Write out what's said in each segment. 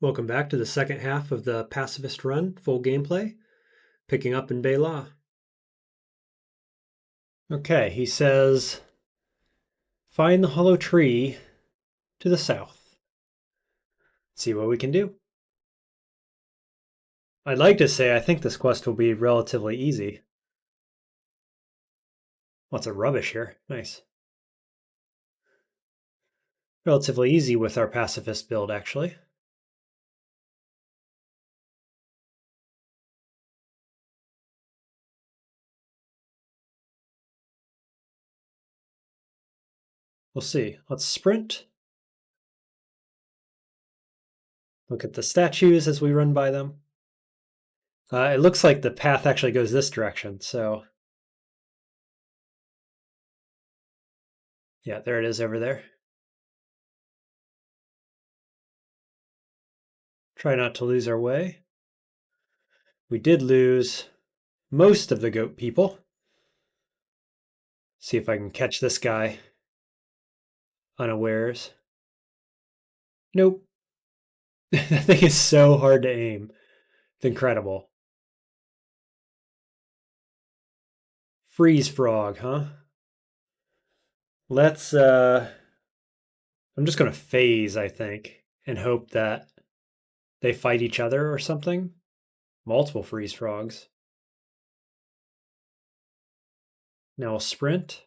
Welcome back to the second half of the Pacifist run, full gameplay, picking up in Bela. Okay, he says, find the hollow tree to the south. See what we can do. I'd like to say I think this quest will be relatively easy. Lots of rubbish here. Nice. Relatively easy with our pacifist build, actually. We'll see. Let's sprint. Look at the statues as we run by them. It looks like the path actually goes this direction, so... Yeah, there it is over there. Try not to lose our way. We did lose most of the goat people. See if I can catch this guy unawares. Nope. That thing is so hard to aim. It's incredible. Freeze frog, huh? Let's I'm just gonna phase, I think, and hope that they fight each other or something. Multiple freeze frogs. Now we'll sprint.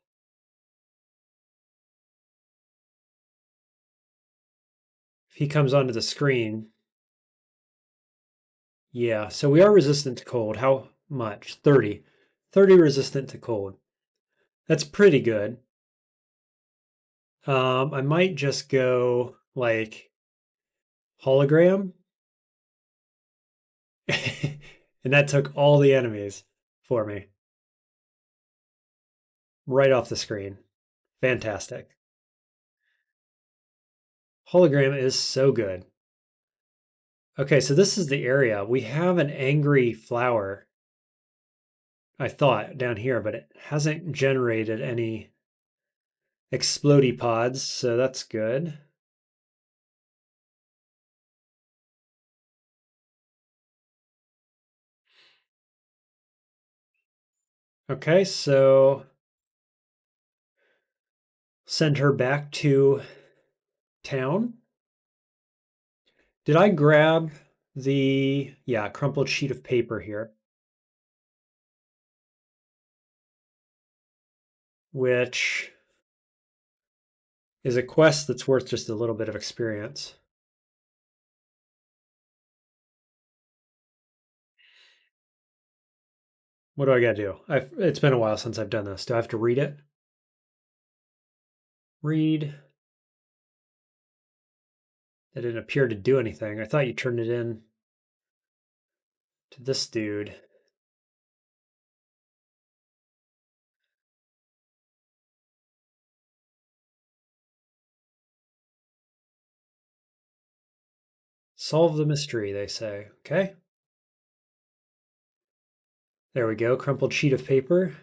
If he comes onto the screen. Yeah, so we are resistant to cold. How much? 30. 30 resistant to cold. That's pretty good. I might just go like hologram. And that took all the enemies for me. Right off the screen. Fantastic. Hologram is so good. Okay, so this is the area. We have an angry flower, I thought, down here, but it hasn't generated any explodey pods, so that's good. Okay, so send her back to town. Did I grab the, yeah, crumpled sheet of paper here? Which is a quest that's worth just a little bit of experience. What do I got to do? It's been a while since I've done this. Do I have to read it? Read. That didn't appear to do anything. I thought you turned it in to this dude. Solve the mystery, they say. Okay. There we go. Crumpled sheet of paper.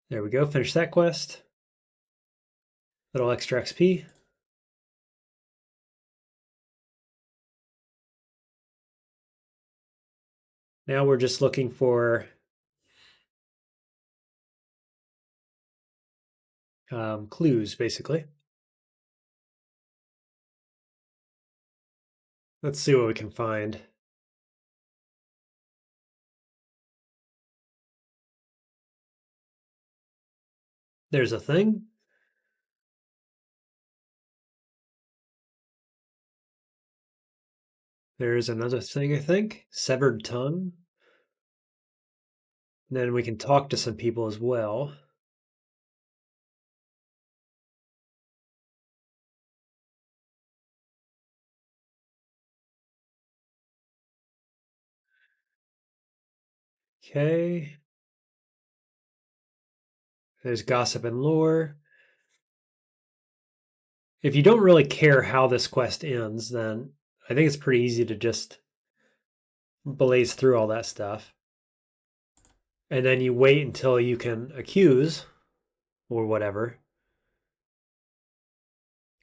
There we go. Finish that quest. Little extra XP. Now we're just looking for clues, basically. Let's see what we can find. There's a thing. There's another thing, I think. Severed tongue. And then we can talk to some people as well. Okay. There's gossip and lore. If you don't really care how this quest ends, then I think it's pretty easy to just blaze through all that stuff. And then you wait until you can accuse or whatever.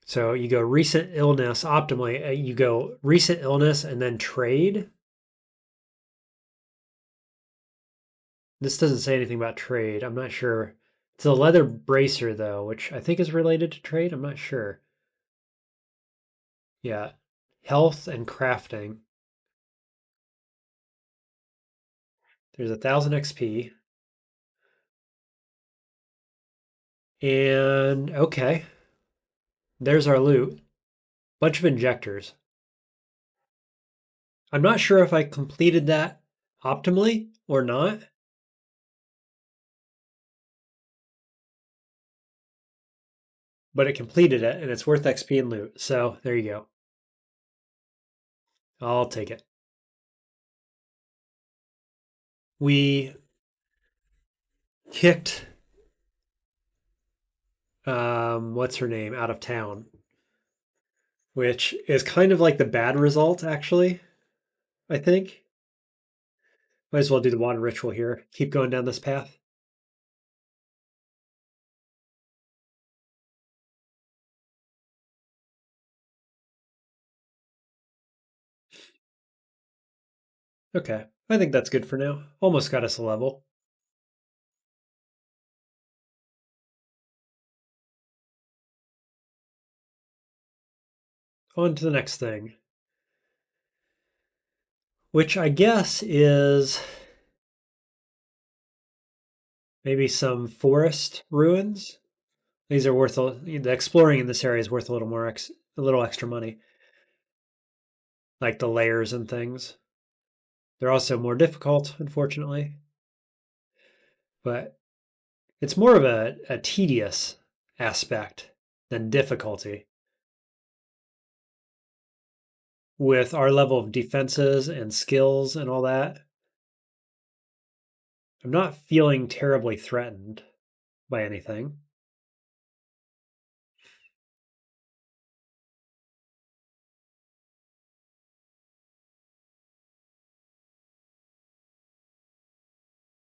So you go recent illness optimally. You go recent illness and then trade. This doesn't say anything about trade. I'm not sure. It's a leather bracer, though, which I think is related to trade. I'm not sure. Yeah. Health and crafting. There's 1,000 XP. And okay. There's our loot. Bunch of injectors. I'm not sure if I completed that optimally or not, but it completed it and it's worth XP and loot. So there you go. I'll take it. We kicked what's her name out of town, which is kind of like the bad result, actually, I think. Might as well do the water ritual here. Keep going down this path. Okay, I think that's good for now. Almost got us a level. On to the next thing, which I guess is maybe some forest ruins. These are worth the exploring in this area is worth a little more a little extra money, like the layers and things. They're also more difficult, unfortunately, but it's more of a tedious aspect than difficulty. With our level of defenses and skills and all that, I'm not feeling terribly threatened by anything.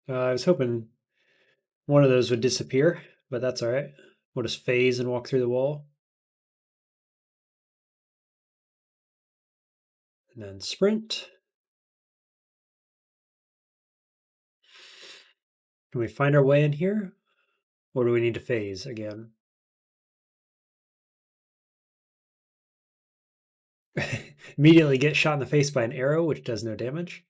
I was hoping one of those would disappear, but that's all right. We'll just phase and walk through the wall. And then sprint. Can we find our way in here? Or do we need to phase again? Immediately get shot in the face by an arrow, which does no damage.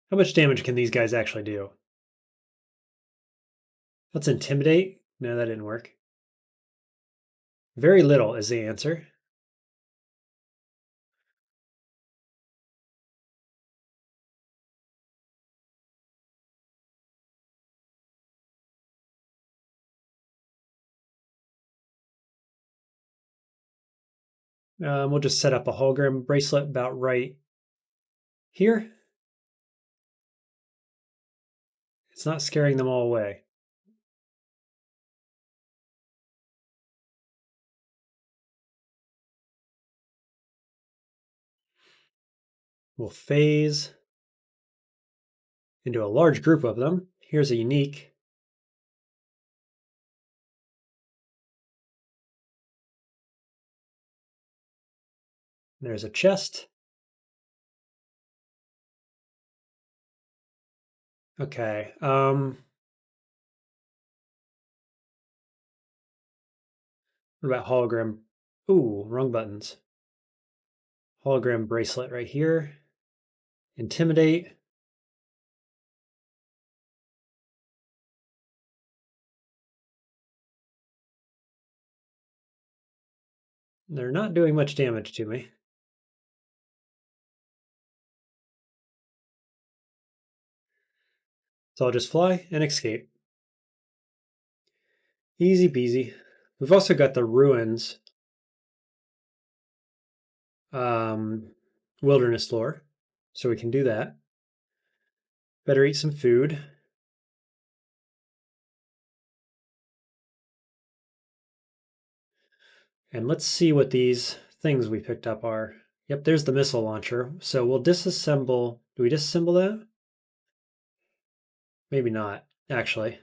How much damage can these guys actually do? Let's intimidate. No, that didn't work. Very little is the answer. We'll just set up a hologram bracelet about right here. It's not scaring them all away. We'll phase into a large group of them. Here's a unique. There's a chest. Okay. What about hologram? Ooh, wrong buttons. Hologram bracelet right here. Intimidate. They're not doing much damage to me. So I'll just fly and escape. Easy peasy. We've also got the ruins wilderness lore, so we can do that. Better eat some food. And let's see what these things we picked up are. Yep, there's the missile launcher. So we'll disassemble. Do we disassemble that? Maybe not, actually.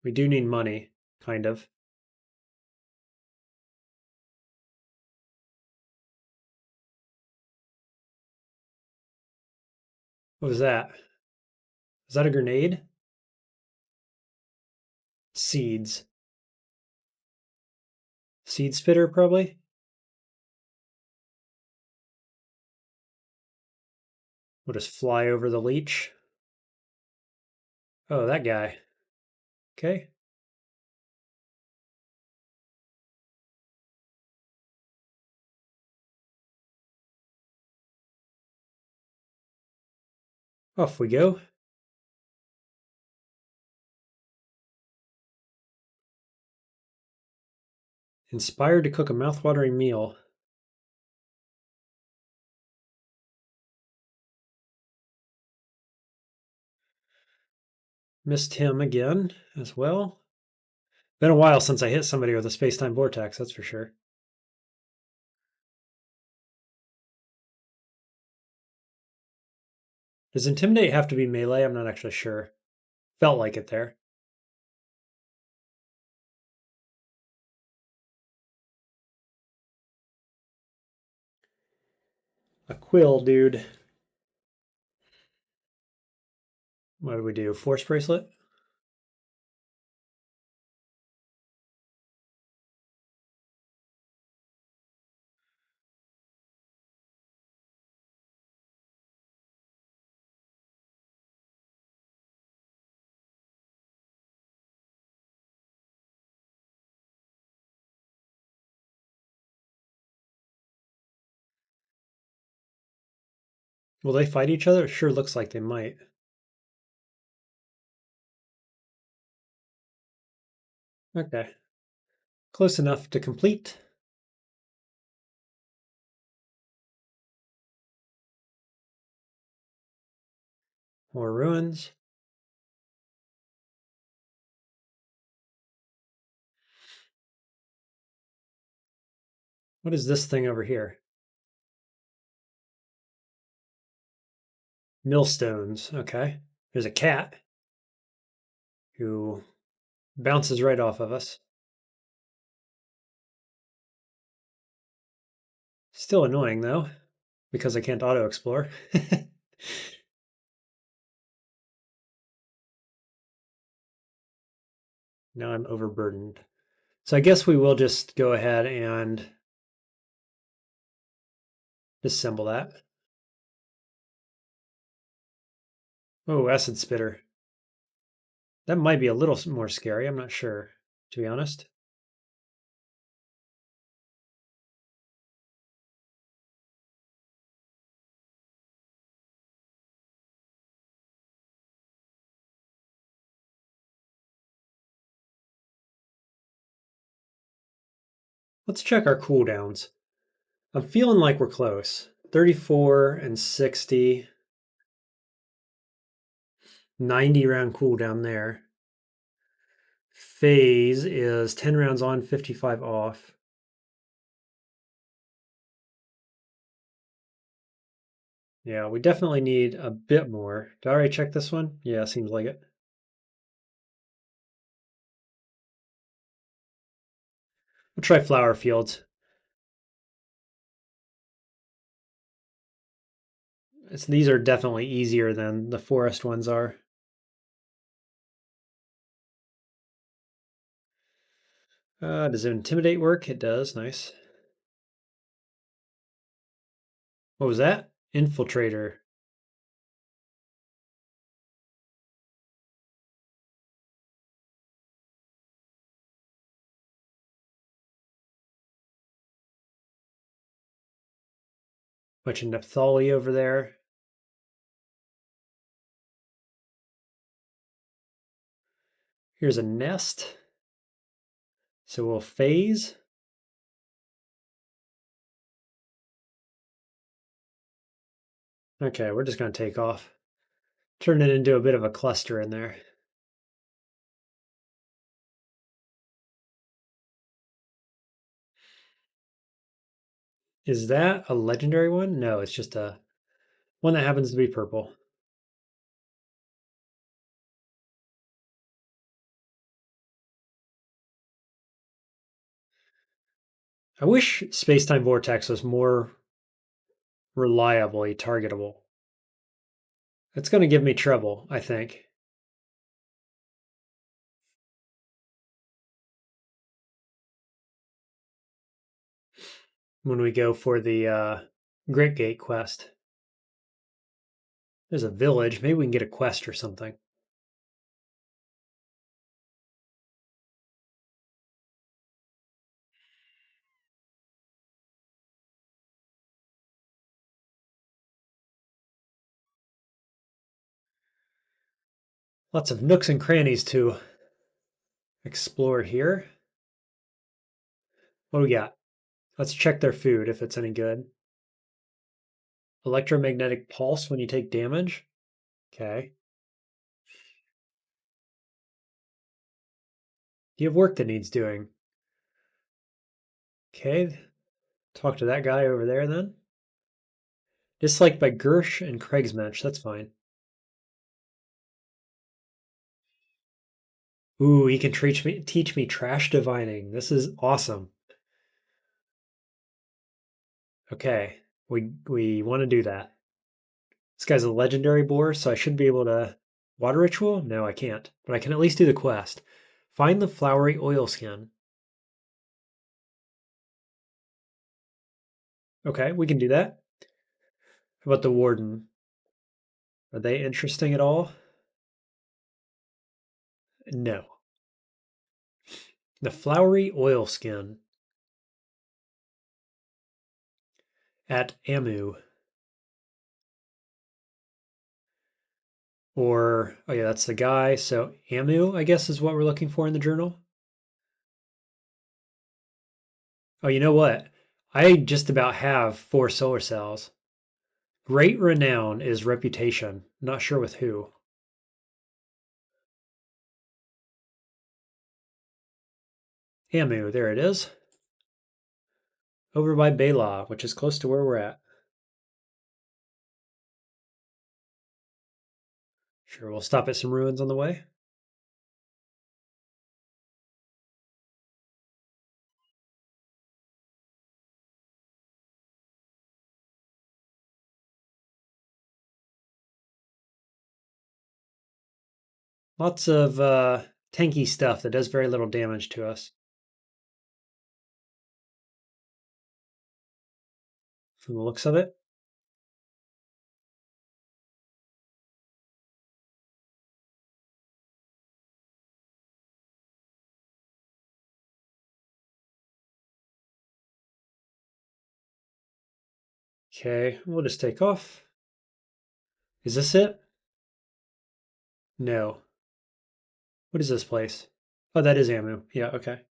We do need money, kind of. What was that? Is that a grenade? Seeds. Seed spitter, probably? We'll just fly over the leech. Oh, that guy. Okay. Off we go. Inspired to cook a mouthwatering meal. Missed him again as well. Been a while since I hit somebody with a space-time vortex, that's for sure. Does Intimidate have to be melee? I'm not actually sure. Felt like it there. A quill, dude. What do we do? Force bracelet? Will they fight each other? It sure looks like they might. Okay. Close enough to complete. More ruins. What is this thing over here? Millstones. Okay. There's a cat who bounces right off of us. Still annoying though, because I can't auto explore. Now I'm overburdened. So I guess we will just go ahead and disassemble that. Oh, acid spitter. That might be a little more scary. I'm not sure, to be honest. Let's check our cooldowns. I'm feeling like we're close. 34 and 60. 90 round cooldown there. Phase is 10 rounds on, 55 off. Yeah, we definitely need a bit more. Did I already check this one? Yeah, seems like it. We'll try flower fields. These are definitely easier than the forest ones are. Does Intimidate work? It does. Nice. What was that? Infiltrator. Bunch of Nephthali over there. Here's a nest. So we'll phase. Okay, we're just going to take off. Turn it into a bit of a cluster in there. Is that a legendary one? No, it's just a one that happens to be purple. I wish space-time vortex was more reliably targetable. It's going to give me trouble, I think, when we go for the Great Gate quest. There's a village. Maybe we can get a quest or something. Lots of nooks and crannies to explore here. What do we got? Let's check their food if it's any good. Electromagnetic pulse when you take damage. Okay. Do you have work that needs doing? Okay. Talk to that guy over there then. Disliked by Gersh and Kriegsmensch. That's fine. Ooh, he can teach me trash divining. This is awesome. Okay. We want to do that. This guy's a legendary boar, so I should be able to water ritual? No, I can't. But I can at least do the quest. Find the flowery oil skin. Okay, we can do that. How about the warden? Are they interesting at all? No. The flowery oil skin at Amu. Or, oh yeah, that's the guy. So Amu, I guess, is what we're looking for in the journal. Oh, you know what? I just about have 4 solar cells. Great renown is reputation. Not sure with who. Amu, there it is. Over by Bela, which is close to where we're at. Sure, we'll stop at some ruins on the way. Lots of tanky stuff that does very little damage to us. From the looks of it. Okay, we'll just take off. Is this it? No. What is this place? Oh, that is Amu. Yeah, okay.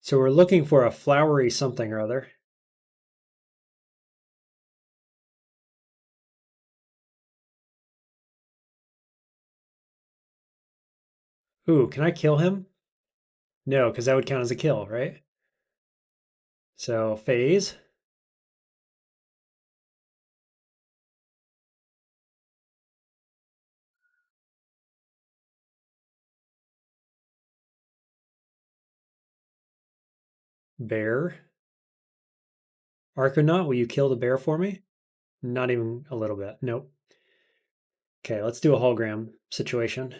So we're looking for a flowery something or other. Ooh, can I kill him? No, because that would count as a kill, right? So phase, bear. Argonaut, will you kill the bear for me? Not even a little bit. Nope. Okay, let's do a hologram situation.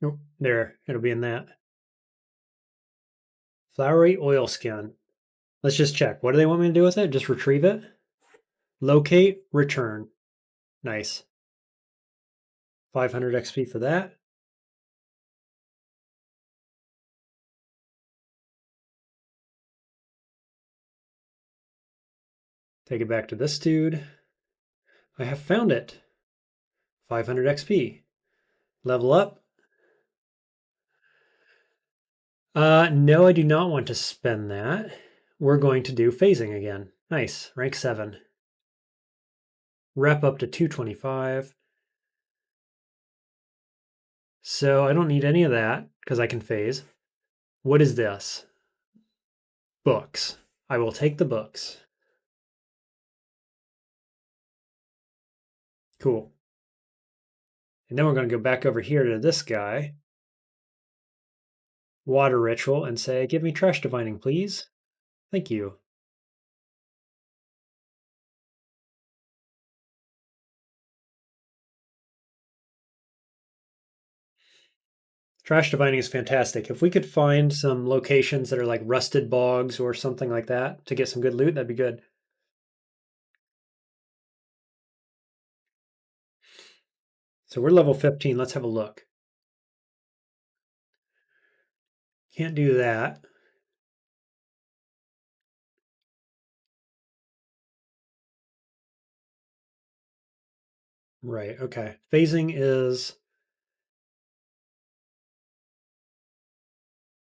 Nope. There, it'll be in that. Flowery oil skin. Let's just check. What do they want me to do with it? Just retrieve it? Locate, return. Nice. 500 XP for that. Take it back to this dude. I have found it. 500 XP. Level up. No, I do not want to spend that. We're going to do phasing again. Nice. Rank 7. Rep up to 225. So I don't need any of that because I can phase. What is this? Books. I will take the books. Cool. And then we're going to go back over here to this guy. Water ritual and say, give me trash divining, please. Thank you. Trash divining is fantastic. If we could find some locations that are like rusted bogs or something like that to get some good loot, that'd be good. So we're level 15. Let's have a look. Can't do that. Right, okay. Phasing is...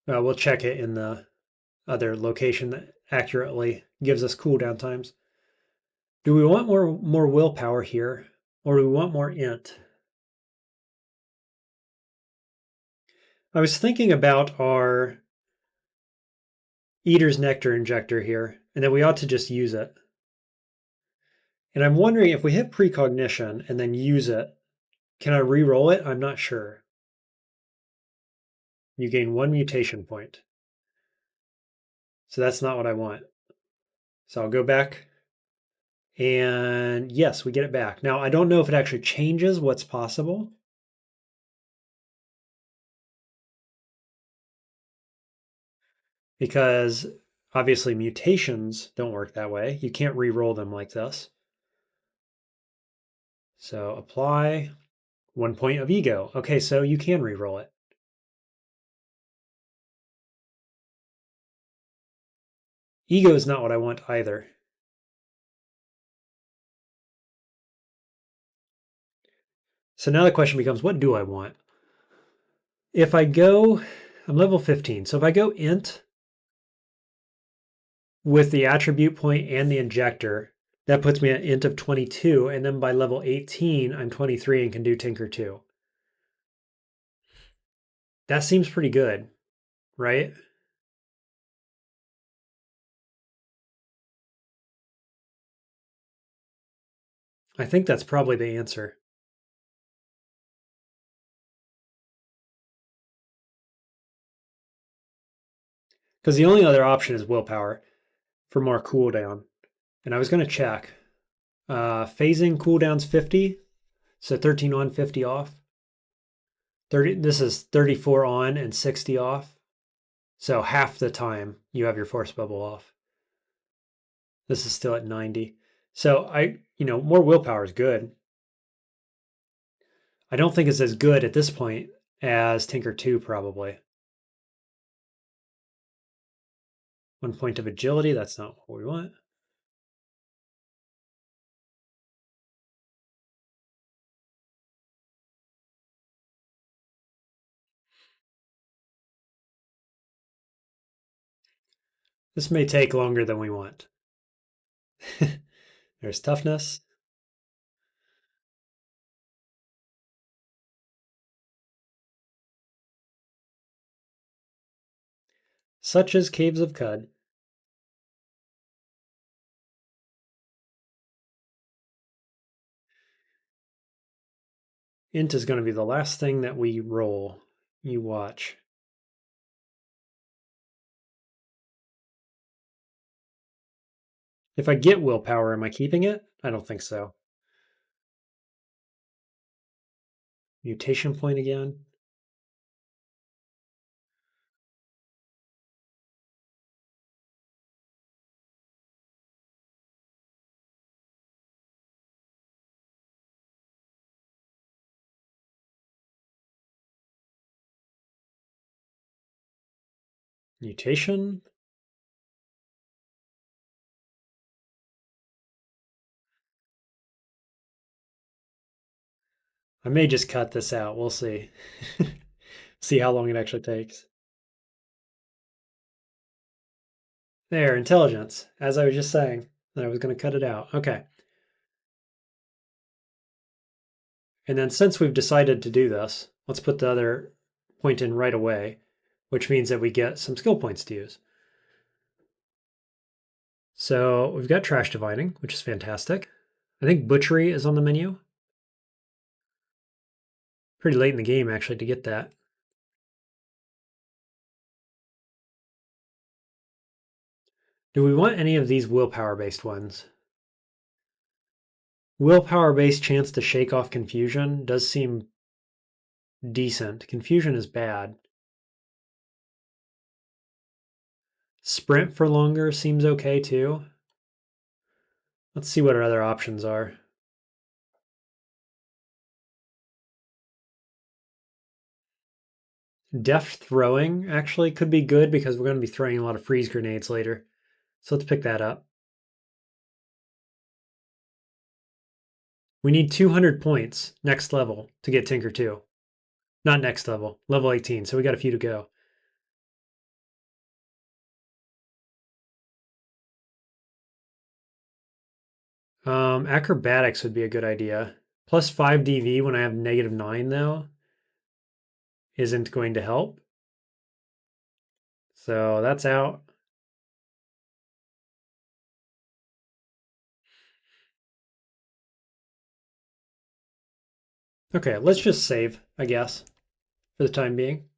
we'll check it in the other location that accurately gives us cooldown times. Do we want more willpower here, or do we want more int? I was thinking about our Eater's Nectar injector here, and that we ought to just use it. And I'm wondering if we hit precognition and then use it, can I re-roll it? I'm not sure. You gain 1 mutation point. So that's not what I want. So I'll go back, and yes, we get it back. Now, I don't know if it actually changes what's possible. Because obviously mutations don't work that way. You can't re-roll them like this. So apply 1 point of ego. Okay, so you can re-roll it. Ego is not what I want either. So now the question becomes, what do I want? If I go, I'm level 15. So if I go int with the attribute point and the injector, that puts me at int of 22. And then by level 18, I'm 23 and can do Tinker 2. That seems pretty good, right? I think that's probably the answer. Because the only other option is willpower for more cooldown. And I was going to check. Phasing cooldown's 50, so 13 on, 50 off. 30. This is 34 on and 60 off. So half the time you have your force bubble off. This is still at 90. So more willpower is good. I don't think it's as good at this point as Tinker 2 probably. 1 point of agility, that's not what we want. This may take longer than we want. There's toughness. Such as Caves of Cud. Int is going to be the last thing that we roll. You watch. If I get willpower, am I keeping it? I don't think so. Mutation point again. Mutation. I may just cut this out. We'll see. See how long it actually takes. There, intelligence. As I was just saying, that I was going to cut it out. Okay. And then since we've decided to do this, let's put the other point in right away, which means that we get some skill points to use. So we've got trash dividing, which is fantastic. I think butchery is on the menu. Pretty late in the game, actually, to get that. Do we want any of these willpower-based ones? Willpower-based chance to shake off confusion does seem decent. Confusion is bad. Sprint for longer seems okay too. Let's see what our other options are. Deft throwing actually could be good because we're going to be throwing a lot of freeze grenades later. So let's pick that up. We need 200 points next level to get Tinker 2. Not next level, level 18. So we got a few to go. Acrobatics would be a good idea. Plus 5 DV when I have -9 though isn't going to help. So that's out. Okay, let's just save, I guess, for the time being.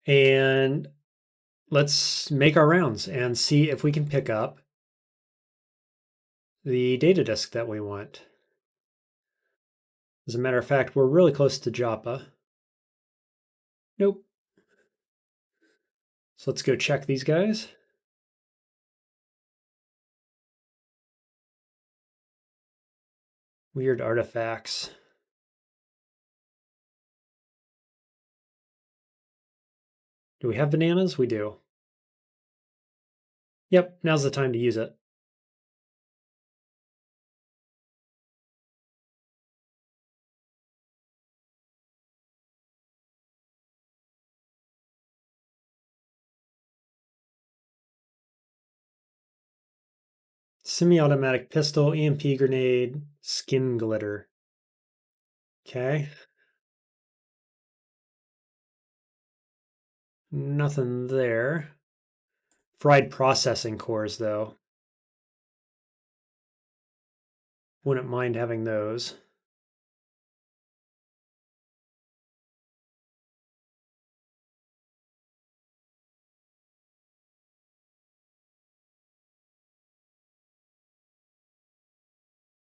And let's make our rounds and see if we can pick up the data disk that we want. As a matter of fact, we're really close to Joppa. Nope. So let's go check these guys. Weird artifacts. Do we have bananas? We do. Yep, now's the time to use it. Semi-automatic pistol, EMP grenade, skin glitter. Okay. Nothing there. Fried processing cores, though. Wouldn't mind having those.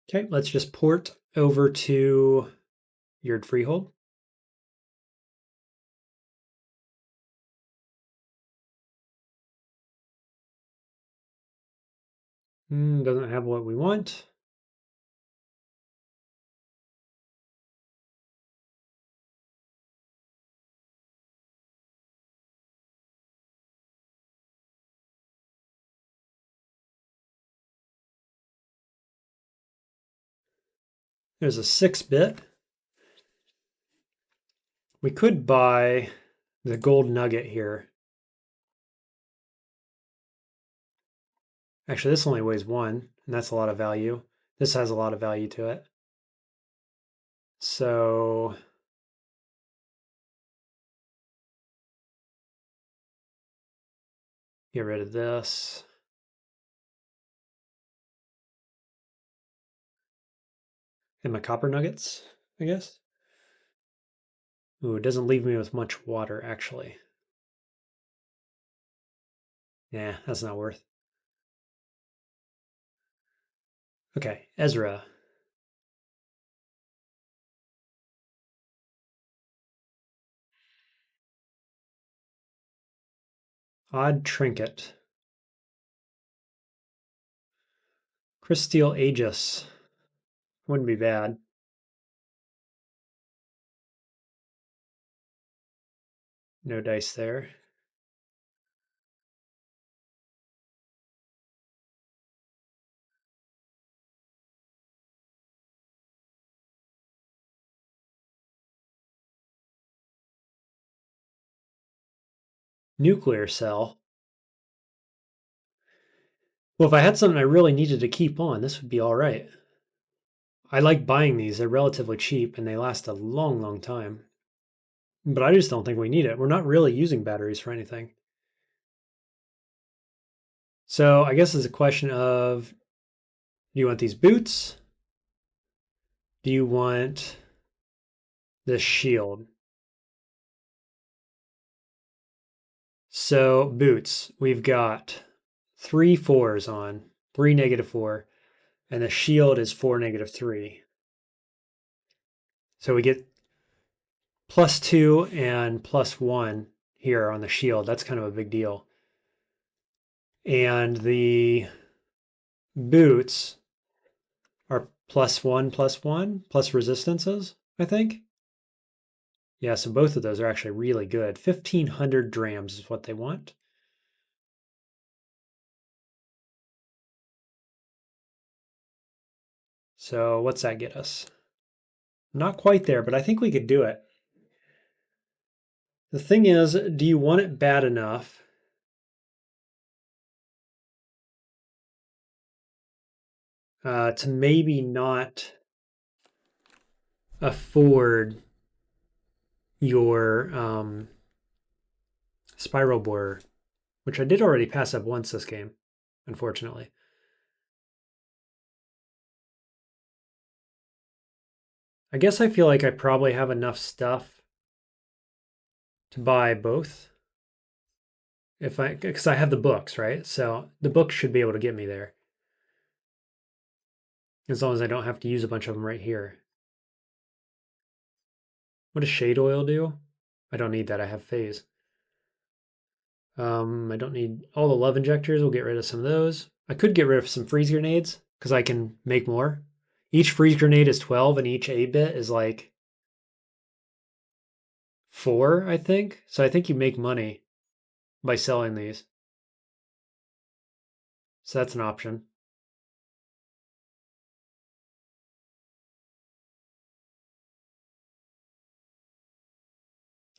Okay, let's just port over to Yard Freehold. Doesn't have what we want. There's a 6-bit. We could buy the gold nugget here. Actually, this only weighs 1, and that's a lot of value. This has a lot of value to it. So get rid of this. And my copper nuggets, I guess. Ooh, it doesn't leave me with much water, actually. Yeah, that's not worth. Okay, Ezra. Odd trinket. Crysteel Aegis. Wouldn't be bad. No dice there. Nuclear cell. Well, if I had something I really needed to keep on, this would be all right. I like buying these. They're relatively cheap and they last a long, long time. But I just don't think we need it. We're not really using batteries for anything. So I guess it's a question of, do you want these boots? Do you want this shield? So boots, we've got 3 4s on, 3 -4, and the shield is 4 -3. So we get +2 and +1 here on the shield. That's kind of a big deal. And the boots are +1 +1 plus resistances, I think. Yeah, so both of those are actually really good. 1,500 drams is what they want. So what's that get us? Not quite there, but I think we could do it. The thing is, do you want it bad enough to maybe not afford your spiral borer, which I did already pass up once this game, unfortunately. I guess I feel like I probably have enough stuff to buy both. Because I have the books, right? So the books should be able to get me there. As long as I don't have to use a bunch of them right here. What does shade oil do? I don't need that. I have phase. I don't need all the love injectors. We'll get rid of some of those. I could get rid of some freeze grenades because I can make more. Each freeze grenade is 12 and each A bit is like 4, I think. So I think you make money by selling these. So that's an option.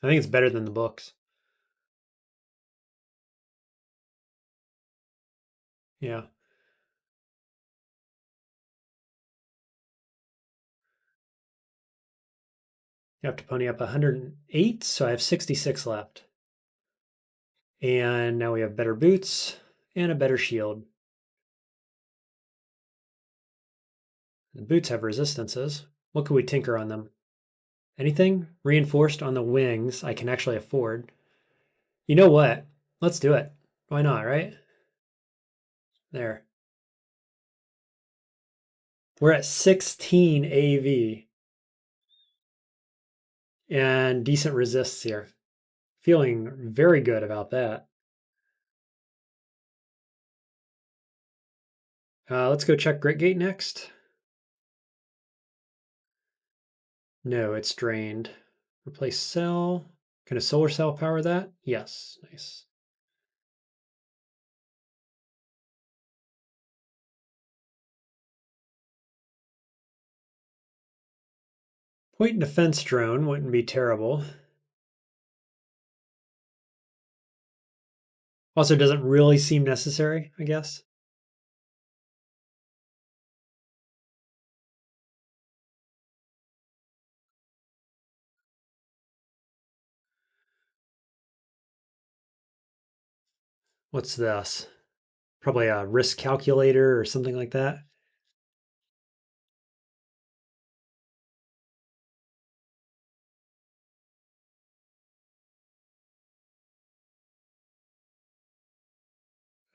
I think it's better than the books. Yeah. You have to pony up 108, so I have 66 left. And now we have better boots and a better shield. The boots have resistances. What could we tinker on them? Anything? Reinforced on the wings, I can actually afford. You know what? Let's do it. Why not, right? There. We're at 16 AV and decent resists here. Feeling very good about that. Let's go check Grit Gate next. No, it's drained. Replace cell. Can a solar cell power that? Yes. Nice. Point defense drone wouldn't be terrible. Also, doesn't really seem necessary, I guess. What's this? Probably a risk calculator or something like that.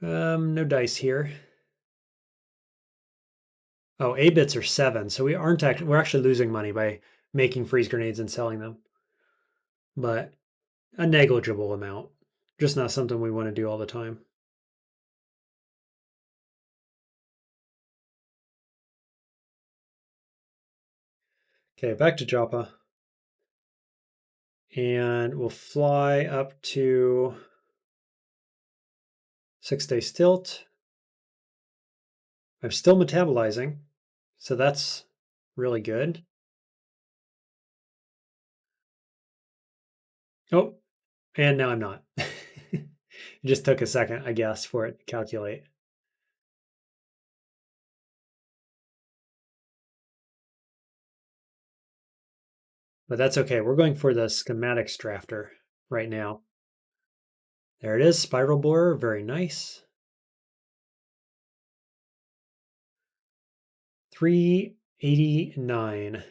No dice here. Oh, A bits are 7, so we're actually losing money by making freeze grenades and selling them. But a negligible amount. Just not something we want to do all the time. Okay, back to Joppa. And we'll fly up to 6-day stilt. I'm still metabolizing, so that's really good. Oh, and now I'm not. It just took a second, I guess, for it to calculate. But that's okay. We're going for the schematics drafter right now. There it is, spiral borer, very nice. 389.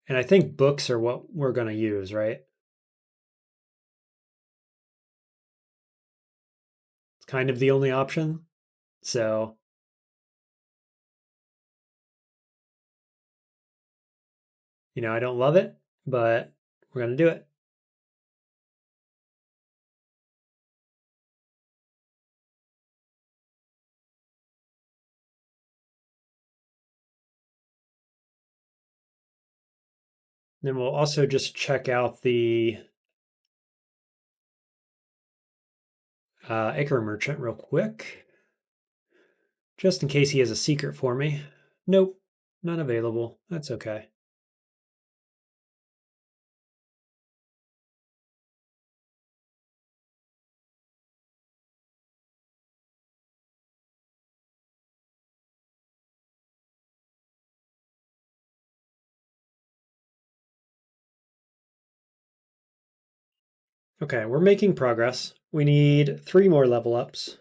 And I think books are what we're going to use, right? It's kind of the only option. So, I don't love it, but we're going to do it. Then we'll also just check out the Acre Merchant real quick, just in case he has a secret for me. Nope, not available. That's okay. Okay, we're making progress. We need 3 more level ups.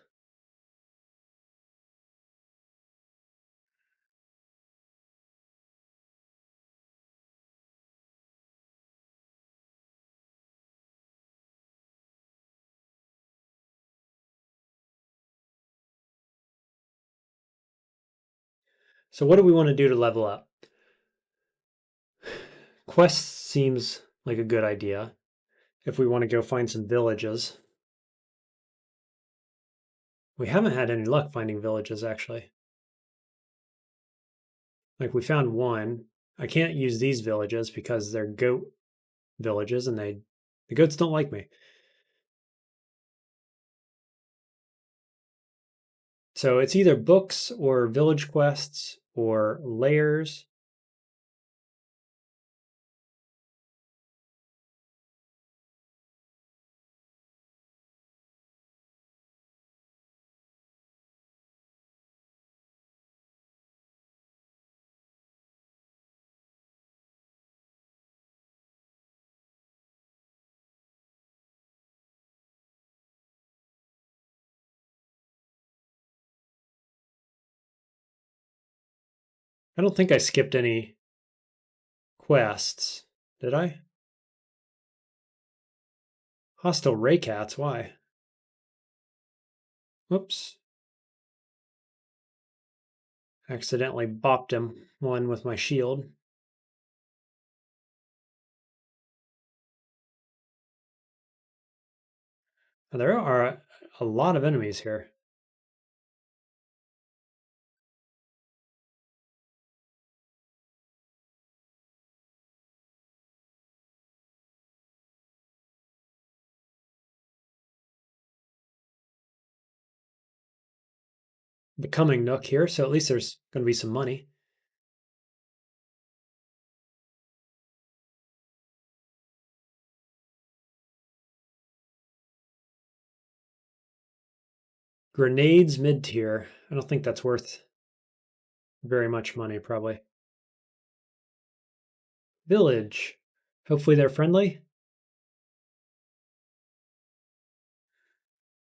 So what do we want to do to level up? Quest seems like a good idea if we want to go find some villages. We haven't had any luck finding villages, actually. Like, we found one. I can't use these villages because they're goat villages and the goats don't like me. So it's either books or village quests or layers. I don't think I skipped any quests. Did I? Hostile ray cats, why? Whoops. Accidentally bopped him one with my shield. There are a lot of enemies here. Becoming Nook here, so at least there's going to be some money. Grenades mid tier. I don't think that's worth very much money, probably. Village. Hopefully they're friendly.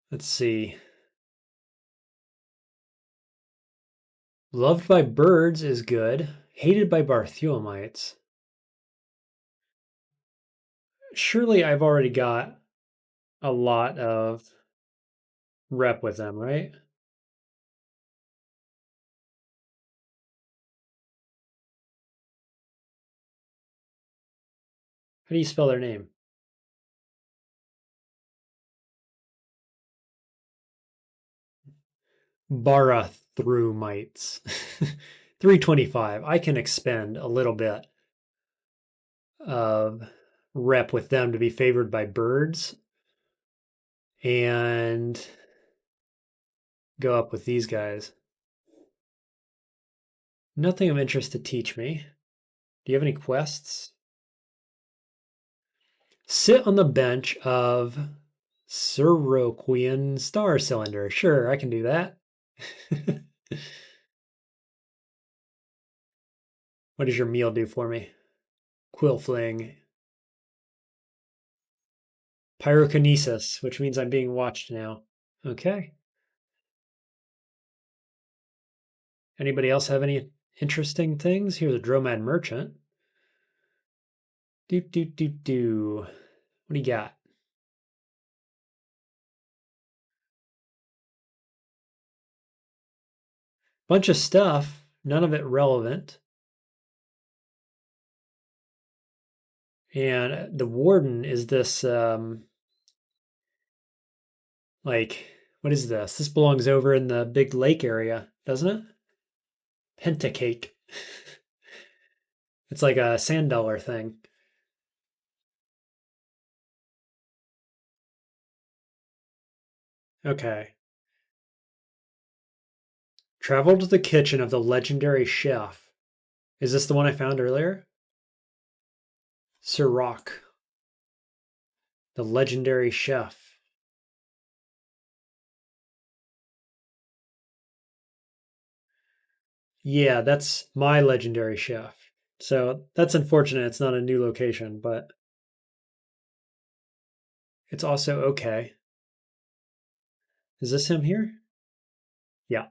Let's see. Loved by birds is good. Hated by Bartholomites. Surely I've already got a lot of rep with them, right? How do you spell their name? Barathrumites. 325. I can expend a little bit of rep with them to be favored by birds and go up with these guys. Nothing of interest to teach me. Do you have any quests? Sit on the bench of Soroquian star cylinder. Sure, I can do that. What does your meal do for me? Quill fling. Pyrokinesis, which means I'm being watched now. Okay. Anybody else have any interesting things? Here's a Dromad merchant. Do, do, do, do. What do you got? Bunch of stuff, none of it relevant. And the warden is this, like, what is this? This belongs over in the big lake area, doesn't it? Pentacake. It's like a sand dollar thing. Okay. Travel to the kitchen of the legendary chef. Is this the one I found earlier? Sirach, the legendary chef. Yeah, that's my legendary chef. So that's unfortunate. It's not a new location, but it's also okay. Is this him here? Yeah.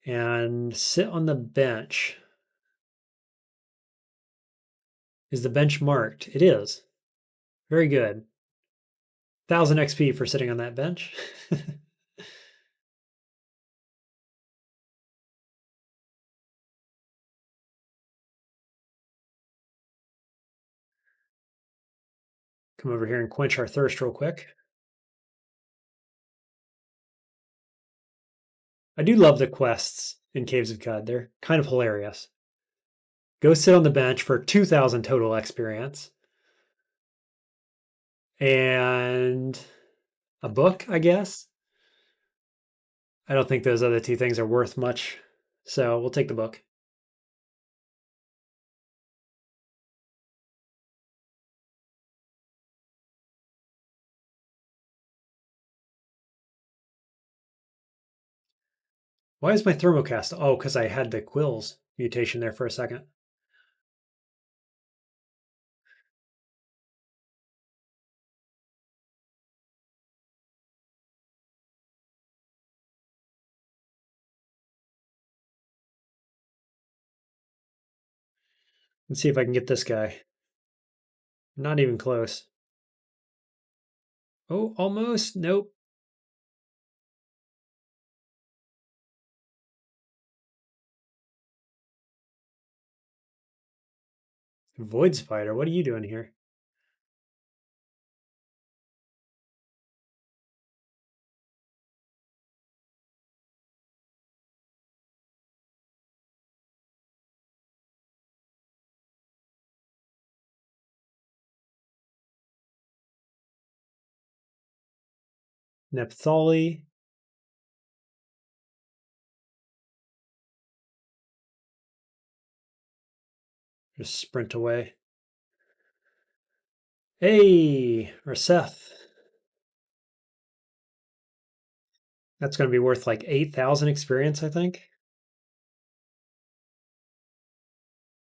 And sit on the bench. Is the bench marked? It is. Very good. 1000 XP for sitting on that bench. Come over here and quench our thirst real quick. I do love the quests in Caves of Cud. They're kind of hilarious. Go sit on the bench for 2000 total experience. And a book, I guess. I don't think those other two things are worth much. So we'll take the book. Why is my thermocast? Oh, because I had the quills mutation there for a second. Let's see if I can get this guy. Not even close. Oh, almost. Nope. Void spider. What are you doing here? Nephthali. Just sprint away. Hey, Raseth. That's going to be worth like 8,000 experience, I think.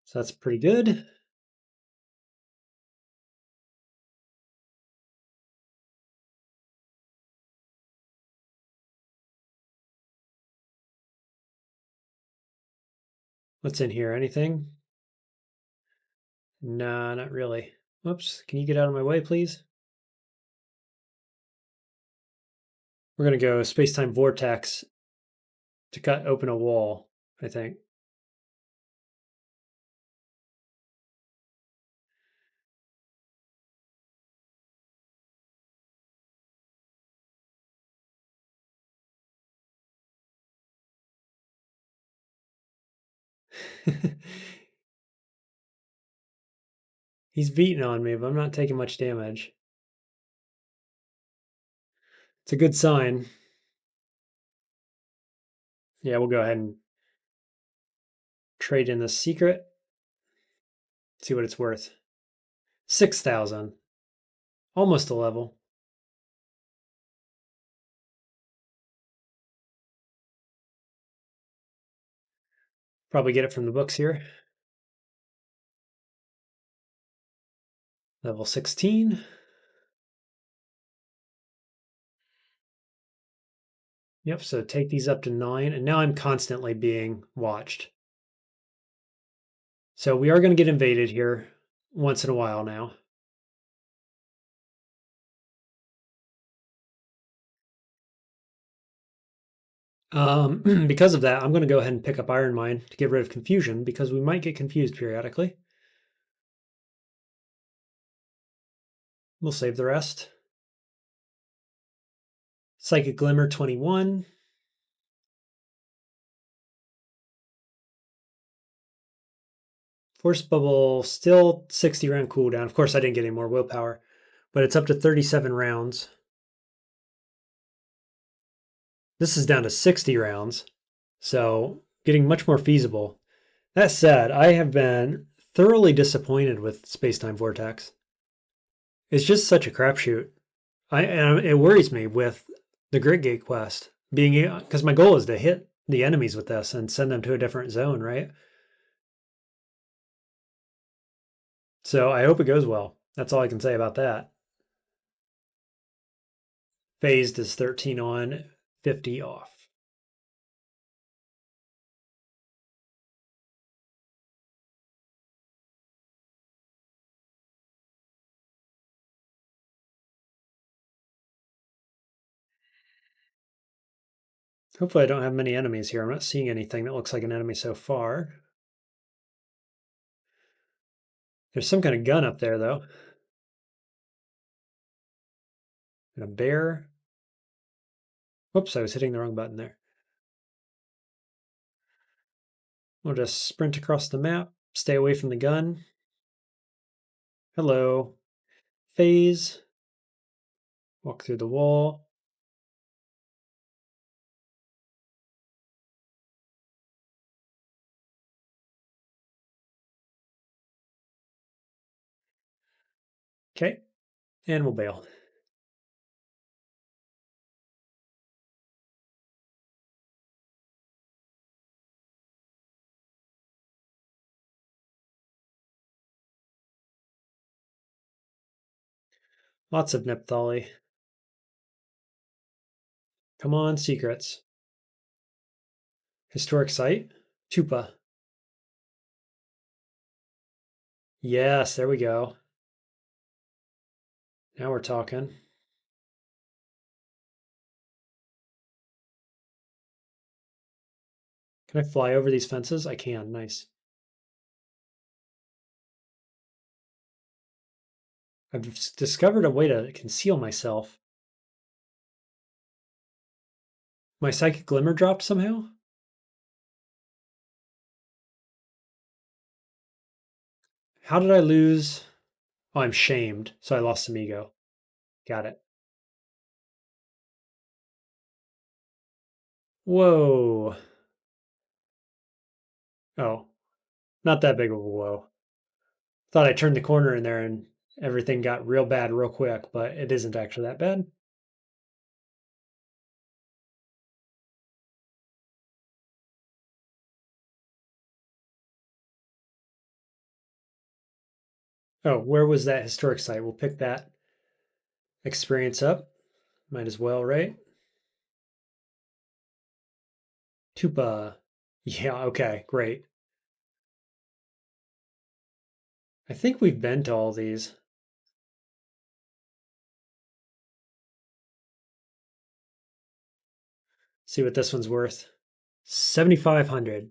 So that's pretty good. What's in here? Anything? Nah, not really. Whoops. Can you get out of my way, please? We're going to go space-time vortex to cut open a wall, I think. He's beating on me, but I'm not taking much damage. It's a good sign. Yeah, we'll go ahead and trade in the secret. See what it's worth. 6,000. Almost a level. Probably get it from the books here. Level 16. Yep, so take these up to 9, and now I'm constantly being watched. So we are going to get invaded here once in a while now. Because of that, I'm going to go ahead and pick up Iron Mine to get rid of confusion because we might get confused periodically. We'll save the rest. Psychic Glimmer 21. Force Bubble still 60 round cooldown. Of course, I didn't get any more willpower, but it's up to 37 rounds. This is down to 60 rounds, so getting much more feasible. That said, I have been thoroughly disappointed with Space-Time Vortex. It's just such a crapshoot. And it worries me with the Grit Gate quest being because my goal is to hit the enemies with this and send them to a different zone, right? So I hope it goes well. That's all I can say about that. Phased is 13 on, 50 off. Hopefully I don't have many enemies here. I'm not seeing anything that looks like an enemy so far. There's some kind of gun up there, though. And a bear. Whoops, I was hitting the wrong button there. We'll just sprint across the map, stay away from the gun. Hello. Phase. Walk through the wall. Okay, and we'll bail. Lots of Nepthali. Come on, secrets. Historic site. Tupa. Yes, there we go. Now we're talking. Can I fly over these fences? I can. Nice. I've discovered a way to conceal myself. My psychic glimmer dropped somehow? How did I lose? Oh, I'm shamed, so I lost some ego. Got it. Whoa. Oh, not that big of a whoa. Thought I turned the corner in there and everything got real bad real quick, but it isn't actually that bad. Oh, where was that historic site? We'll pick that experience up. Might as well, right? Tupa. Yeah, okay, great. I think we've been to all these. See what this one's worth. 7,500.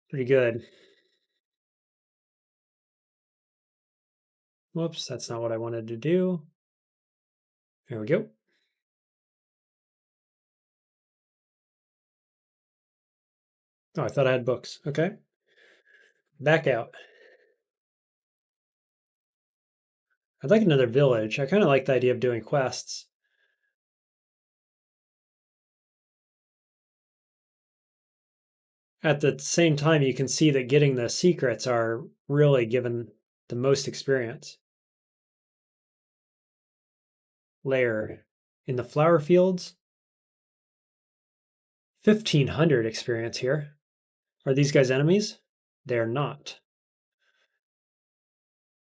Pretty good. Whoops, that's not what I wanted to do. There we go. Oh, I thought I had books. Okay. Back out. I'd like another village. I kind of like the idea of doing quests. At the same time, you can see that getting the secrets are really giving the most experience. Lair. In the flower fields, 1,500 experience here. Are these guys enemies? They're not.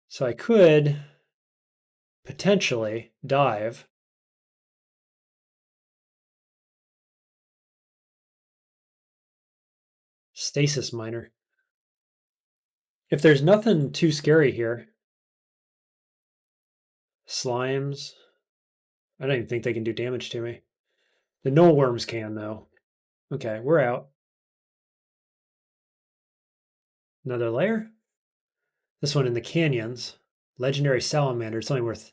So I could potentially dive. Stasis miner. If there's nothing too scary here, slimes, I don't even think they can do damage to me. The null worms can, though. Okay, we're out. Another layer. This one in the canyons. Legendary salamander. It's only worth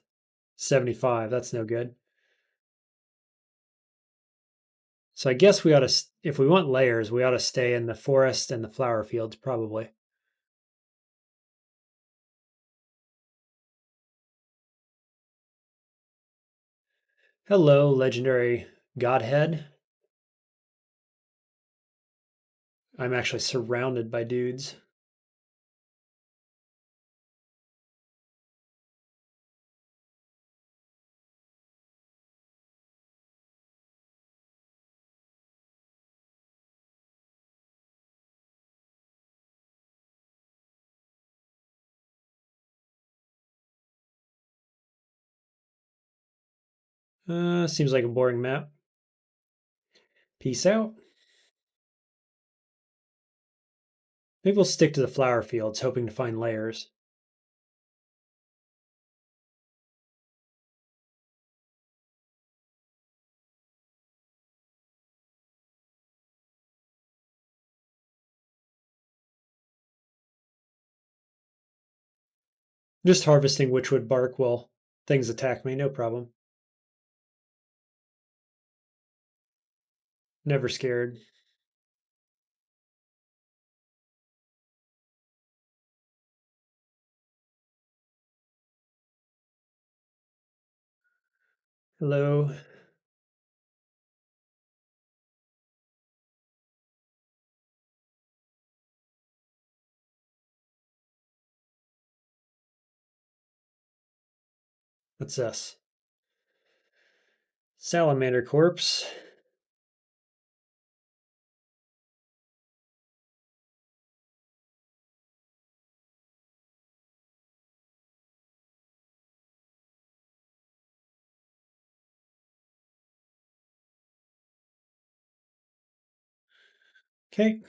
75. That's no good. So I guess we ought to, if we want layers, we ought to stay in the forest and the flower fields, probably. Hello, legendary godhead. I'm actually surrounded by dudes. Seems like a boring map. Peace out. Maybe we'll stick to the flower fields, hoping to find layers. Just harvesting witchwood bark while things attack me, no problem. Never scared. Hello. What's this? Salamander corpse. Okay.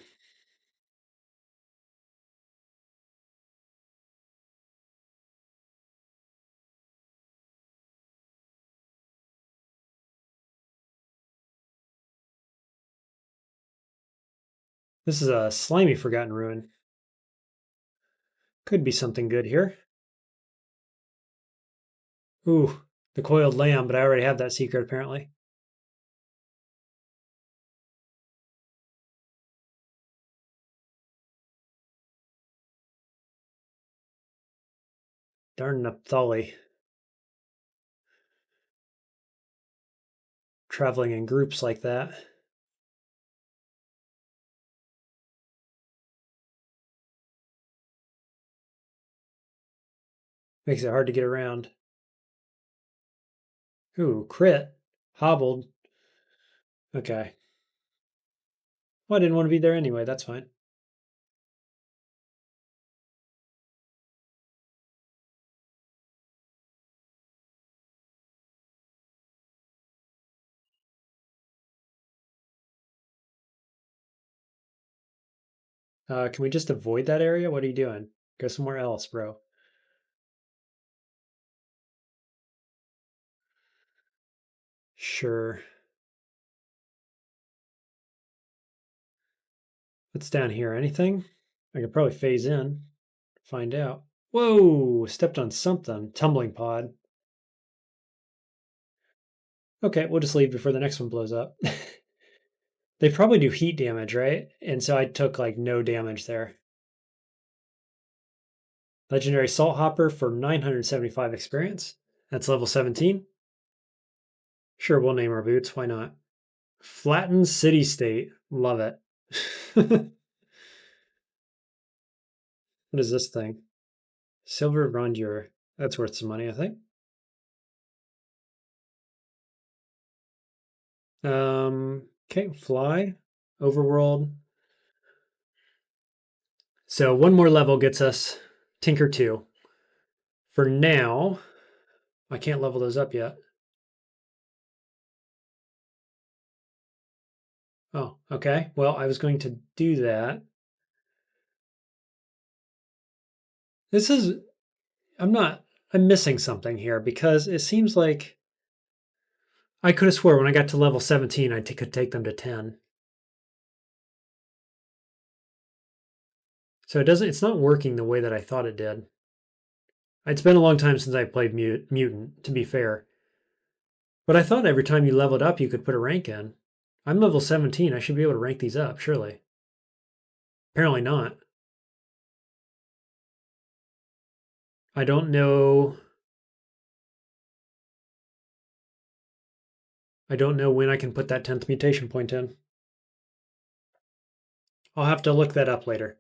This is a slimy forgotten ruin. Could be something good here. Ooh, the coiled lamb, but I already have that secret apparently. Darn Naphtali. Traveling in groups like that. Makes it hard to get around. Ooh, crit. Hobbled. Okay. Well, I didn't want to be there anyway. That's fine. Can we just avoid that area? What are you doing? Go somewhere else, bro. Sure. What's down here? Anything? I could probably phase in. Find out. Whoa! Stepped on something. Tumbling pod. Okay, we'll just leave before the next one blows up. They probably do heat damage, right? And so I took like no damage there. Legendary Salt Hopper for 975 experience. That's level 17. Sure, we'll name our boots. Why not? Flattened City State. Love it. What is this thing? Silver rondure. That's worth some money, I think. Okay, fly, overworld. So one more level gets us Tinker 2. For now, I can't level those up yet. Oh, okay. Well, I was going to do that. This is, I'm not, I'm missing something here because it seems like I could have swore when I got to level 17, could take them to 10. So it's not working the way that I thought it did. It's been a long time since I played Mutant, to be fair. But I thought every time you leveled up, you could put a rank in. I'm level 17. I should be able to rank these up, surely. Apparently not. I don't know. I don't know when I can put that 10th mutation point in. I'll have to look that up later.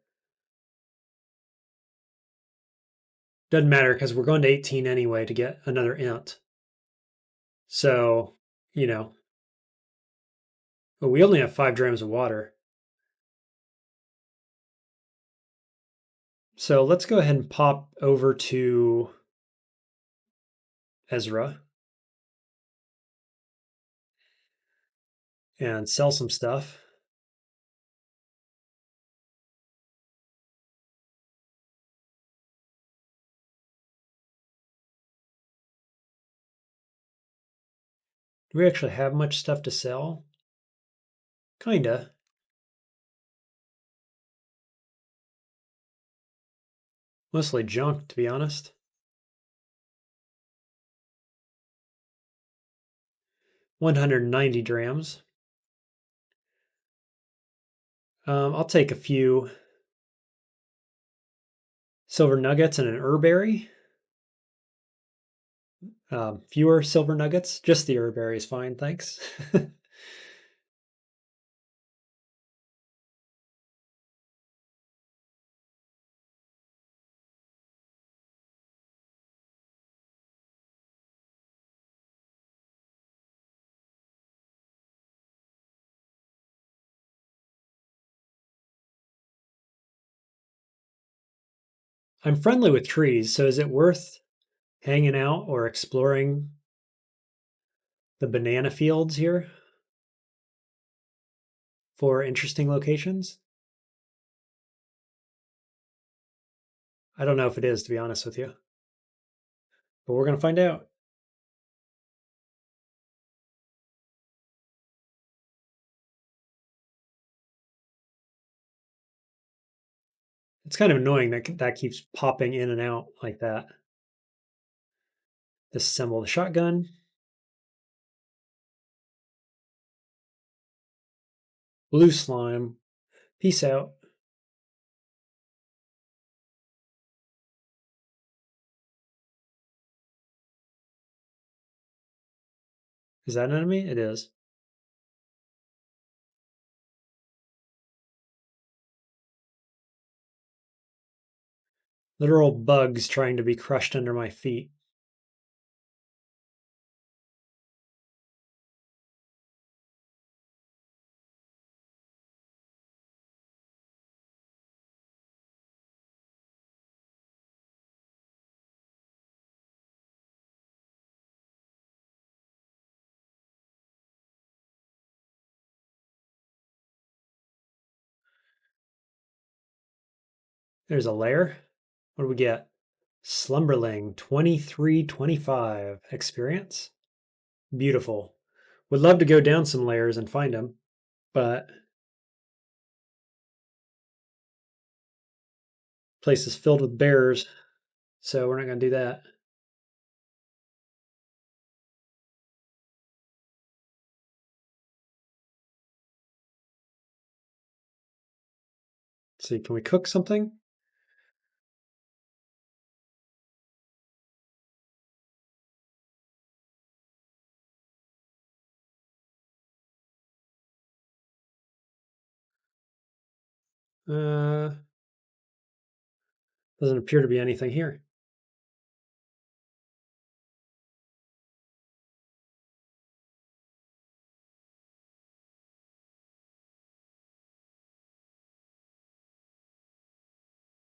Doesn't matter because we're going to 18 anyway to get another int. So, you know, but we only have 5 drams of water. So let's go ahead and pop over to Ezra and sell some stuff. Do we actually have much stuff to sell? Kinda. Mostly junk, to be honest. 190 drams. I'll take a few silver nuggets and an herberry. Fewer silver nuggets. Just the herberry is fine, thanks. I'm friendly with trees, so is it worth hanging out or exploring the banana fields here for interesting locations? I don't know if it is, to be honest with you, but we're going to find out. It's kind of annoying that that keeps popping in and out like that. Disassemble the shotgun. Blue slime. Peace out. Is that an enemy? It is. Literal bugs trying to be crushed under my feet. There's a lair. What do we get? Slumberling 2325 experience. Beautiful. Would love to go down some layers and find them, but place is filled with bears, so we're not going to do that. Let's see, can we cook something? Uh, doesn't appear to be anything here.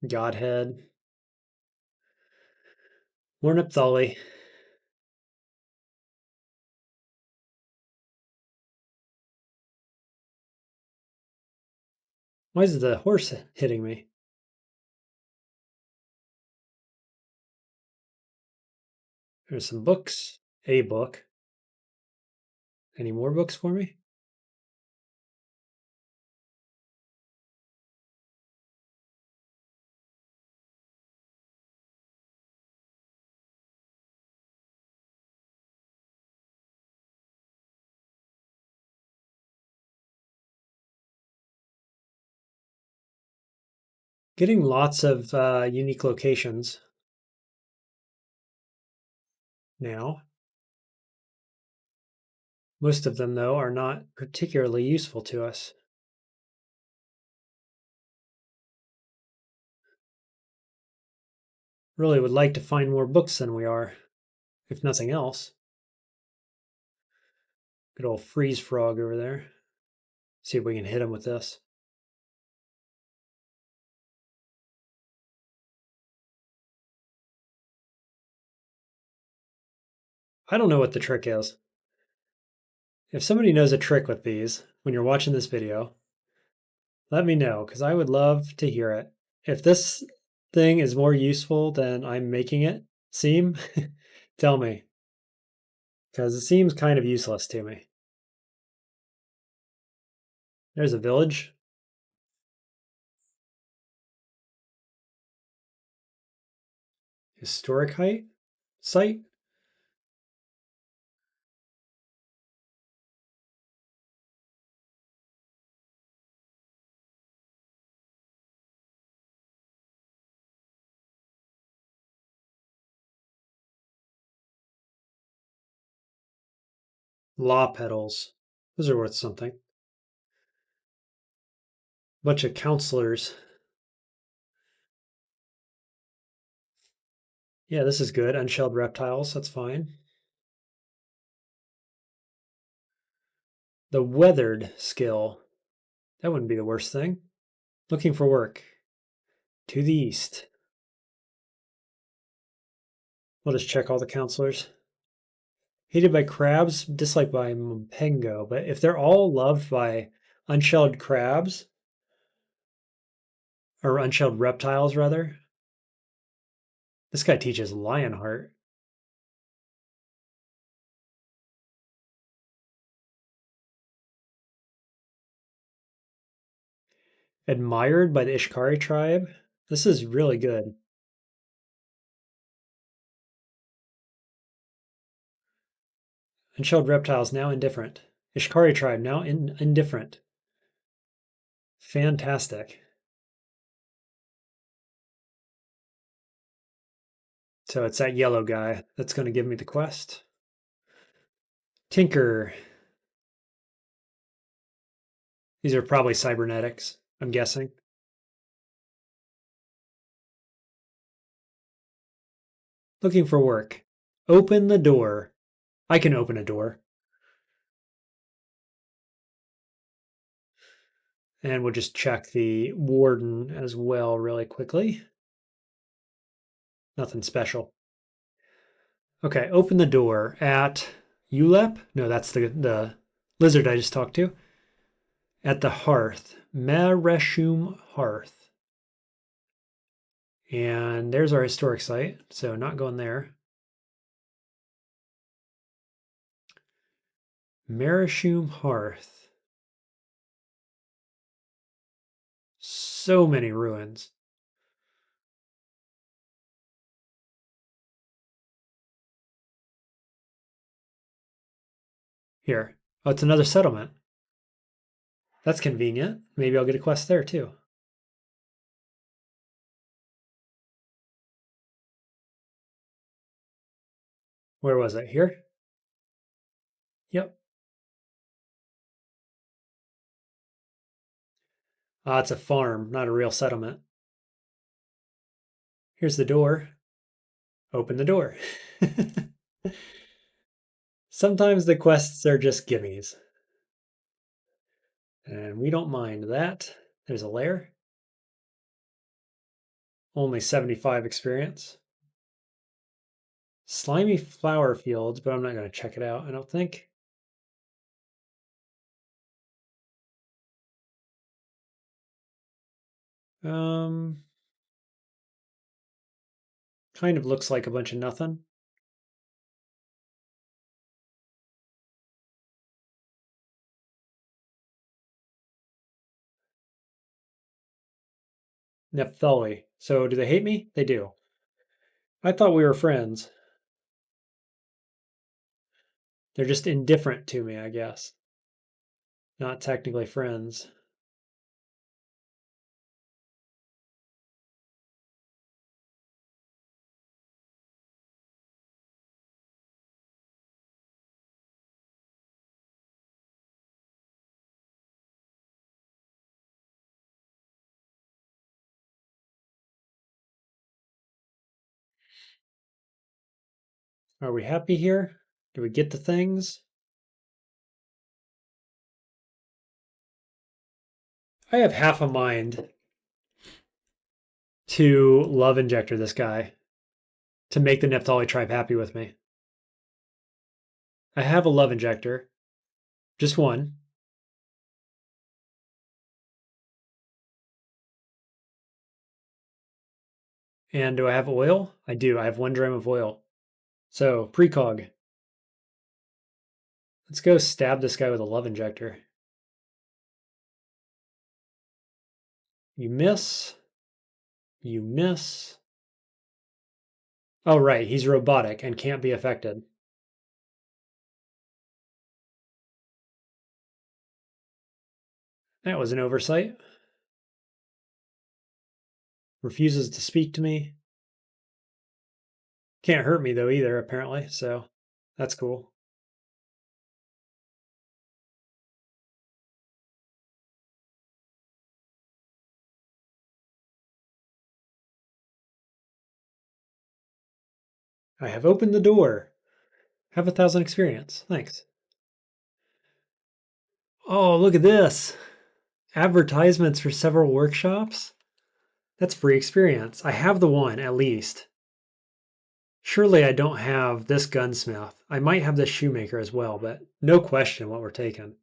Godhead. Warren up Thully. Why is the horse hitting me? There's some books. A book. Any more books for me? Getting lots of unique locations now. Most of them, though, are not particularly useful to us. Really would like to find more books than we are, if nothing else. Good old freeze frog over there. See if we can hit him with this. I don't know what the trick is. If somebody knows a trick with these when you're watching this video, let me know because I would love to hear it. If this thing is more useful than I'm making it seem, tell me because it seems kind of useless to me. There's a village. Historic height site. Law pedals. Those are worth something. Bunch of counselors. Yeah, this is good. Unshelled reptiles. That's fine. The weathered skill. That wouldn't be the worst thing. Looking for work. To the east. We'll just check all the counselors. Hated by crabs, disliked by Mpengo. But if they're all loved by unshelled crabs, or unshelled reptiles, rather, this guy teaches Lionheart. Admired by the Ishkari tribe. This is really good. Unshelled reptiles now indifferent. Ishkari tribe now indifferent. Fantastic. So it's that yellow guy that's going to give me the quest. Tinker. These are probably cybernetics, I'm guessing. Looking for work. Open the door. I can open a door. And we'll just check the warden as well really quickly. Nothing special. Okay, open the door at Ulep. No, that's the lizard I just talked to. At the hearth. Mereshum Hearth. And there's our historic site, so not going there. Mereshum Hearth. So many ruins. Here. Oh, it's another settlement. That's convenient. Maybe I'll get a quest there too. Where was it? Here? Yep. It's a farm, not a real settlement. Here's the door. Open the door. Sometimes the quests are just gimmies. And we don't mind that. There's a lair. Only 75 experience. Slimy flower fields, but I'm not going to check it out, I don't think. Um, Kind of looks like a bunch of nothing. Nephthali. So do they hate me? They do. I thought we were friends. They're just indifferent to me, I guess. Not technically friends. Are we happy here? Do we get the things? I have half a mind to love injector this guy to make the Nephthali tribe happy with me. I have a love injector, just one. And do I have oil? I do. I have 1 dram of oil. So, precog. Let's go stab this guy with a love injector. You miss. You miss. Oh, right. He's robotic and can't be affected. That was an oversight. Refuses to speak to me. Can't hurt me, though, either, apparently. So, that's cool. I have opened the door. Have 1,000 experience. Thanks. Oh, look at this. Advertisements for several workshops. That's free experience. I have the one, at least. Surely I don't have this gunsmith. I might have this shoemaker as well, but no question what we're taking.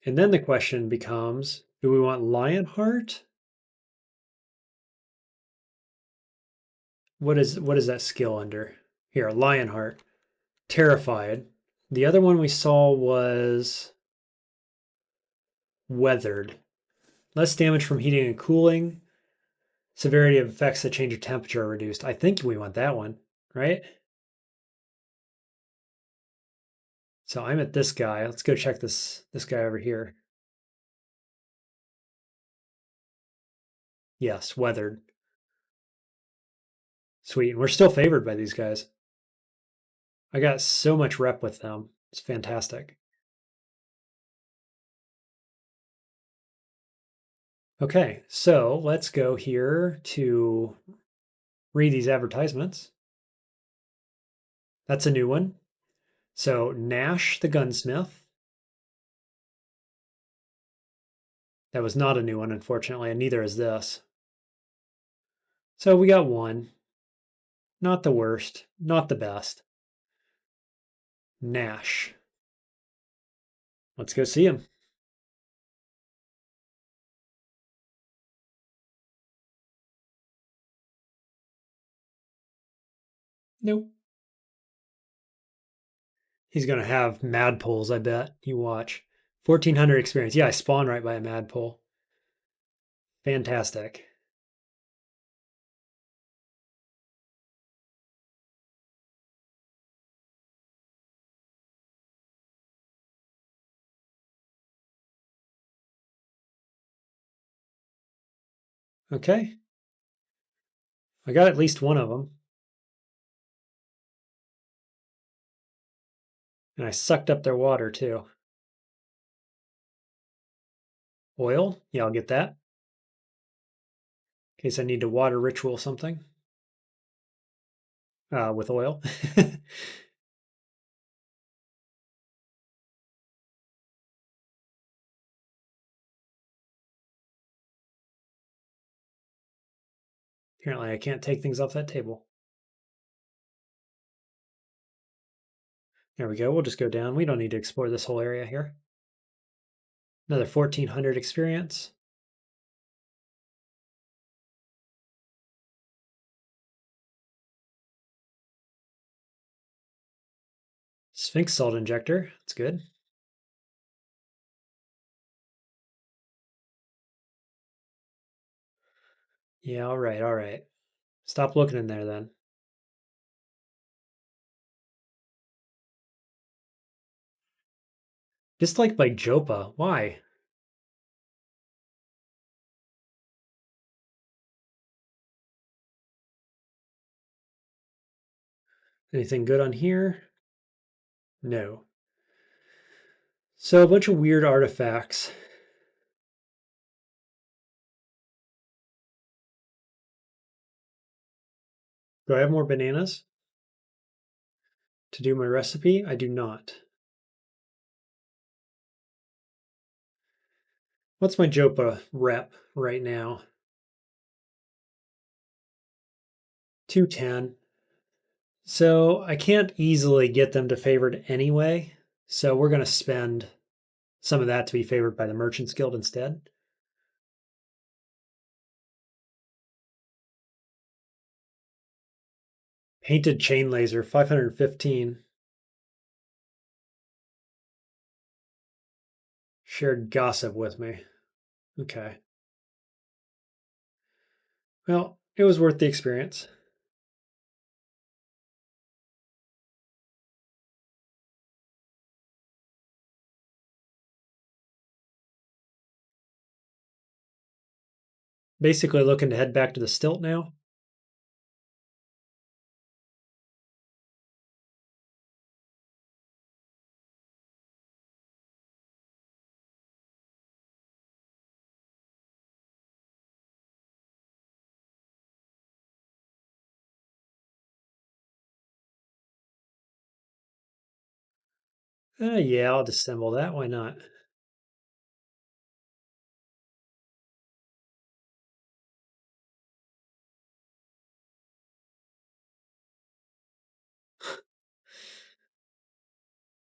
And then the question becomes, do we want Lionheart? What is that skill under? Here, Lionheart. Terrified. The other one we saw was Weathered. Less damage from heating and cooling. Severity of effects that change your temperature are reduced. I think we want that one, right? So I'm at this guy. Let's go check this guy over here. Yes, weathered. Sweet. And we're still favored by these guys. I got so much rep with them. It's fantastic. Okay, so let's go here to read these advertisements. That's a new one. So Nash the gunsmith. That was not a new one, unfortunately, and neither is this. So we got one. Not the worst, not the best. Nash. Let's go see him. Nope. He's going to have mad pulls, I bet. You watch. 1,400 experience. Yeah, I spawned right by a mad pull. Fantastic. Okay. I got at least one of them. And I sucked up their water too. Oil? Yeah, I'll get that. In case I need to water ritual something with oil. Apparently, I can't take things off that table. There we go. We'll just go down. We don't need to explore this whole area here. Another 1400 experience. Sphinx salt injector. That's good. Yeah, all right, all right. Stop looking in there then. Disliked by Jopa. Why? Anything good on here? No. So a bunch of weird artifacts. Do I have more bananas to do my recipe? I do not. What's my Jopa rep right now? 210. So I can't easily get them to favored anyway. So we're going to spend some of that to be favored by the Merchants Guild instead. Painted chain laser, 515. Shared gossip with me. Okay. Well, it was worth the experience. Basically looking to head back to the stilt now. Yeah, I'll disassemble that. Why not?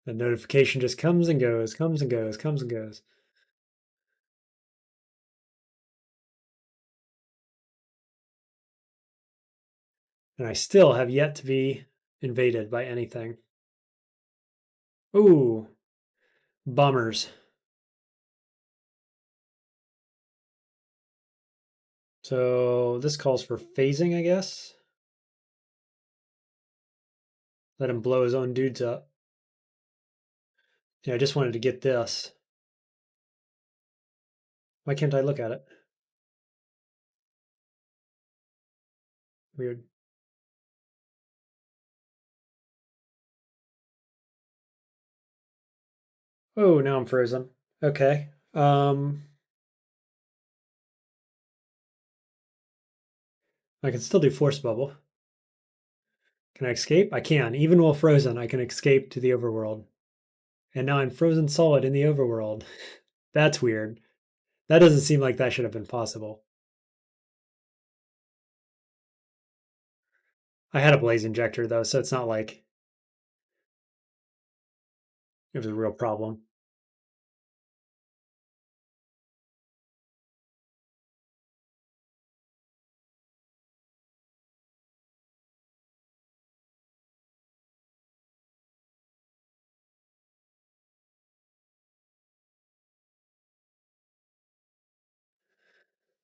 The notification just comes and goes, comes and goes, comes and goes. And I still have yet to be invaded by anything. Ooh, bummers. So this calls for phasing, I guess. Let him blow his own dudes up. Yeah, I just wanted to get this. Why can't I look at it? Weird. Oh, now I'm frozen. Okay. I can still do force bubble. Can I escape? I can. Even while frozen, I can escape to the overworld. And now I'm frozen solid in the overworld. That's weird. That doesn't seem like that should have been possible. I had a blaze injector though, so it's not like it was a real problem.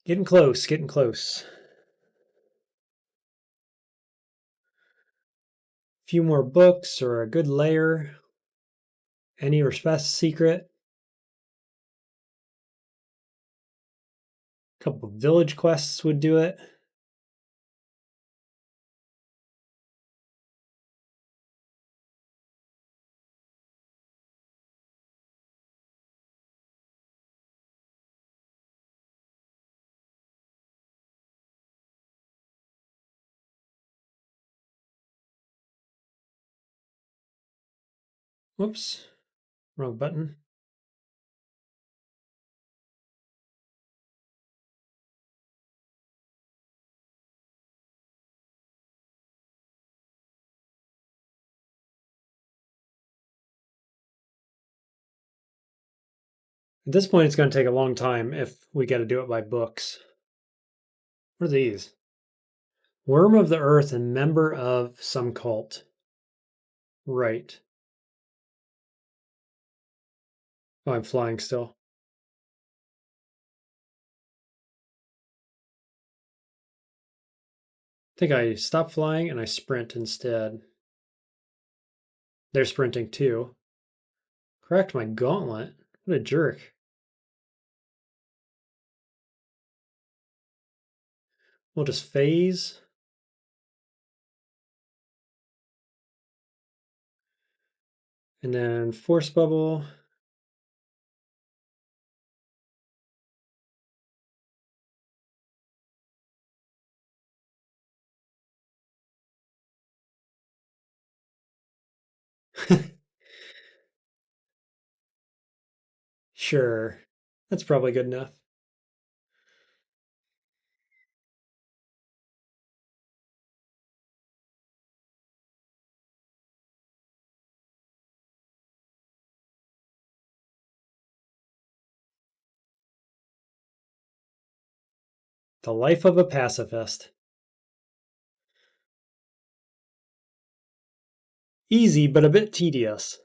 Getting close, getting close. A few more books or a good layer. Any respect secret. A couple village quests would do it. Whoops, wrong button. At this point, it's going to take a long time if we got to do it by books. What are these? Worm of the earth and member of some cult. Right. Oh, I'm flying still. I think I stop flying and I sprint instead. They're sprinting too. Cracked my gauntlet. What a jerk. We'll just phase. And then force bubble. Sure. That's probably good enough. The life of a pacifist. Easy, but a bit tedious.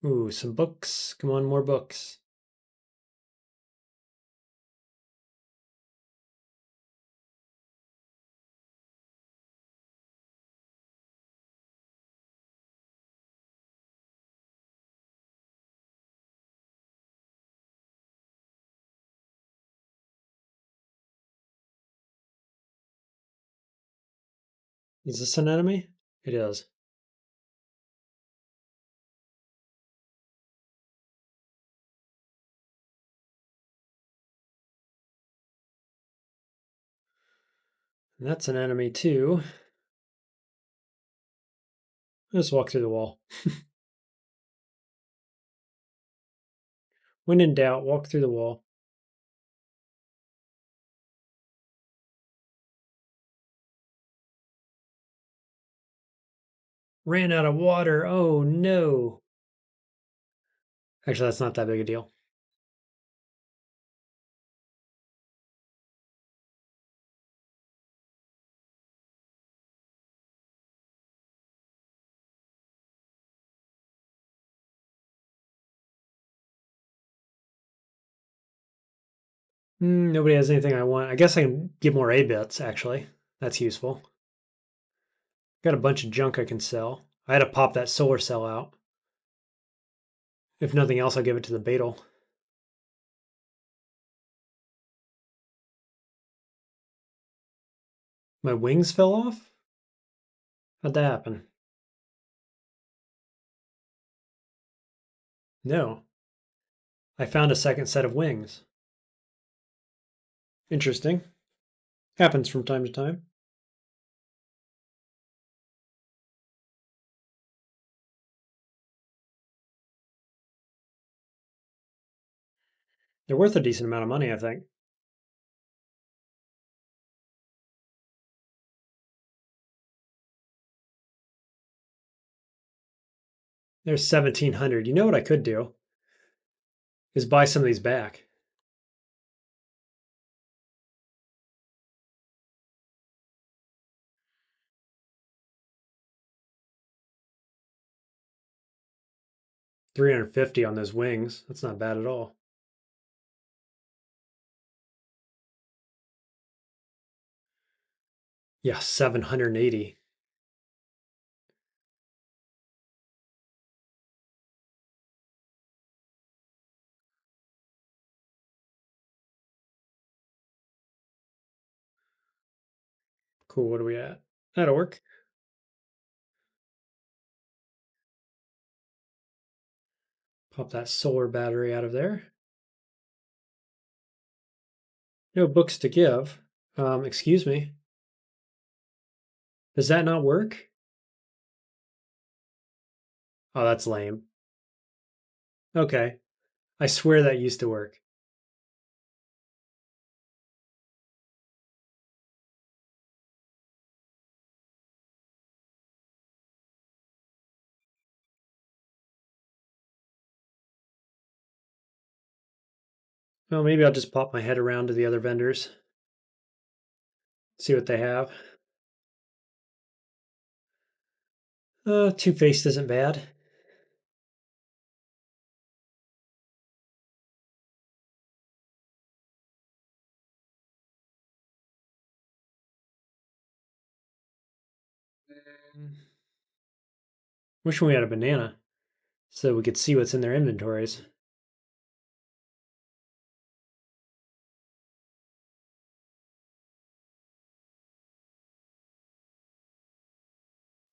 Ooh, some books. Come on, more books. Is this an enemy? It is. And that's an enemy too. Let's walk through the wall. When in doubt, walk through the wall. Ran out of water. Oh no. Actually, that's not that big a deal. Nobody has anything I want. I guess I can get more A bits, actually. That's useful. Got a bunch of junk I can sell. I had to pop that solar cell out. If nothing else, I'll give it to the beetle. My wings fell off? How'd that happen? No. I found a second set of wings. Interesting. Happens from time to time. They're worth a decent amount of money, I think. There's 1,700. You know what I could do? Is buy some of these back. 350 on those wings. That's not bad at all. Yeah, 780. Cool. What are we at? That'll work. Pop that solar battery out of there. No books to give. Excuse me. Does that not work? Oh, that's lame. Okay. I swear that used to work. Well, maybe I'll just pop my head around to the other vendors, see what they have. Two-faced isn't bad. Mm. Wish we had a banana so we could see what's in their inventories.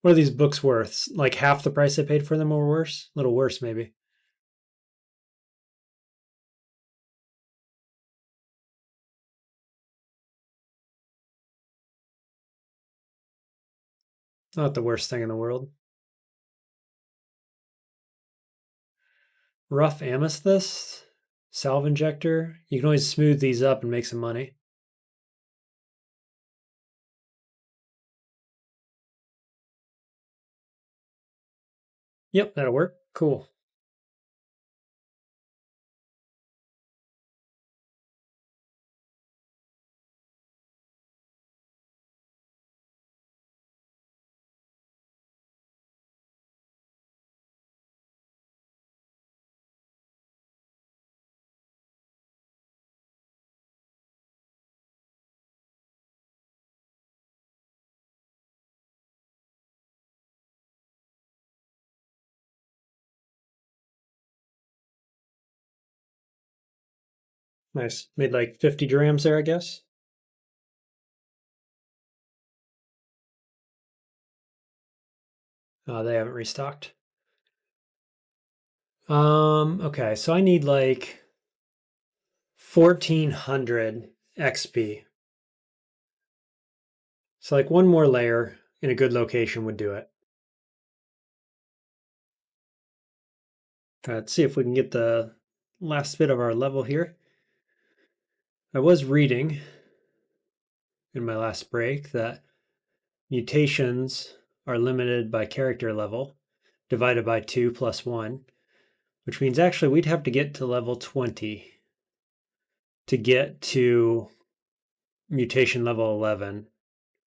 What are these books worth? Like half the price I paid for them or worse? A little worse, maybe. Not the worst thing in the world. Rough amethyst, salve injector. You can always smooth these up and make some money. Yep, that'll work. Cool. Nice. Made like 50 drams there, I guess. They haven't restocked. Okay, so I need like 1400 XP. So like one more layer in a good location would do it. Let's see if we can get the last bit of our level here. I was reading in my last break that mutations are limited by character level divided by 2 plus 1, which means actually we'd have to get to level 20 to get to mutation level 11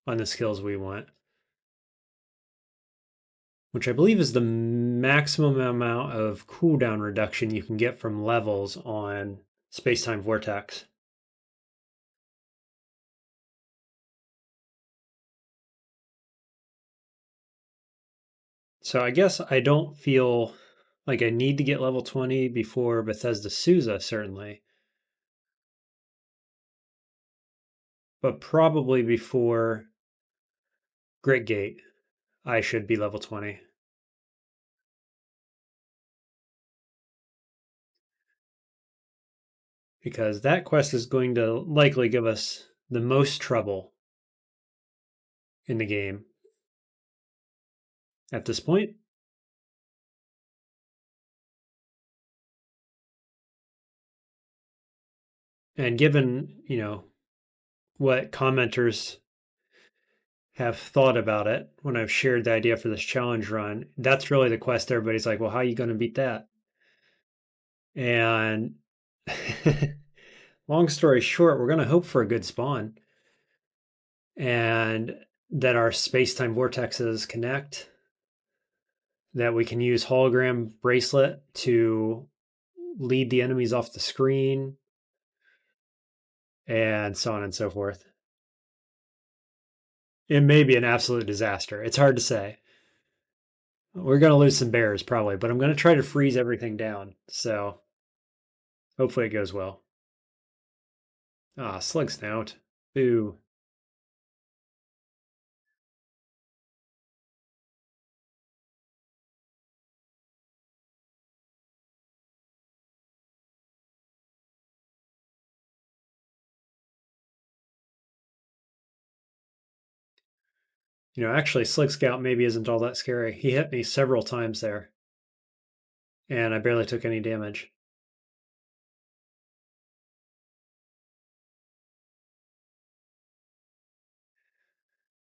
on the skills we want, which I believe is the maximum amount of cooldown reduction you can get from levels on space-time vortex. So I guess I don't feel like I need to get level 20 before Bethesda Souza, certainly, but probably before Gritgate, I should be level 20 because that quest is going to likely give us the most trouble in the game at this point. And given, what commenters have thought about it when I've shared the idea for this challenge run, that's really the quest everybody's like, well, how are you going to beat that? And long story short, we're going to hope for a good spawn and that our space time vortexes connect, that we can use hologram bracelet to lead the enemies off the screen, and so on and so forth. It may be an absolute disaster. It's hard to say. We're going to lose some bears probably, but I'm going to try to freeze everything down. So hopefully it goes well. Ah, slug snout. Boo. Actually, Slick Scout maybe isn't all that scary. He hit me several times there. and I barely took any damage.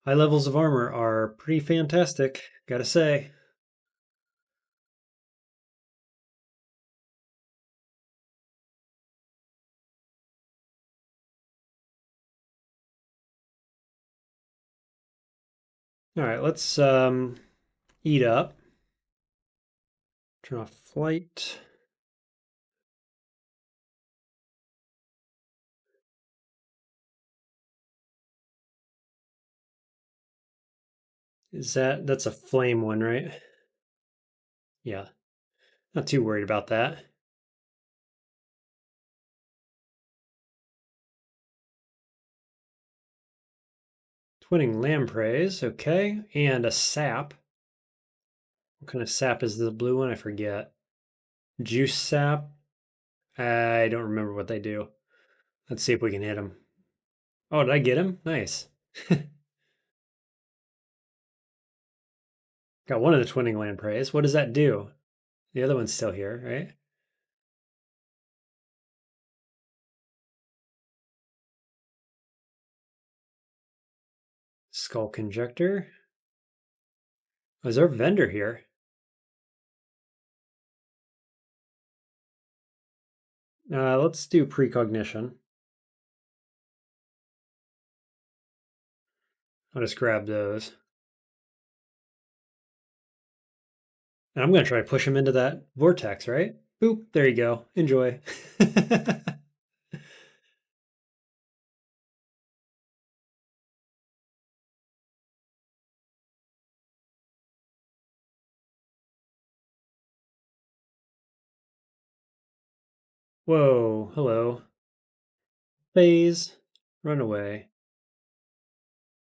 High levels of armor are pretty fantastic, gotta say. All right, let's eat up. Turn off flight. That's a flame one, right? Yeah, not too worried about that. Twinning lampreys, okay, and a sap. What kind of sap is the blue one? I forget. Juice sap. I don't remember what they do. Let's see if we can hit him. Oh, did I get him? Nice. Got one of the twinning lampreys. What does that do? The other one's still here, right? Skull conjector. Oh, is there a vendor here? Let's do precognition. I'll just grab those. And I'm going to try to push him into that vortex, right? Boop. There you go. Enjoy. Whoa. Hello. Phase. Run away.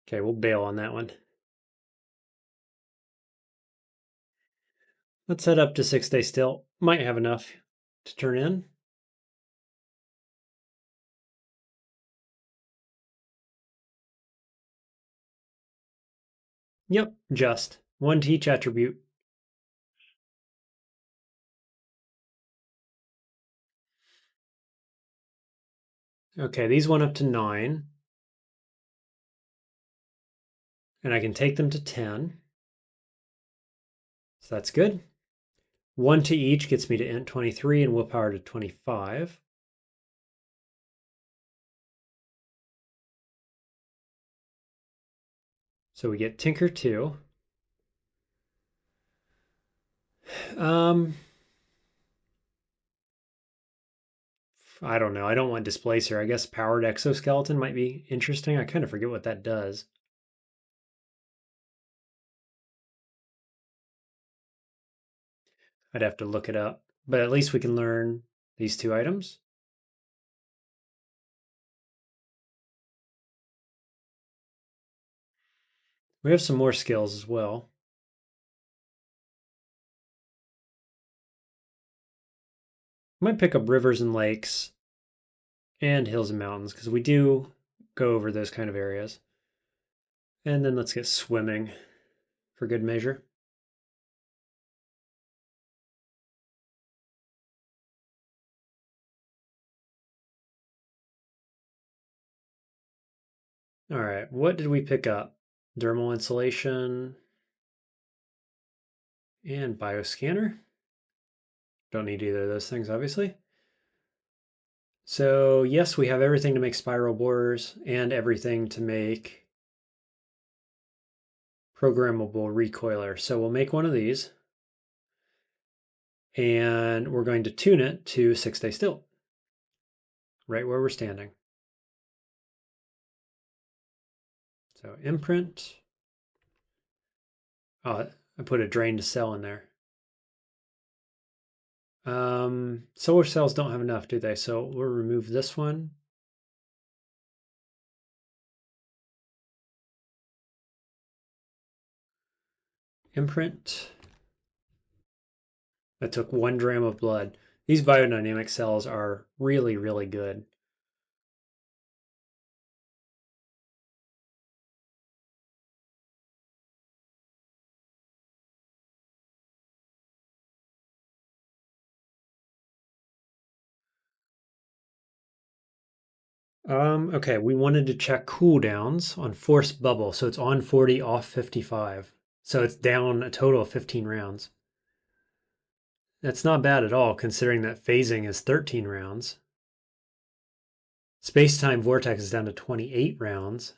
Okay, we'll bail on that one. Let's head up to 6 Day Still. Might have enough to turn in. Yep, just. One to each attribute. Okay, these went up to 9. And I can take them to 10. So that's good. One to each gets me to int 23 and willpower to 25. So we get Tinker 2. I don't know. I don't want Displacer. I guess Powered Exoskeleton might be interesting. I kind of forget what that does. I'd have to look it up. But at least we can learn these 2 items. We have some more skills as well. Might pick up rivers and lakes and hills and mountains because we do go over those kind of areas. And then let's get swimming for good measure. All right, what did we pick up? Dermal insulation and bioscanner. Don't need either of those things, obviously. So yes, we have everything to make spiral borers and everything to make programmable recoiler. So we'll make one of these and we're going to tune it to 6 Day Still, right where we're standing. So imprint. Oh, I put a drain to cell in there. Solar cells don't have enough, do they? So we'll remove this one. Imprint. I took 1 gram of blood. These biodynamic cells are really, really good. Okay, we wanted to check cooldowns on force bubble. So it's on 40, off 55. So it's down a total of 15 rounds. That's not bad at all, considering that phasing is 13 rounds. Space-time vortex is down to 28 rounds.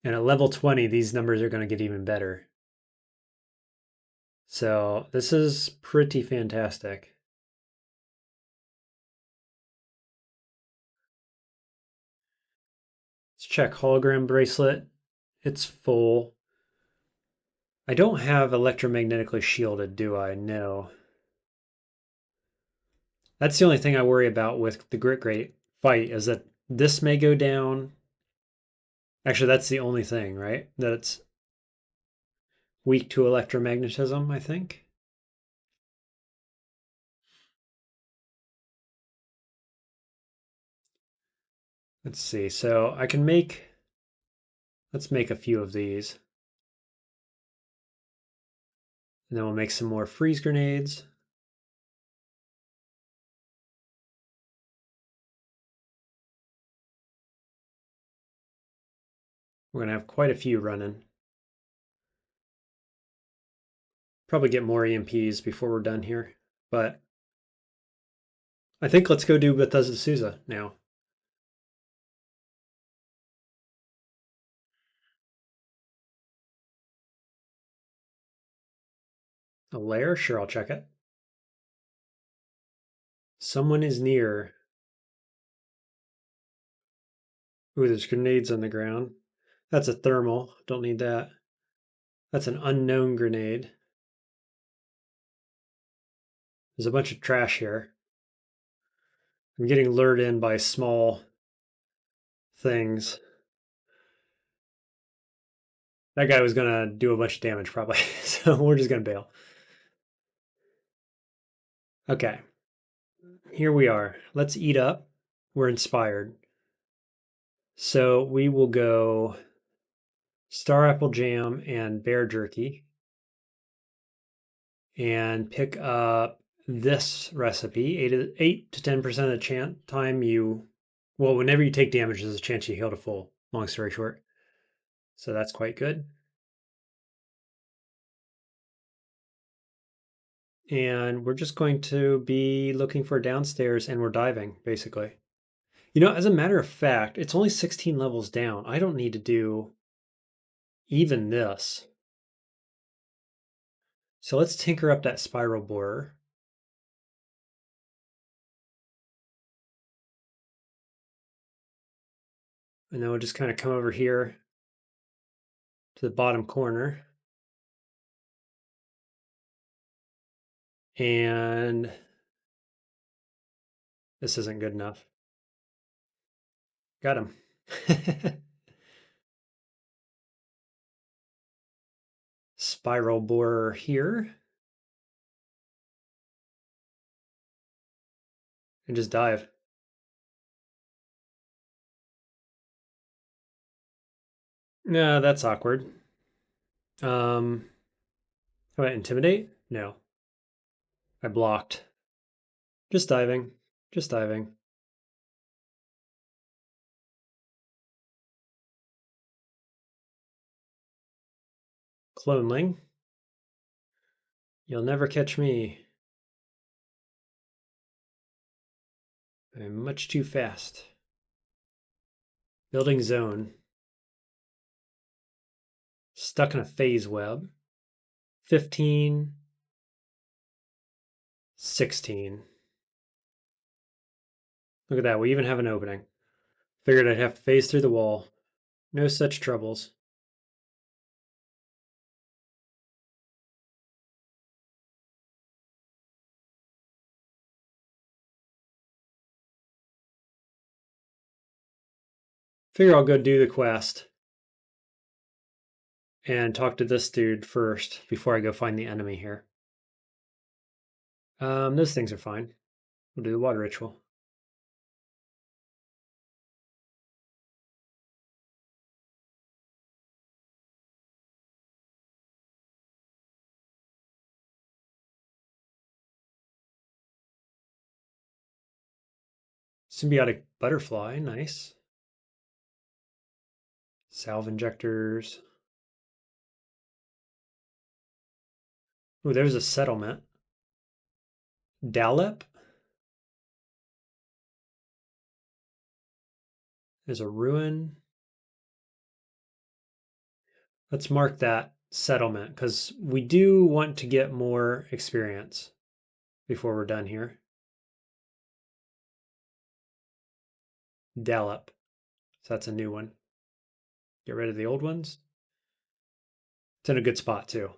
And at level 20, these numbers are going to get even better. So this is pretty fantastic. Let's check hologram bracelet. It's full. I don't have electromagnetically shielded, do I? No. That's the only thing I worry about with the Grit Grate fight is that this may go down. Actually, that's the only thing, right? That it's weak to electromagnetism, I think. Let's see. So I can make, let's make a few of these. And then we'll make some more freeze grenades. We're going to have quite a few running. Probably get more EMPs before we're done here. But I think let's go do Bethesda Souza now. A lair? Sure, I'll check it. Someone is near. Ooh, there's grenades on the ground. That's a thermal. Don't need that. That's an unknown grenade. There's a bunch of trash here. I'm getting lured in by small things. That guy was going to do a bunch of damage probably. So we're just going to bail. Okay. Here we are. Let's eat up. We're inspired. So we will go star apple jam and bear jerky and pick up this recipe. 8 to 10% of the time you, well, whenever you take damage, there's a chance you heal to full. Long story short. So that's quite good. And we're just going to be looking for downstairs and we're diving, basically. You know, as a matter of fact, it's only 16 levels down. I don't need to do even this. So let's tinker up that spiral borer. And then we'll just kind of come over here to the bottom corner. And this isn't good enough. Got him. Spiral borer here. And just dive. No, that's awkward. How about intimidate? No. I blocked. Just diving. Just diving. Cloneling. You'll never catch me. I'm much too fast. Building zone. Stuck in a phase web. 15. 16. Look at that. We even have an opening. Figured I'd have to phase through the wall. No such troubles. Figure I'll go do the quest and talk to this dude first before I go find the enemy here. Those things are fine. We'll do the water ritual. Symbiotic butterfly, nice. Salve injectors. Ooh, there's a settlement. Dalep. There's a ruin. Let's mark that settlement because we do want to get more experience before we're done here. Dalep. So that's a new one. Get rid of the old ones. It's in a good spot too.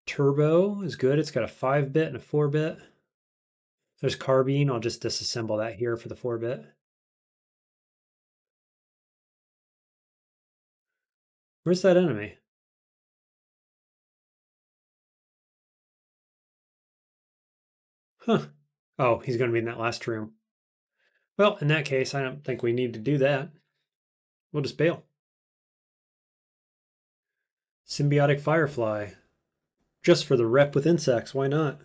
Turbo is good. It's got a 5-bit and a 4-bit. There's carbine. I'll just disassemble that here for the 4-bit. Where's that enemy? Huh. Oh, he's going to be in that last room. Well, in that case, I don't think we need to do that. We'll just bail. Symbiotic Firefly. Just for the rep with insects, why not?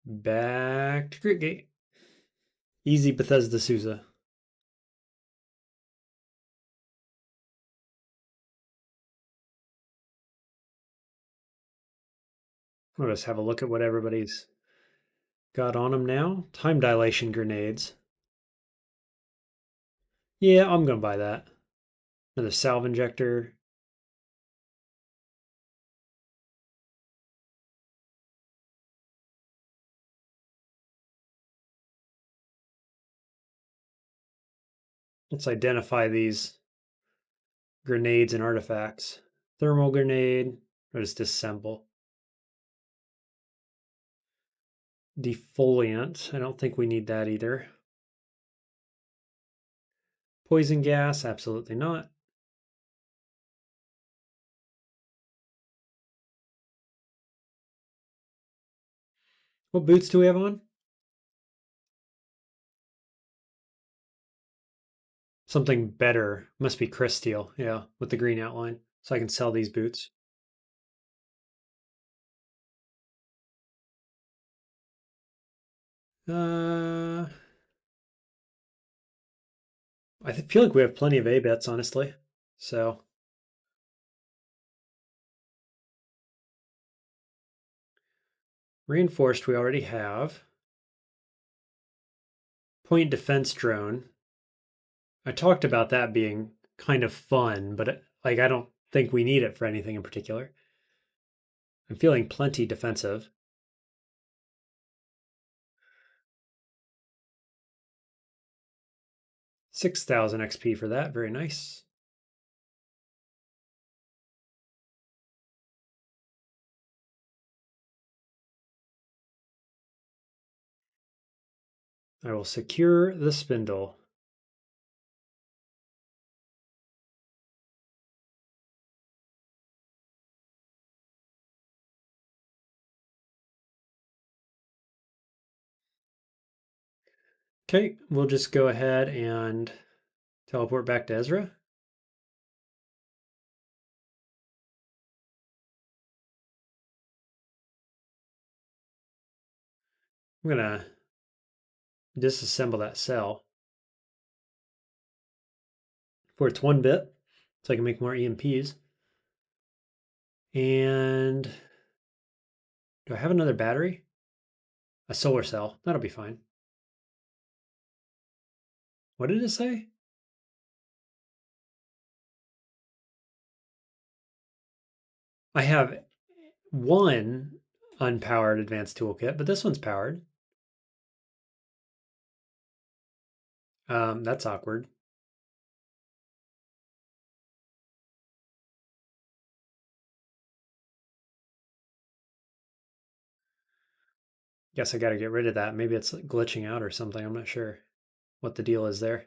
Back to Grit Gate. Easy Bethesda Souza. I'll just have a look at what everybody's got on them now. Time dilation grenades. Yeah, I'm going to buy that. Another salve injector. Let's identify these grenades and artifacts. Thermal grenade. Or just disassemble. Defoliant. I don't think we need that either. Poison gas. Absolutely not. What boots do we have on? Something better. Must be Chris Steel. Yeah, with the green outline. So I can sell these boots. I feel like we have plenty of A bits, honestly. So reinforced we already have. Point defense drone. I talked about that being kind of fun, but like I don't think we need it for anything in particular. I'm feeling plenty defensive. 6,000 XP for that. Very nice. I will secure the spindle. Okay, we'll just go ahead and teleport back to Ezra. I'm going to disassemble that cell for its 1-bit so I can make more EMPs. And do I have another battery? A solar cell. That'll be fine. What did it say? I have one unpowered advanced toolkit, but this one's powered. That's awkward. Guess I got to get rid of that. Maybe it's glitching out or something. I'm not sure what the deal is there.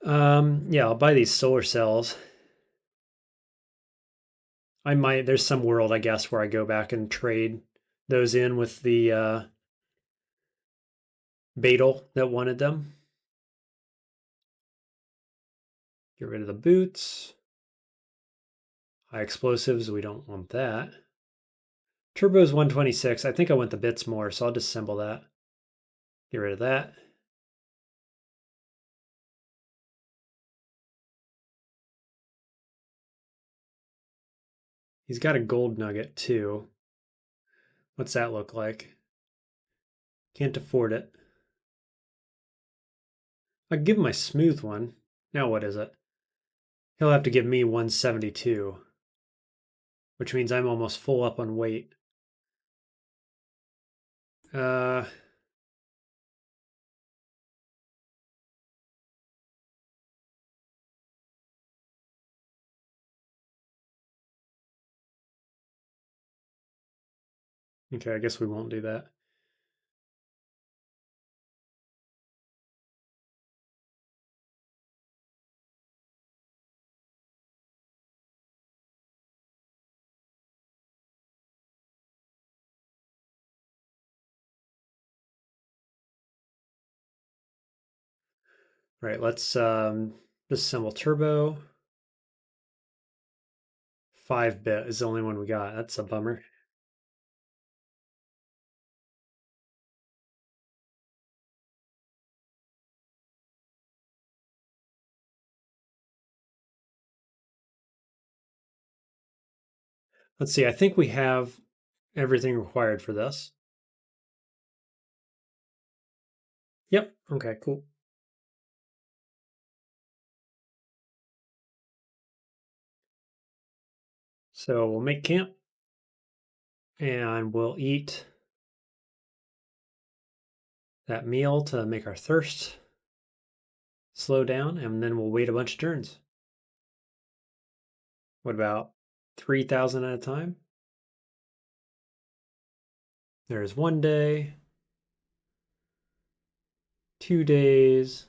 Yeah, I'll buy these solar cells. I might, there's some world, I guess, where I go back and trade those in with the Beetle that wanted them. Get rid of the boots. High explosives, we don't want that. Turbo's 126. I think I want the bits more, so I'll disassemble that. Get rid of that. He's got a gold nugget too. What's that look like? Can't afford it. I'll give him my smooth one. Now what is it? He'll have to give me 172, which means I'm almost full up on weight. Uh, okay, I guess we won't do that. Right, let's disassemble turbo. 5-bit is the only one we got. That's a bummer. Let's see, I think we have everything required for this. Yep, okay, cool. So we'll make camp and we'll eat that meal to make our thirst slow down, and then we'll wait a bunch of turns. What about 3,000 at a time? There's 1 day, 2 days,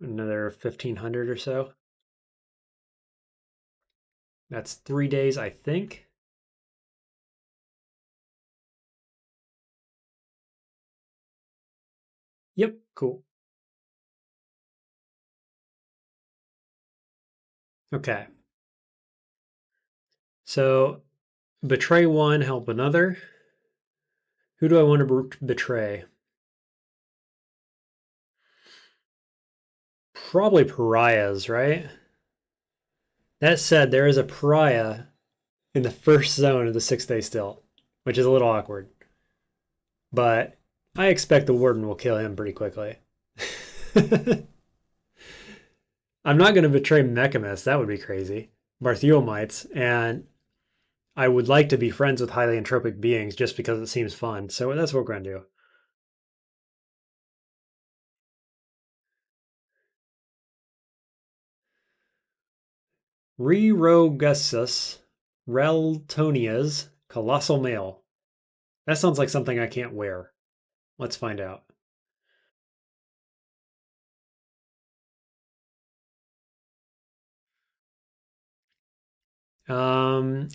another 1,500 or so. That's 3 days, I think. Yep, cool. Okay. So betray one, help another. Who do I want to betray? Probably pariahs, right? That said, there is a pariah in the first zone of the 6 day still, which is a little awkward. But I expect the warden will kill him pretty quickly. I'm not going to betray Mechamus. That would be crazy. Bartholomites. And I would like to be friends with highly entropic beings just because it seems fun. So that's what we're going to do. Rerogus reltonia's colossal male. That sounds like something I can't wear. Let's find out.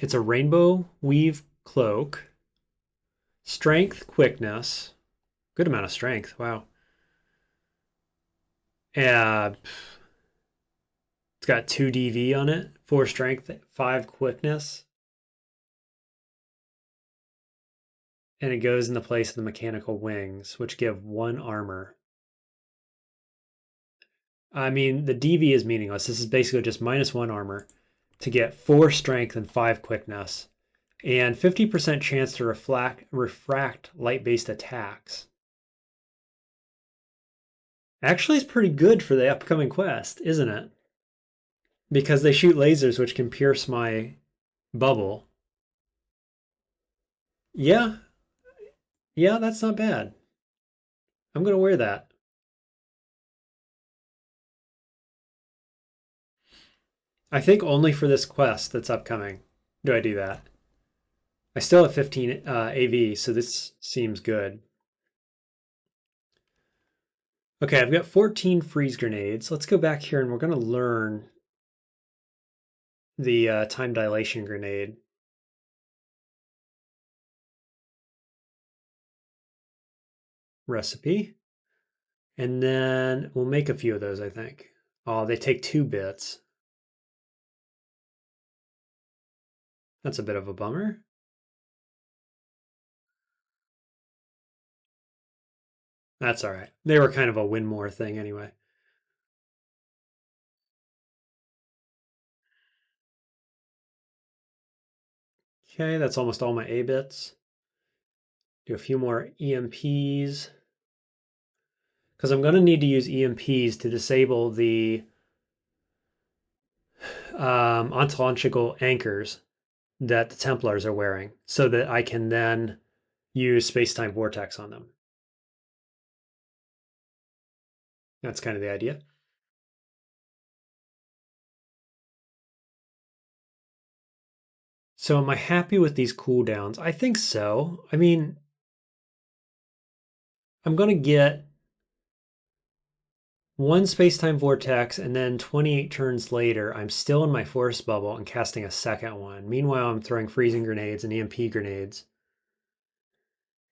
It's a rainbow weave cloak. Strength, quickness. Good amount of strength. Wow. Yeah, it's got 2 DV on it, 4 strength, 5 quickness, and it goes in the place of the mechanical wings, which give 1 armor. I mean, the DV is meaningless. This is basically just -1 armor to get 4 strength and 5 quickness, and 50% chance to refract light-based attacks. Actually, it's pretty good for the upcoming quest, isn't it? Because they shoot lasers which can pierce my bubble. Yeah, yeah, that's not bad. I'm going to wear that. I think only for this quest that's upcoming do I do that. I still have 15 AV, so this seems good. Okay, I've got 14 freeze grenades. Let's go back here and we're going to learn the time dilation grenade. recipe. And then we'll make a few of those, I think. Oh, they take 2 bits. That's a bit of a bummer. That's all right. They were kind of a win more thing anyway. Okay, that's almost all my A bits. Do a few more EMPs. Because I'm going to need to use EMPs to disable the ontological anchors that the Templars are wearing so that I can then use space-time vortex on them. That's kind of the idea. So am I happy with these cooldowns? I think so. I mean, I'm going to get one space-time vortex, and then 28 turns later, I'm still in my force bubble and casting a second one. Meanwhile, I'm throwing freezing grenades and EMP grenades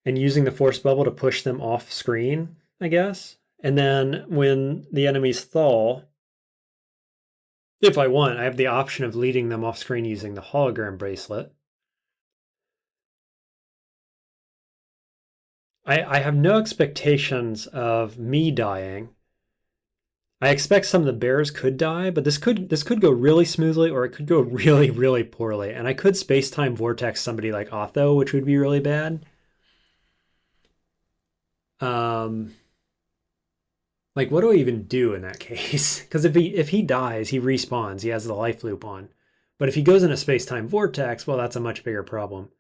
and using the force bubble to push them off screen, I guess. And then when the enemies thaw, if I want, I have the option of leading them off screen using the hologram bracelet. I have no expectations of me dying. I expect some of the bears could die, but this could go really smoothly or it could go really, really poorly. And I could space-time vortex somebody like Otho, which would be really bad. Um, like what do I even do in that case? Because if he dies, he respawns. He has the life loop on. But if he goes in a space-time vortex, well, that's a much bigger problem.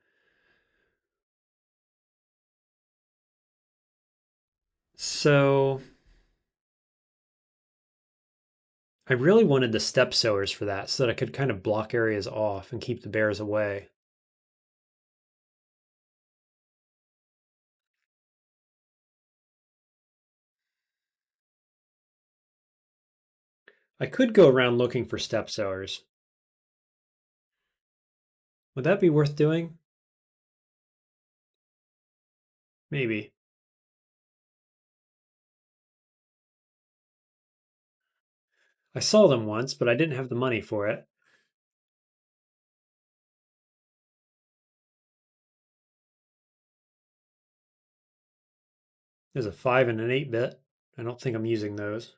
So I really wanted the step sowers for that so that I could kind of block areas off and keep the bears away. I could go around looking for step sowers. Would that be worth doing? Maybe. I saw them once, but I didn't have the money for it. There's a 5 and an 8-bit. I don't think I'm using those.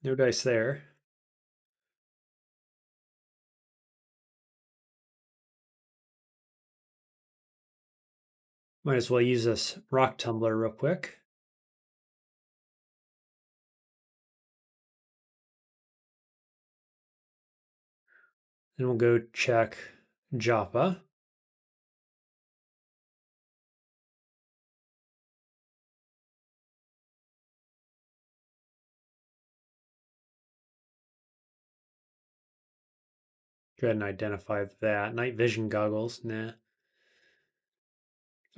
No dice there. Might as well use this rock tumbler real quick. And we'll go check Joppa. Go ahead and identify that. Night vision goggles. Nah.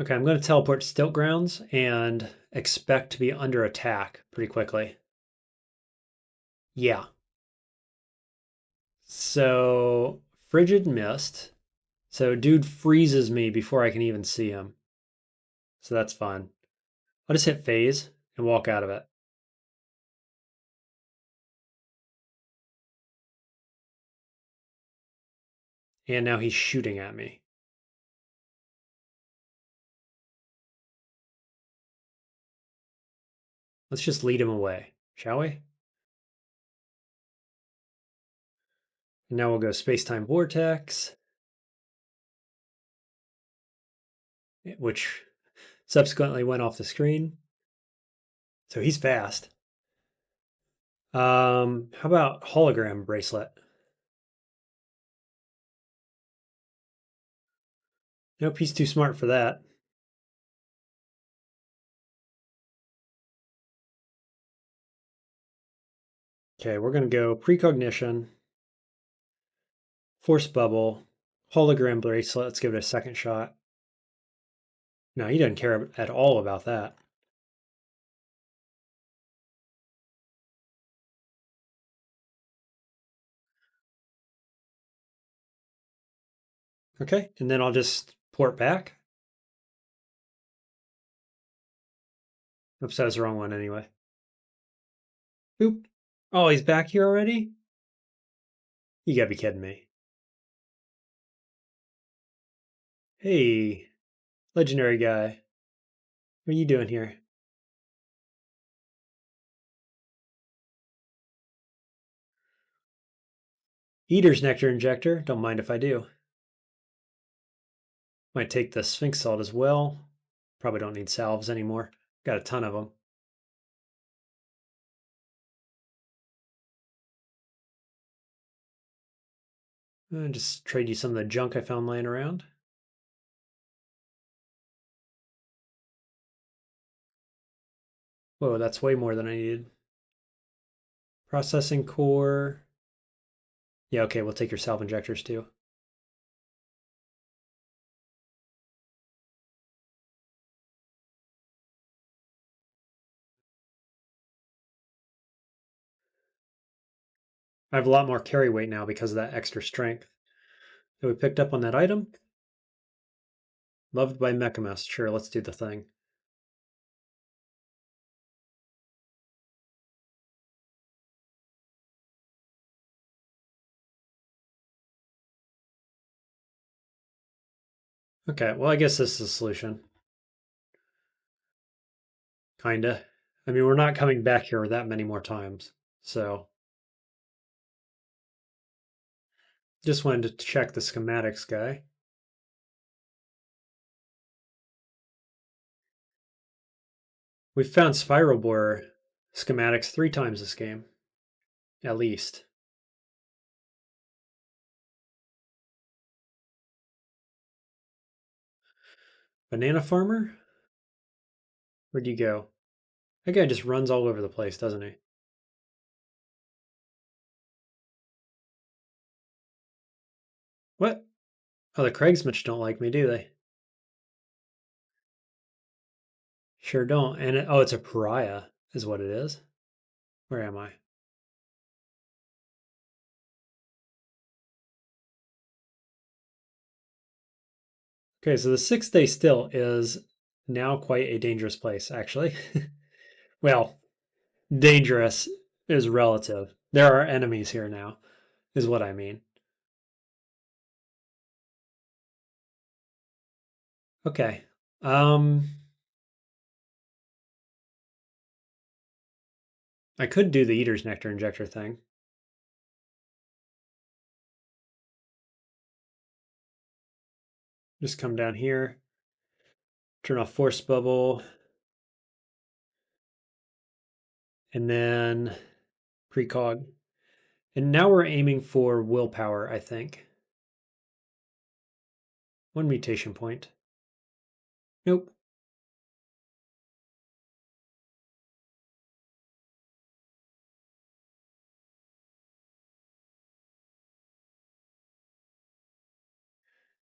Okay, I'm going to teleport to Stilt Grounds and expect to be under attack pretty quickly. Yeah. So, Frigid Mist. So, dude freezes me before I can even see him. So, that's fun. I'll just hit phase and walk out of it. And now he's shooting at me. Let's just lead him away, shall we? And now we'll go space-time vortex, which subsequently went off the screen. So he's fast. How about hologram bracelet? Nope, he's too smart for that. Okay, we're going to go precognition, force bubble, hologram bracelet. Let's give it a second shot. No, he doesn't care at all about that. Okay, and then I'll just port back. Oops, that was the wrong one anyway. Boop. Oh, he's back here already? You gotta be kidding me. Hey, legendary guy. What are you doing here? Eater's nectar injector. Don't mind if I do. Might take the Sphinx salt as well. Probably don't need salves anymore. Got a ton of them. Just trade you some of the junk I found laying around. Whoa, that's way more than I needed. Processing core. Yeah, okay, we'll take your salve injectors too. I have a lot more carry weight now because of that extra strength that we picked up on that item. Loved by Mechamus. Sure, let's do the thing. Okay, well, I guess this is a solution. Kinda. I mean, we're not coming back here that many more times. So, just wanted to check the schematics guy. We've found spiral borer schematics 3 times this game, at least. Banana farmer? Where'd you go? That guy just runs all over the place, doesn't he? What? Oh, the Craigsmitch don't like me, do they? Sure don't. And oh, it's a pariah, is what it is. Where am I? Okay, so the 6 day still is now quite a dangerous place, actually. Well, dangerous is relative. There are enemies here now, is what I mean. Okay. Um, I could do the Eater's Nectar Injector thing. Just come down here, turn off Force Bubble, and then precog. And now we're aiming for willpower, I think. 1 mutation point. Nope.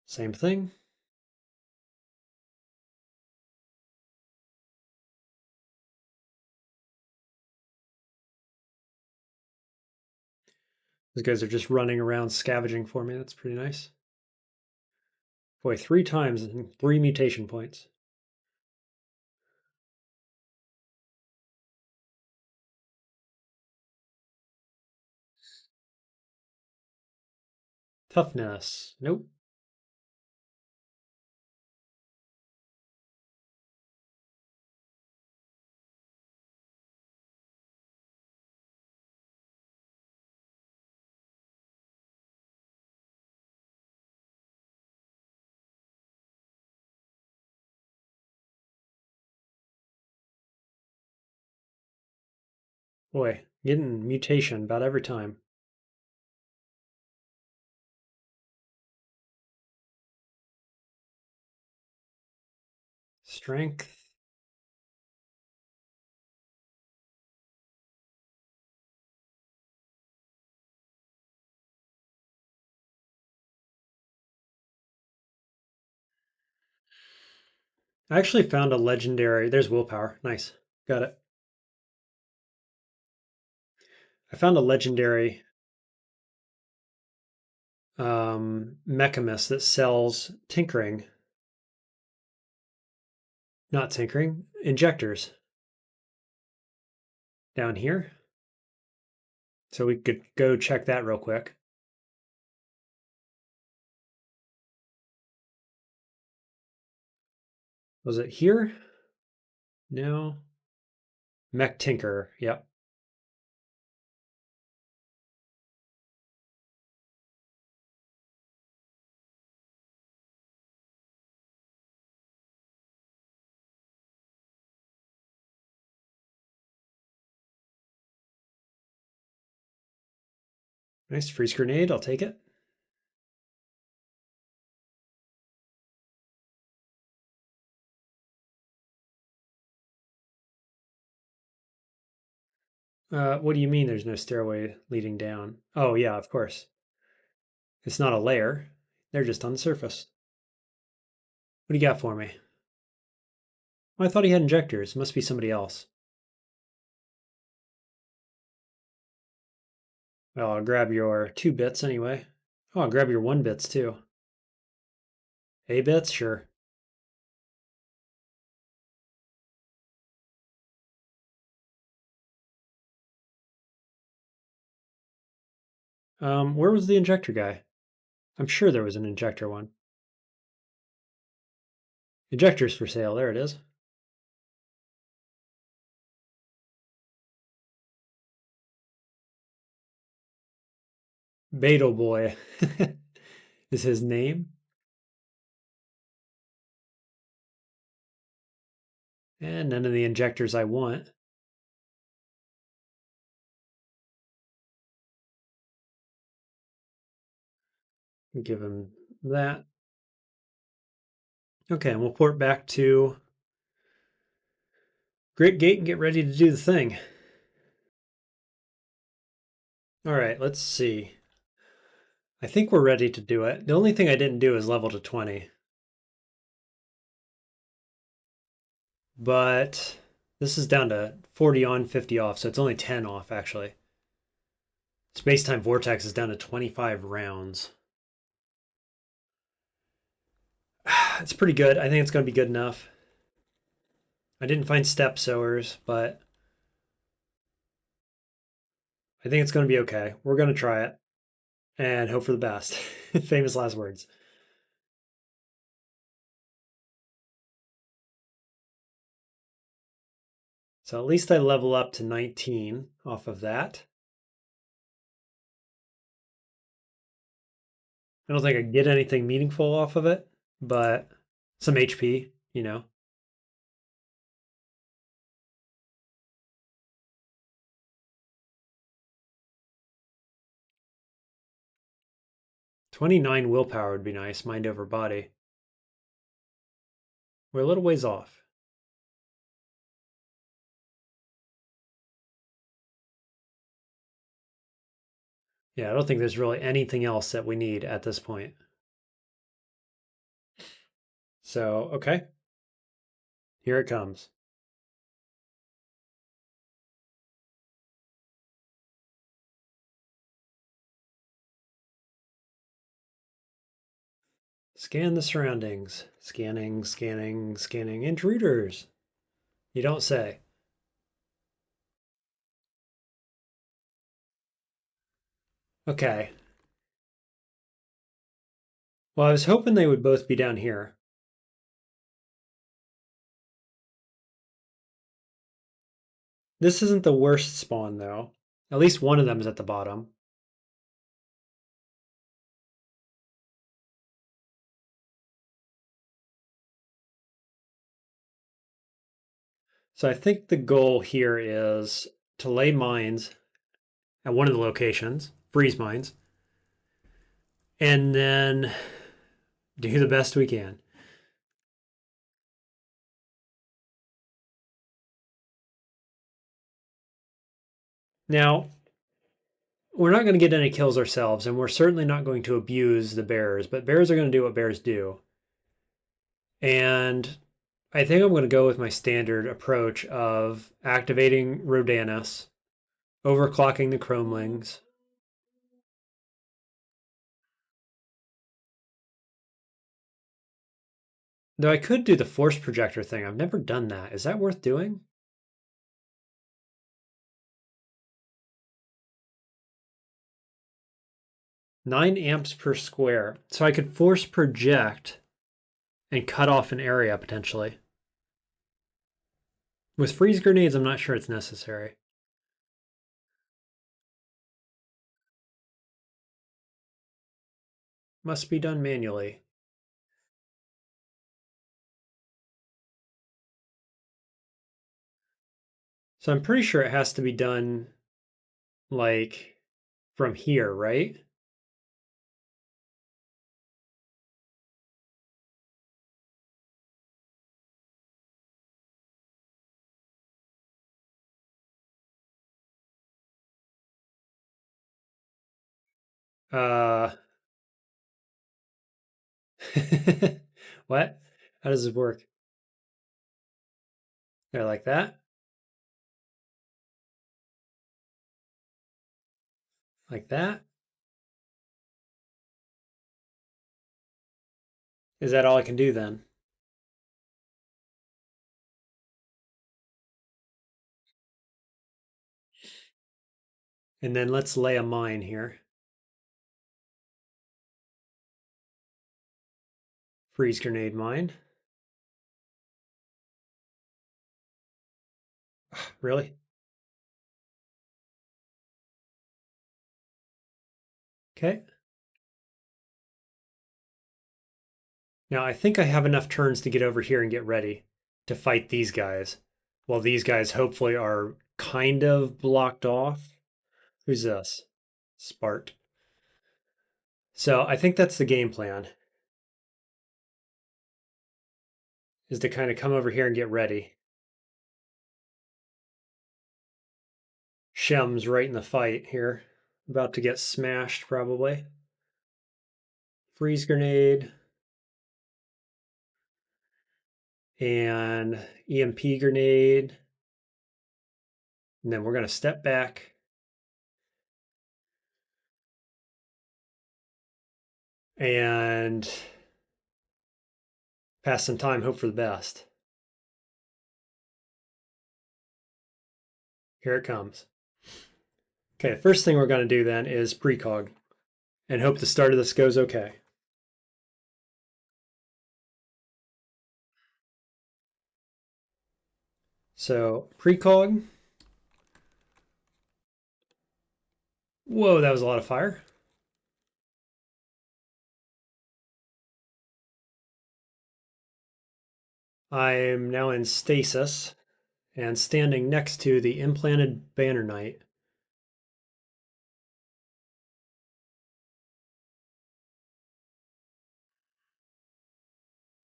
Same thing. These guys are just running around scavenging for me. That's pretty nice. Boy, 3 times and 3 mutation points. Toughness. Nope. Boy, getting mutation about every time. Strength. I actually found a legendary. There's willpower. Nice. Got it. I found a legendary. Mechamist that sells tinkering. Not tinkering, injectors down here. So we could go check that real quick. Was it here? No. Mech Tinker. Yep. Nice freeze grenade. I'll take it. What do you mean there's no stairway leading down? Oh, yeah, of course. It's not a layer. They're just on the surface. What do you got for me? Oh, I thought he had injectors. Must be somebody else. Well, I'll grab your 2 bits anyway. Oh, I'll grab your 1 bits too. A bits? Sure. Where was the injector guy? I'm sure there was an injector one. Injectors for sale. There it is. Beetle Boy is his name. And none of the injectors I want. Give him that. Okay, and we'll port back to Great Gate and get ready to do the thing. All right, let's see. I think we're ready to do it. The only thing I didn't do is level to 20. But this is down to 40 on, 50 off, so it's only 10 off, actually. Space-time vortex is down to 25 rounds. It's pretty good. I think it's going to be good enough. I didn't find step sowers, but I think it's going to be okay. We're going to try it and hope for the best. Famous last words. So at least I level up to 19 off of that. I don't think I get anything meaningful off of it, but some HP, you know. 29 willpower would be nice, mind over body. We're a little ways off. Yeah, I don't think there's really anything else that we need at this point. So, okay, here it comes. Scan the surroundings. Scanning, scanning, scanning. Intruders. You don't say. Okay. Well, I was hoping they would both be down here. This isn't the worst spawn, though. At least one of them is at the bottom. So I think the goal here is to lay mines at one of the locations, freeze mines, and then do the best we can. Now, we're not going to get any kills ourselves, and we're certainly not going to abuse the bears, but bears are going to do what bears do. And I think I'm going to go with my standard approach of activating Rodanus, overclocking the Chromelings. Though I could do the force projector thing. I've never done that. Is that worth doing? 9 amps per square. So I could force project and cut off an area potentially. With freeze grenades, I'm not sure it's necessary. Must be done manually. So I'm pretty sure it has to be done like from here, right? Uh, what? How does this work? Yeah, like that? Like that? Is that all I can do then? And then let's lay a mine here. Freeze grenade mine. Really? Okay. Now I think I have enough turns to get over here and get ready to fight these guys. While these guys hopefully are kind of blocked off. Who's this? Spart. So I think that's the game plan, is to kind of come over here and get ready. Shem's right in the fight here. About to get smashed probably. Freeze grenade and EMP grenade. And then we're going to step back. And pass some time, hope for the best. Here it comes. Okay, first thing we're going to do then is precog and hope the start of this goes okay. So precog. Whoa, that was a lot of fire. I'm now in stasis and standing next to the implanted banner knight.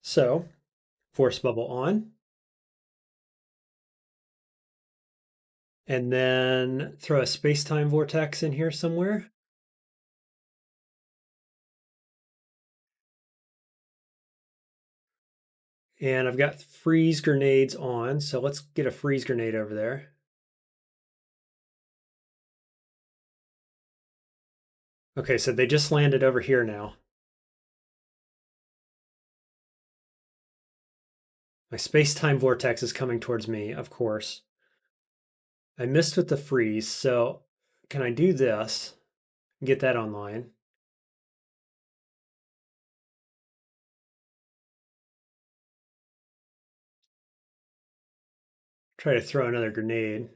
So, force bubble on. And then throw a space-time vortex in here somewhere. And I've got freeze grenades on, so let's get a freeze grenade over there. Okay, so they just landed over here now. My space-time vortex is coming towards me, of course. I missed with the freeze, so can I do this? Get that online. Try to throw another grenade.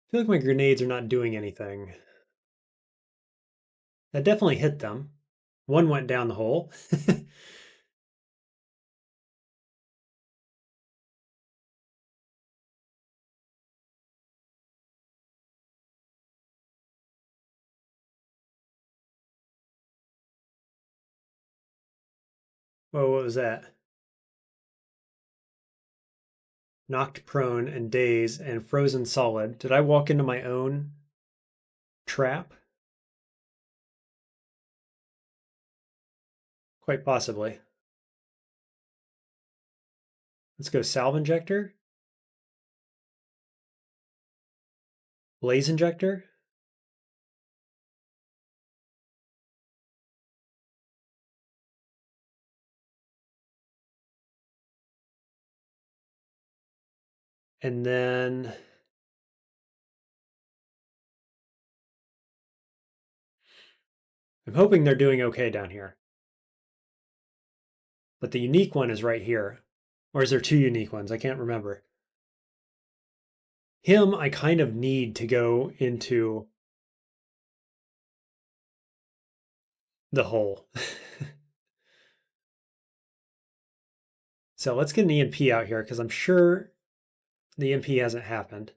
I feel like my grenades are not doing anything. That definitely hit them. One went down the hole. Whoa, what was that? Knocked prone and dazed and frozen solid. Did I walk into my own trap? Quite possibly. Let's go salve injector. Blaze injector. And then I'm hoping they're doing okay down here. But the unique one is right here. Or is there two unique ones? I can't remember. Him, I kind of need to go into the hole. So let's get an EMP out here because I'm sure the EMP hasn't happened.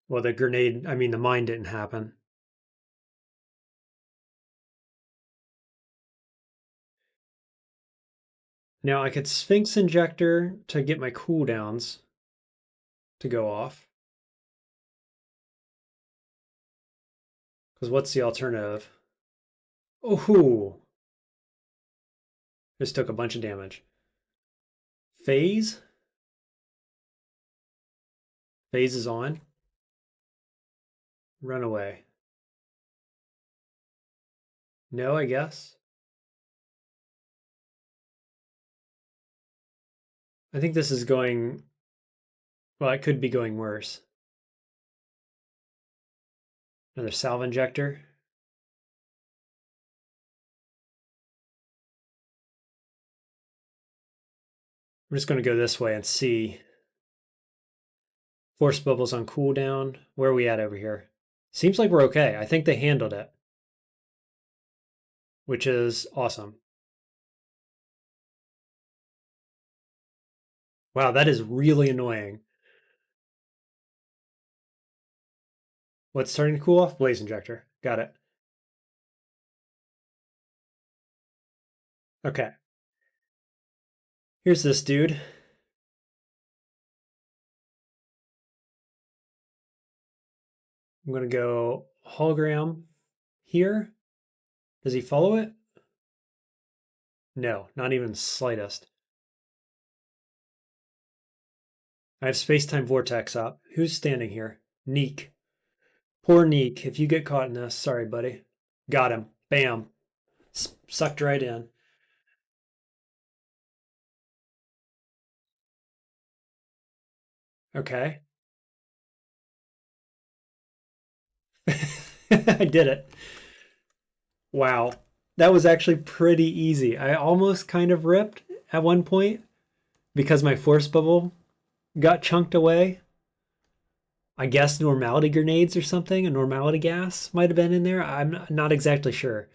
Well, the grenade, I mean, the mine didn't happen. Now I could Sphinx Injector to get my cooldowns to go off. Because what's the alternative? Oh, just took a bunch of damage. Phase? Phase is on. Run away. No, I guess. I think this is going, well, it could be going worse. Another salve injector. I'm just going to go this way and see. Force bubbles on cooldown. Where are we at over here? Seems like we're okay. I think they handled it, which is awesome. Wow, that is really annoying. What's starting to cool off? Blaze injector. Got it. Okay. Here's this dude. I'm going to go hologram here. Does he follow it? No, not even slightest. I have space-time vortex up. Who's standing here? Neek. Poor Neek. If you get caught in this, sorry, buddy. Got him. Bam. Sucked right in. Okay. I did it. Wow. That was actually pretty easy. I almost kind of ripped at one point because my force bubble got chunked away. I guess normality grenades or something, a normality gas might have been in there. I'm not exactly sure.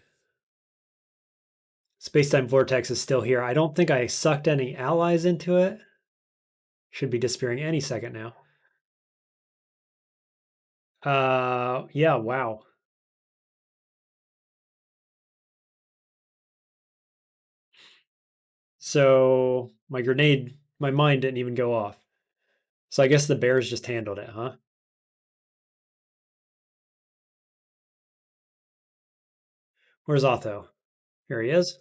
Space-time vortex is still here. I don't think I sucked any allies into it. Should be disappearing any second now. Yeah, wow. So my grenade, my mine didn't even go off. So I guess the bears just handled it, huh? Where's Otho? Here he is.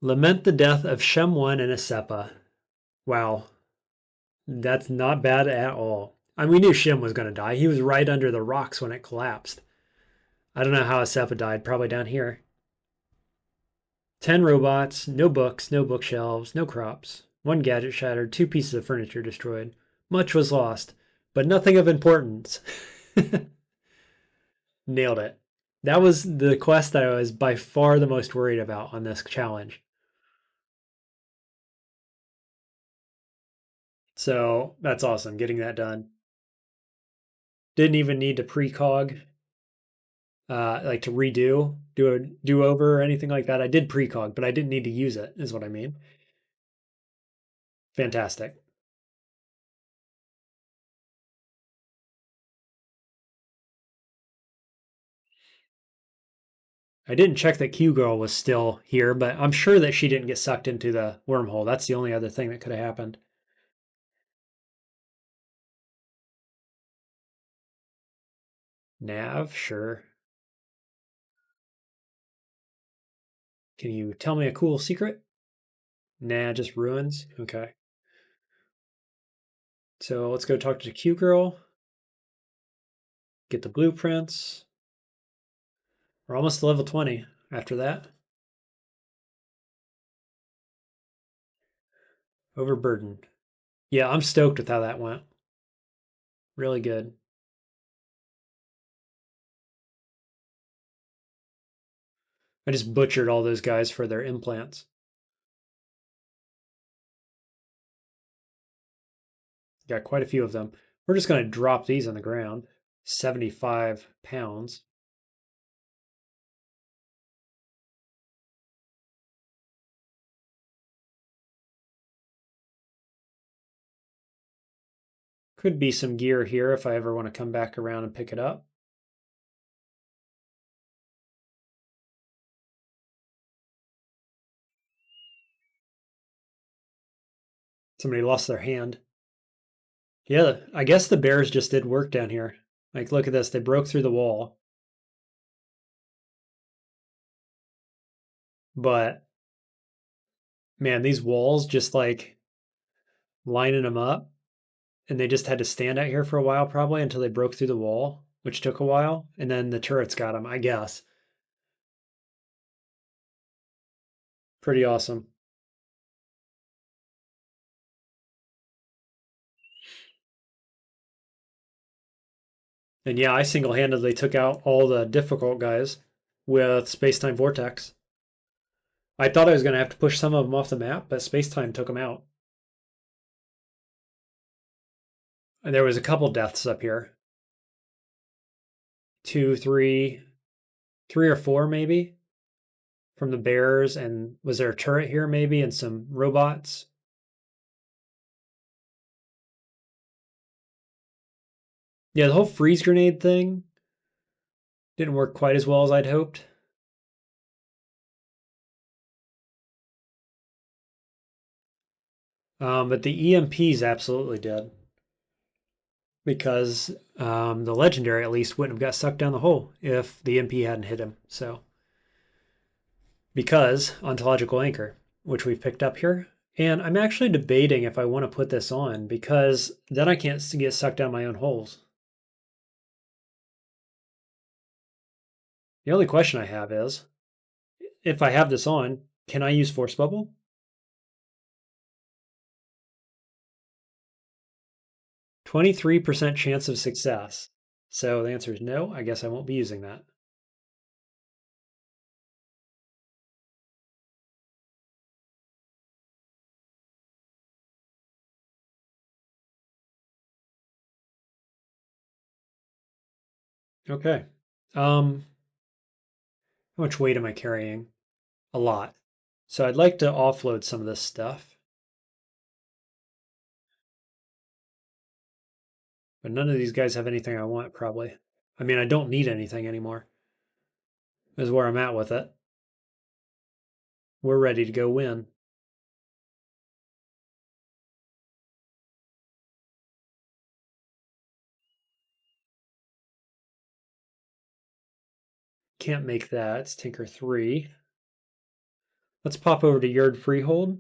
Lament the death of Shem 1 and Asepa. Wow, that's not bad at all. I mean, we knew Shem was going to die. He was right under the rocks when it collapsed. I don't know how Asepa died, probably down here. 10 robots, no books, no bookshelves, no crops. One gadget shattered, two pieces of furniture destroyed. Much was lost, but nothing of importance. Nailed it. That was the quest that I was by far the most worried about on this challenge. So that's awesome, getting that done. Didn't even need to precog, like to redo, do a do over or anything like that. I did precog, but I didn't need to use it, is what I mean. Fantastic. I didn't check that Q Girl was still here, but I'm sure that she didn't get sucked into the wormhole. That's the only other thing that could have happened. Nav, sure. Can you tell me a cool secret? Nah, just ruins. Okay. So let's go talk to Q Girl, get the blueprints. We're almost to level 20 after that. Overburdened. Yeah, I'm stoked with how that went. Really good. I just butchered all those guys for their implants. Got quite a few of them. We're just going to drop these on the ground. 75 pounds. Could be some gear here if I ever want to come back around and pick it up. Somebody lost their hand. Yeah, I guess the bears just did work down here. Like, look at this. They broke through the wall. But, man, these walls just like lining them up. And they just had to stand out here for a while, probably until they broke through the wall, which took a while. And then the turrets got them, I guess. Pretty awesome. And yeah, I single handedly took out all the difficult guys with Space Time Vortex. I thought I was going to have to push some of them off the map, but Space Time took them out. And there was a couple deaths up here. Two, three or four maybe from the bears. And was there a turret here maybe and some robots? Yeah, the whole freeze grenade thing didn't work quite as well as I'd hoped. But the EMPs absolutely did because the legendary at least wouldn't have got sucked down the hole if the EMP hadn't hit him. So, because ontological anchor, which we've picked up here, and I'm actually debating if I want to put this on because then I can't get sucked down my own holes. The only question I have is if I have this on, can I use Force Bubble? 23% chance of success. So the answer is no. I guess I won't be using that. Okay. How much weight am I carrying? A lot. So I'd like to offload some of this stuff, but none of these guys have anything I want, probably. I mean, I don't need anything anymore, is where I'm at with it. We're ready to go win. Can't make that. It's Tinker 3. Let's pop over to Yard Freehold.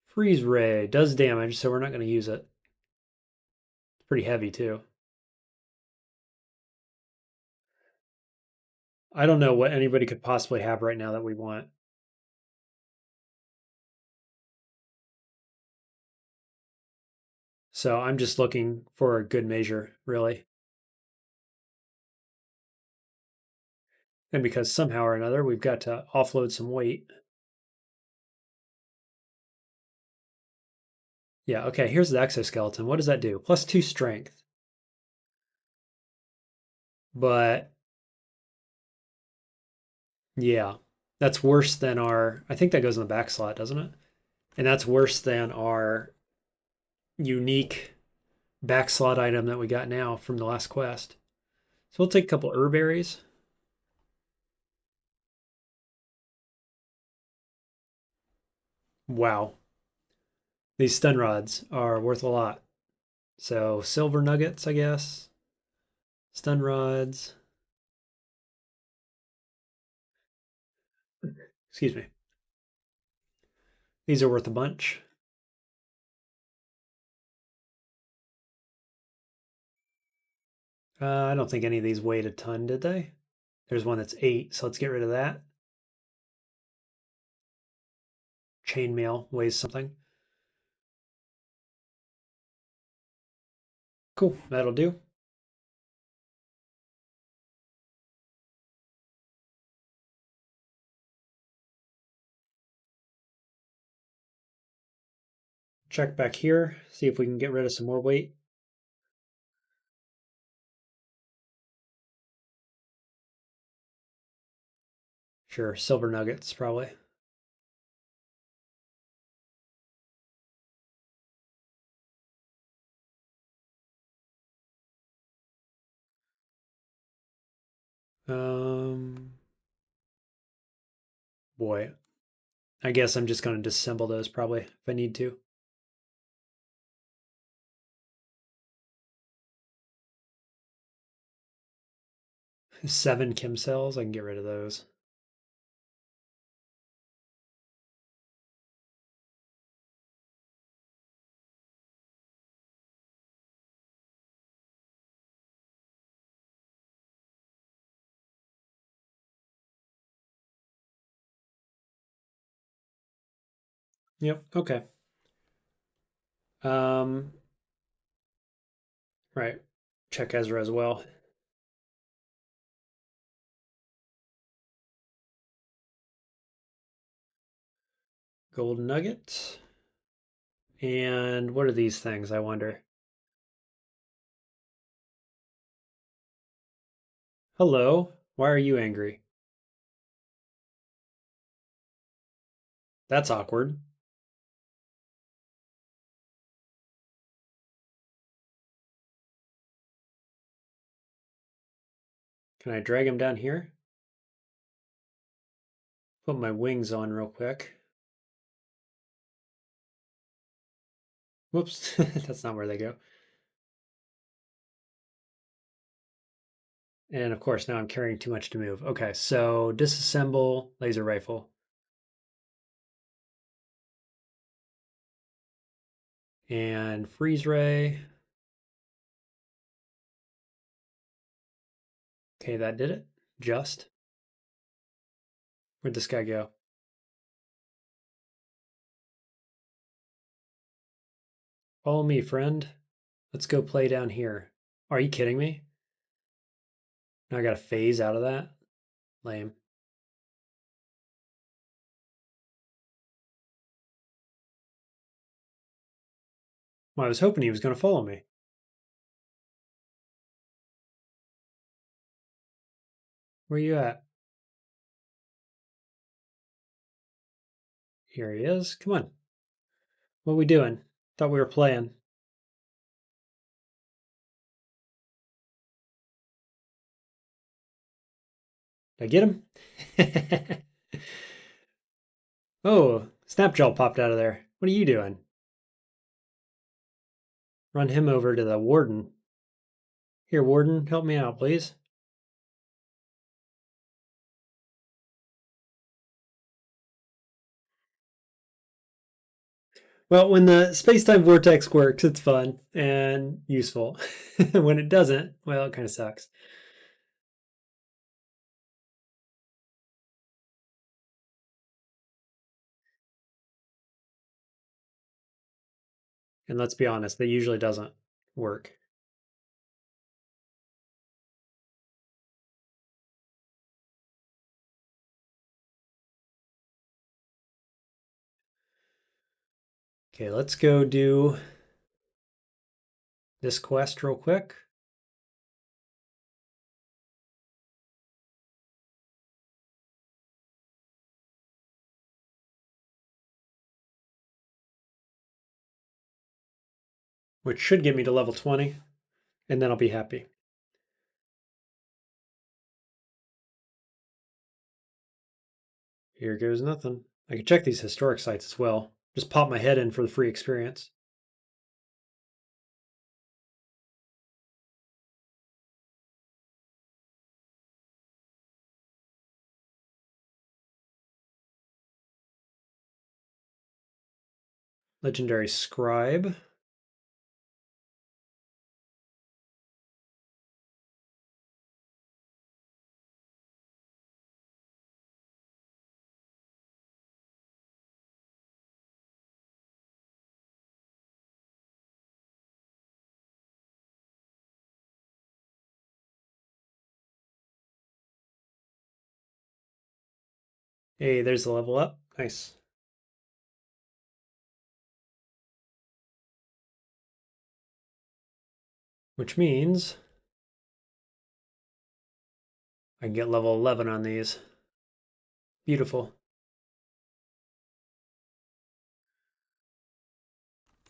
Freeze Ray does damage, so we're not going to use it. It's pretty heavy, too. I don't know what anybody could possibly have right now that we want. So I'm just looking for a good measure, really. And because somehow or another we've got to offload some weight. Yeah, okay, here's the exoskeleton. What does that do? +2 strength. But yeah, that's worse than our. I think that goes in the back slot, doesn't it? And that's worse than our unique back slot item that we got now from the last quest. So we'll take a couple herberries. Wow. These stun rods are worth a lot. So silver nuggets, I guess. Stun rods. Excuse me. These are worth a bunch. I don't think any of these weighed a ton, did they? There's one that's 8, so let's get rid of that. Chainmail weighs something. Cool, that'll do. Check back here, see if we can get rid of some more weight. Sure, silver nuggets, probably. Um, Boy, I guess I'm just going to disassemble those probably if I need to. 7 chem cells, I can get rid of those. Yep, okay. Um, right. Check Ezra as well. Gold nugget. And what are these things, I wonder? Hello, why are you angry? That's awkward. Can I drag him down here? Put my wings on real quick. Whoops, that's not where they go. And of course, now I'm carrying too much to move. Okay, so disassemble laser rifle. And freeze ray. Okay, that did it. Just. Where'd this guy go? Follow me, friend. Let's go play down here. Are you kidding me? Now I gotta phase out of that? Lame. Well, I was hoping he was gonna follow me. Where you at? Here he is. Come on. What are we doing? Thought we were playing. Did I get him? Oh, Snapjaw popped out of there. What are you doing? Run him over to the warden. Here, warden, help me out, please. Well, when the space-time vortex works, it's fun and useful. When it doesn't, well, it kind of sucks. And let's be honest, that usually doesn't work. Okay, let's go do this quest real quick. Which should get me to level 20, and then I'll be happy. Here goes nothing. I can check these historic sites as well. Just pop my head in for the free experience. Legendary Scribe. Hey, there's the level up. Nice. Which means I can get level 11 on these. Beautiful.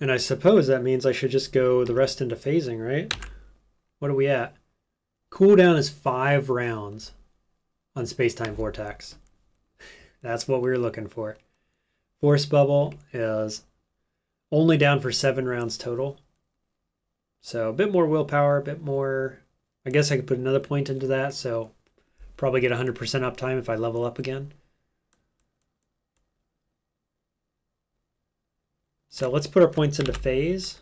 And I suppose that means I should just go the rest into phasing, right? What are we at? Cooldown is 5 rounds on Space-Time Vortex. That's what we were looking for. Force Bubble is only down for 7 rounds total. So a bit more willpower, a bit more... I guess I could put another point into that, so probably get 100% uptime if I level up again. So let's put our points into phase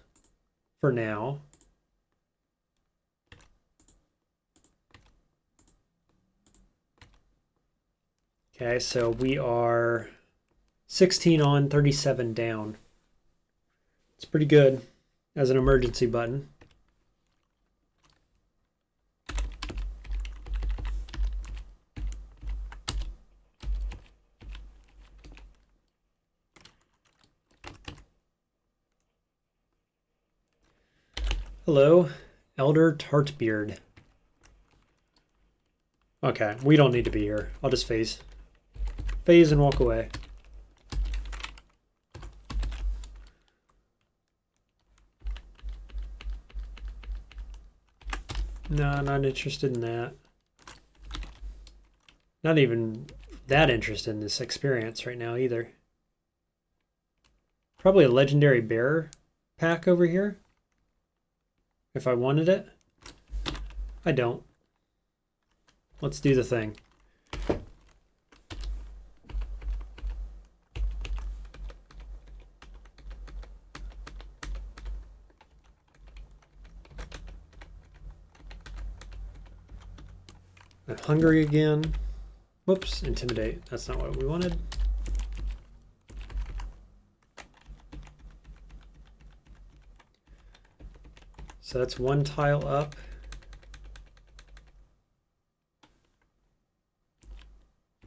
for now. Okay, so we are 16 on, 37 down. It's pretty good as an emergency button. Hello, Elder Tartbeard. Okay, we don't need to be here. I'll just phase. Phase and walk away. No, not interested in that. Not even that interested in this experience right now either. Probably a legendary bearer pack over here. If I wanted it. I don't. Let's do the thing. I'm hungry again. Whoops, intimidate. That's not what we wanted. So that's one tile up.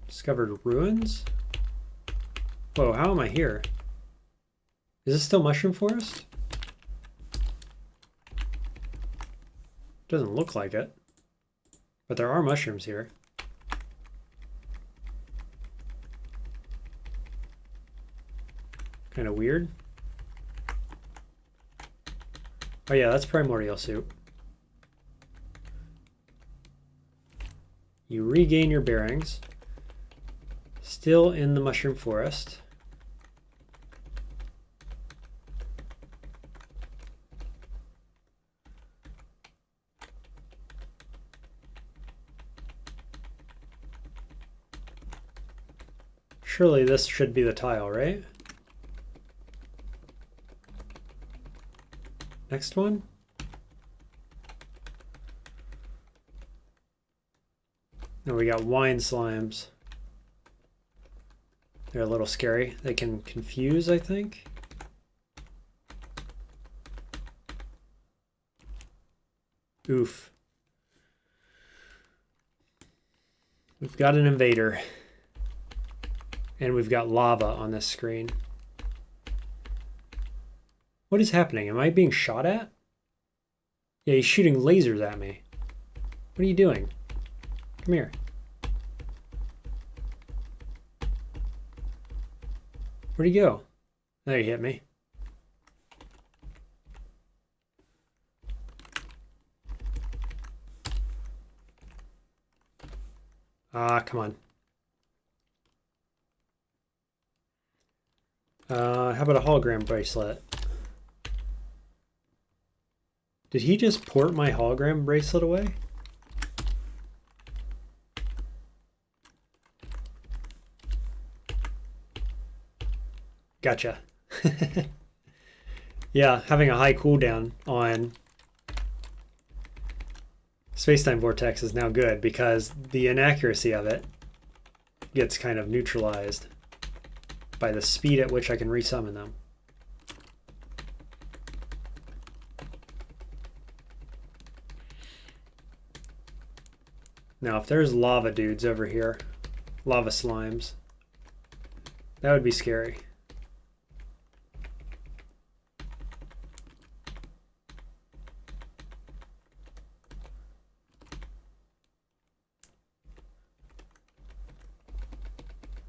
Discovered ruins? Whoa, how am I here? Is this still Mushroom Forest? Doesn't look like it. But there are mushrooms here. Kind of weird. Oh yeah, that's primordial soup. You regain your bearings. Still in the mushroom forest. Surely this should be the tile, right? Next one. Now we got wine slimes. They're a little scary. They can confuse, I think. Oof. We've got an invader. And we've got lava on this screen. What is happening? Am I being shot at? Yeah, he's shooting lasers at me. What are you doing? Come here. Where'd he go? There, he hit me. Ah, come on. How about a hologram bracelet? Did he just port my hologram bracelet away? Gotcha. Yeah, having a high cooldown on Space-Time Vortex is now good because the inaccuracy of it gets kind of neutralized by the speed at which I can resummon them. Now, if there's lava dudes over here, lava slimes, That would be scary.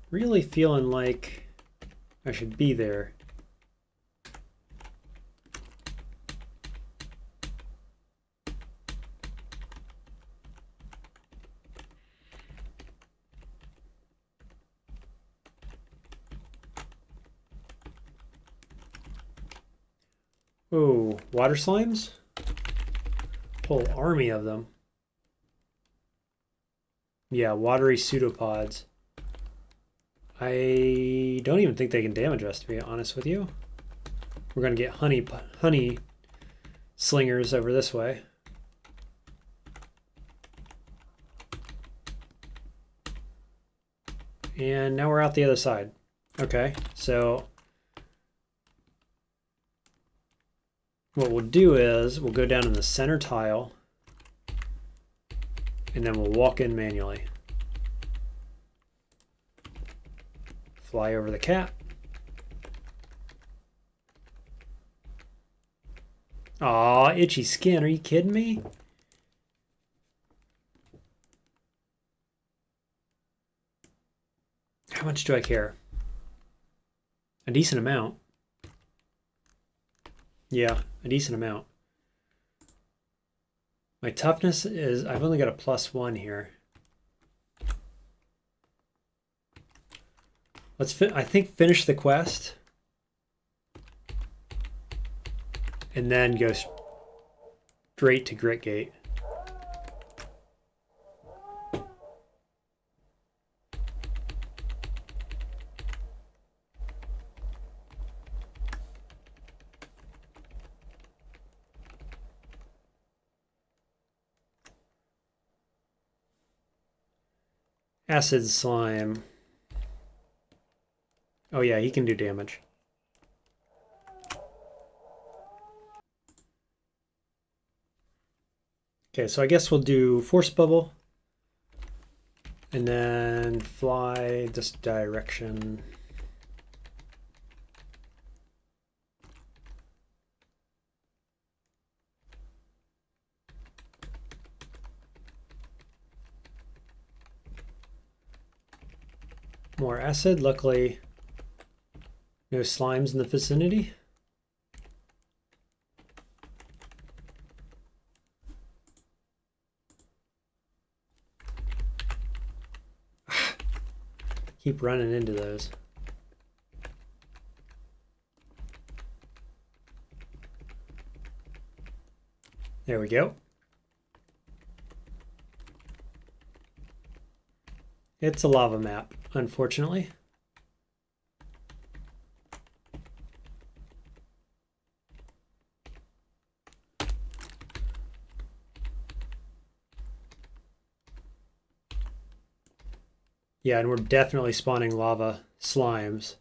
Really feeling like I should be there. Oh, water slimes? Whole army of them. Yeah, watery pseudopods. I don't even think they can damage us, to be honest with you. We're gonna get honey slingers over this way. And now we're out the other side. Okay, so what we'll do is we'll go down in the center tile and then we'll walk in manually. Fly over the cat. Aw, itchy skin. Are you kidding me? How much do I care? A decent amount. Yeah, a decent amount. My toughness is, I've only got a +1 here. Let's, I think, finish the quest. And then go straight to Gritgate. Acid slime. Oh yeah, he can do damage. Okay, so I guess we'll do force bubble. And then fly this direction. More acid. Luckily, no slimes in the vicinity. Keep running into those. There we go. It's a lava map, unfortunately. Yeah, and we're definitely spawning lava slimes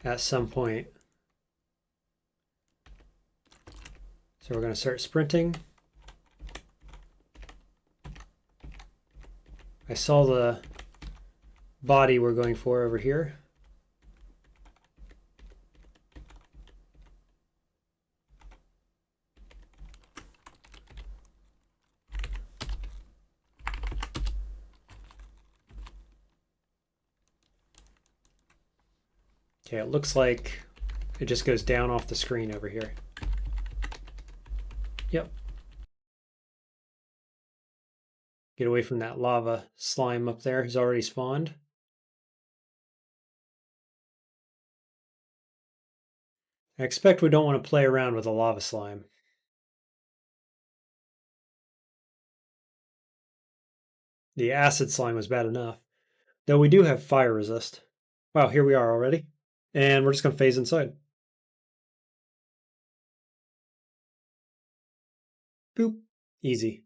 at some point. So we're going to start sprinting. I saw the body we're going for over here. Okay, it looks like it just goes down off the screen over here. Yep. Get away from that lava slime up there who's already spawned. I expect we don't want to play around with a lava slime. The acid slime was bad enough. Though we do have fire resist. Wow, here we are already. And we're just going to phase inside. Boop. Easy.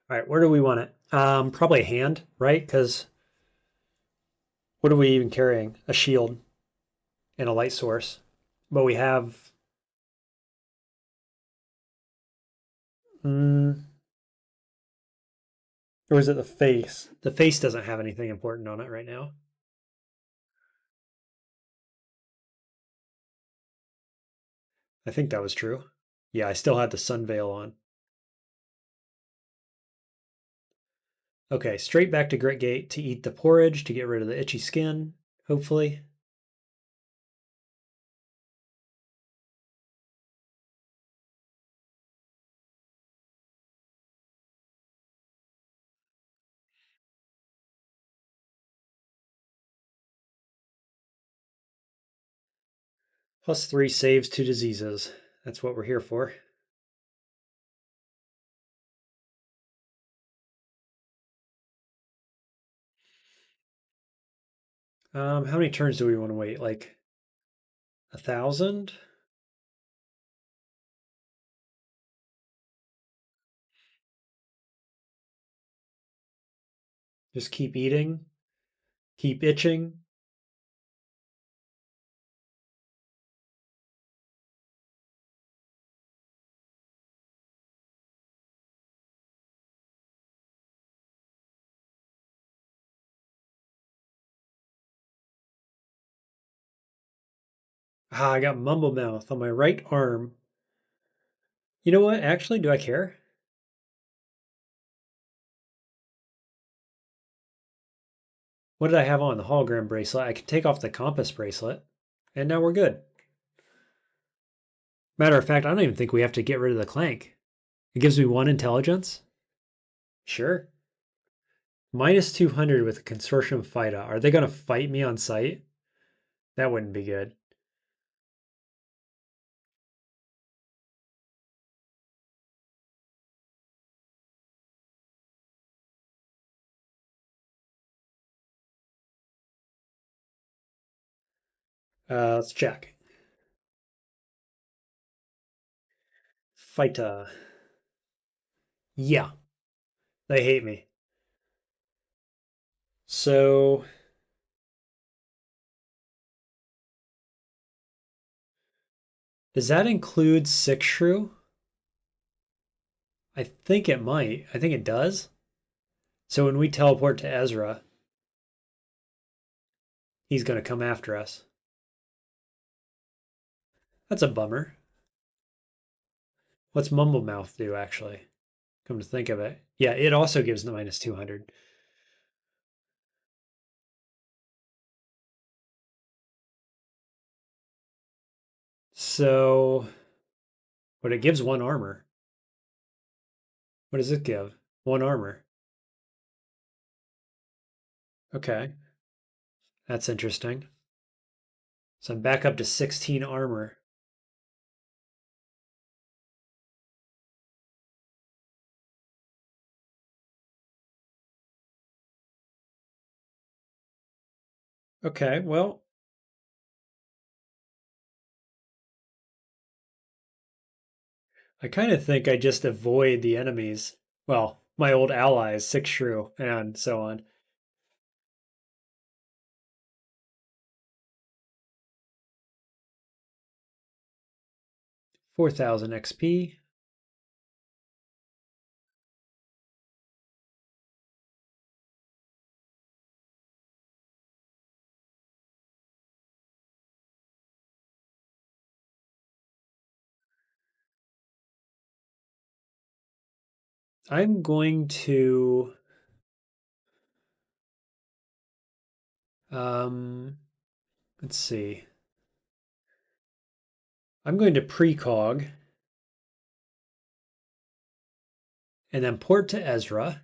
All right, where do we want it? Probably a hand, right? Because what are we even carrying? A shield and a light source. But we have Mm, or is it the face? The face doesn't have anything important on it right now. I think that was true. Yeah, I still had the sun veil on. Okay, straight back to Grit Gate to eat the porridge to get rid of the itchy skin, hopefully. +3 saves 2 diseases. That's what we're here for. How many turns do we want to wait? Like 1,000? Just keep eating, keep itching. Ah, I got mumble mouth on my right arm. You know what? Actually, do I care? What did I have on? The hologram bracelet. I can take off the compass bracelet, and now we're good. Matter of fact, I don't even think we have to get rid of the clank. It gives me 1 intelligence. Sure. -200 with a consortium FIDA. Are they going to fight me on sight? That wouldn't be good. Let's check. FIDA. Yeah, they hate me. So, does that include Six Shrew? I think it might. I think it does. So when we teleport to Ezra, he's going to come after us. That's a bummer. What's Mumble Mouth do, actually? Come to think of it. Yeah, it also gives the -200. So, but it gives 1 armor. What does it give? 1 armor. Okay, that's interesting. So I'm back up to 16 armor. Okay, well, I kind of think I just avoid the enemies. Well, my old allies, Six Shrew, and so on. 4,000 XP. I'm going to um let's see. I'm going to precog and then port to Ezra.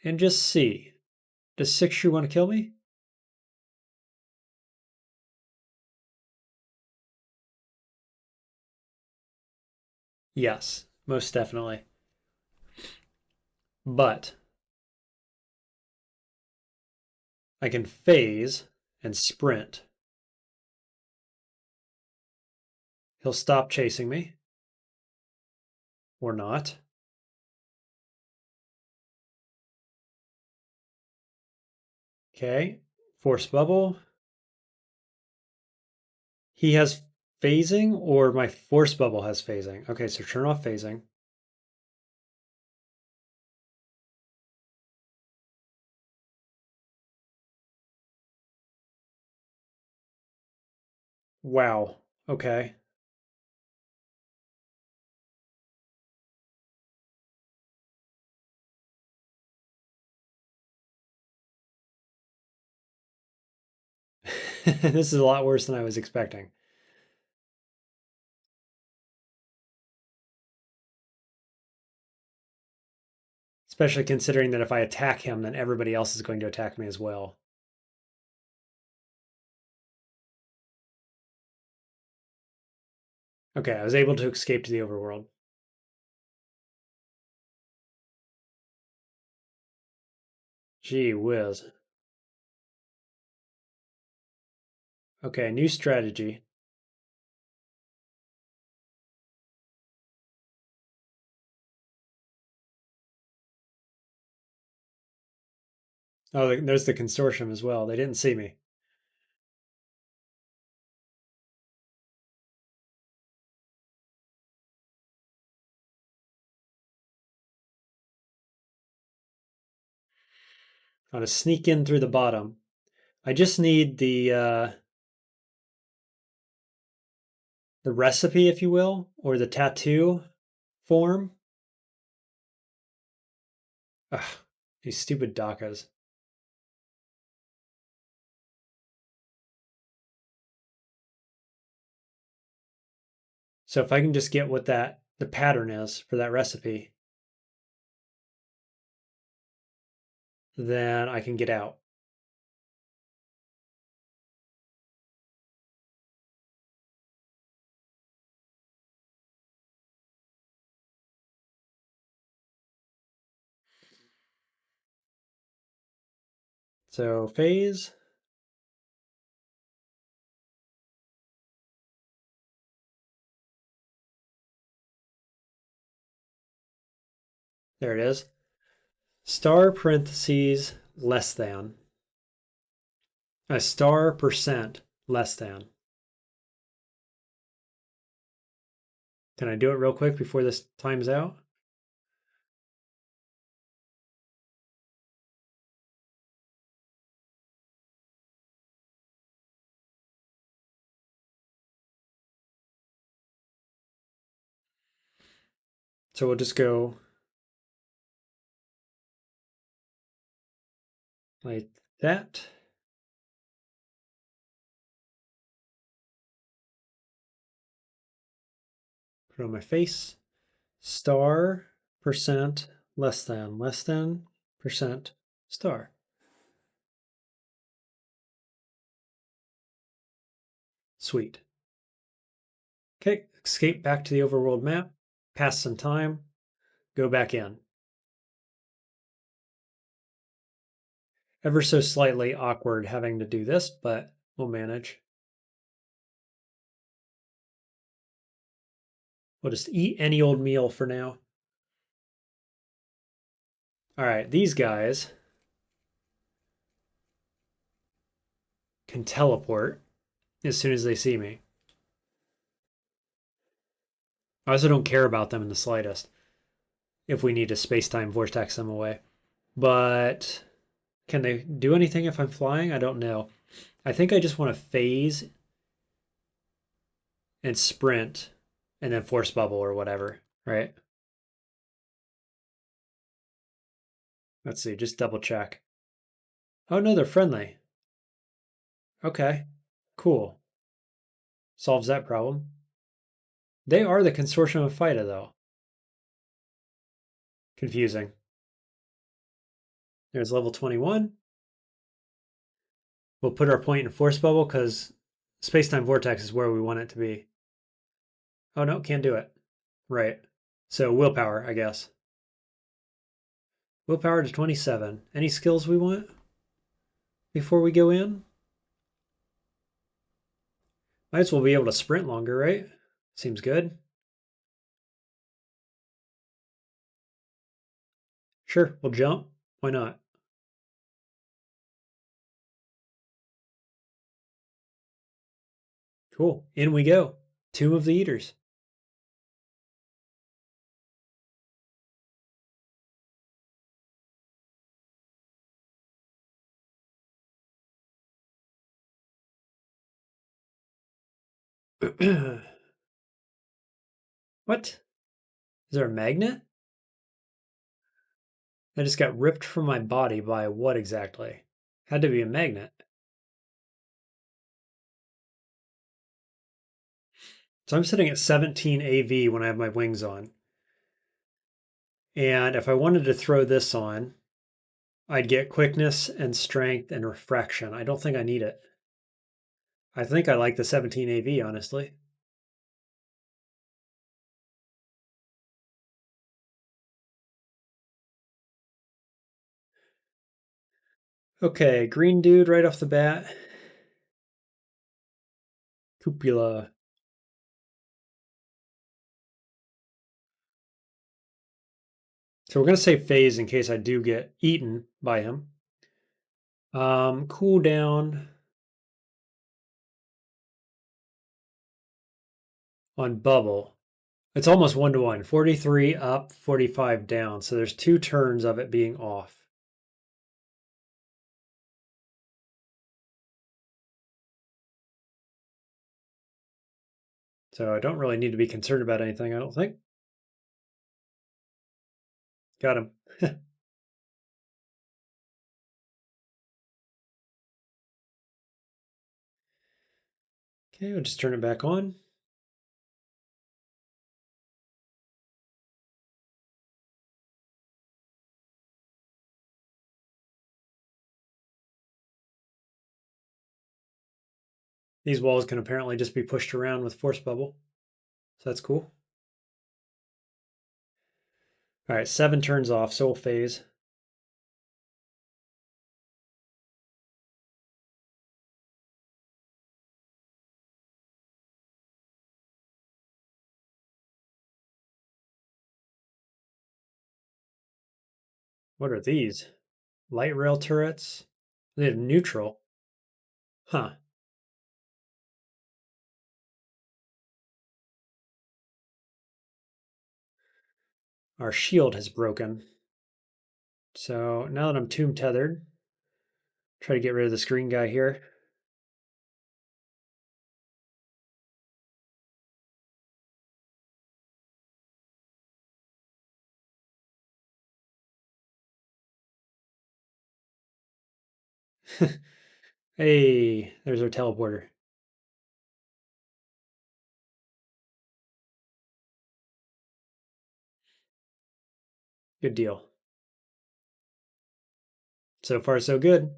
And just see. Does Six Shrew want to kill me? Yes, most definitely. But I can phase and sprint. He'll stop chasing me. Or not. Okay. Force bubble. He has phasing or my force bubble has phasing? Okay, so turn off phasing. Wow. Okay. This is a lot worse than I was expecting. Especially considering that if I attack him, then everybody else is going to attack me as well. Okay, I was able to escape to the overworld. Gee whiz. Okay, new strategy. Oh, there's the consortium as well. They didn't see me. I'm gonna sneak in through the bottom. I just need the recipe, if you will, or the tattoo form. Ugh, these stupid DACAs. So if I can just get what the pattern is for that recipe, then I can get out. So phase, there it is. Star parentheses less than. A star percent less than. Can I do it real quick before this times out? So we'll just go like that. Put it on my face. Star percent less than percent star. Sweet. Okay, escape back to the overworld map, pass some time, go back in. Ever so slightly awkward having to do this, but we'll manage. We'll just eat any old meal for now. All right, these guys can teleport as soon as they see me. I also don't care about them in the slightest if we need to space time vortex them away. But can they do anything if I'm flying? I don't know. I think I just want to phase and sprint and then force bubble or whatever, right? Let's see, just double check. Oh no, they're friendly. Okay, cool. Solves that problem. They are the consortium of FIDA, though. Confusing. There's level 21. We'll put our point in force bubble because space-time vortex is where we want it to be. Oh no, can't do it. Right. So willpower, I guess. Willpower to 27. Any skills we want before we go in? Might as well be able to sprint longer, right? Seems good. Sure, we'll jump. Why not? Cool. In we go. Tomb of the Eaters. What? Is there a magnet? I just got ripped from my body by what exactly? Had to be a magnet. So I'm sitting at 17 AV when I have my wings on. And if I wanted to throw this on, I'd get quickness and strength and refraction. I don't think I need it. I think I like the 17 AV, honestly. Okay, green dude right off the bat. Cupula. So we're going to save phase in case I do get eaten by him. Cool down on bubble. It's almost 1-to-1. 43 up, 45 down. So there's 2 turns of it being off. So I don't really need to be concerned about anything, I don't think. Got him. Okay, we'll just turn it back on. These walls can apparently just be pushed around with force bubble. So that's cool. All right, 7 turns off, so we'll phase. What are these? Light rail turrets? They have neutral. Huh. Our shield has broken. So now that I'm tomb tethered, try to get rid of this green guy here. Hey, there's our teleporter. Good deal. So far, so good.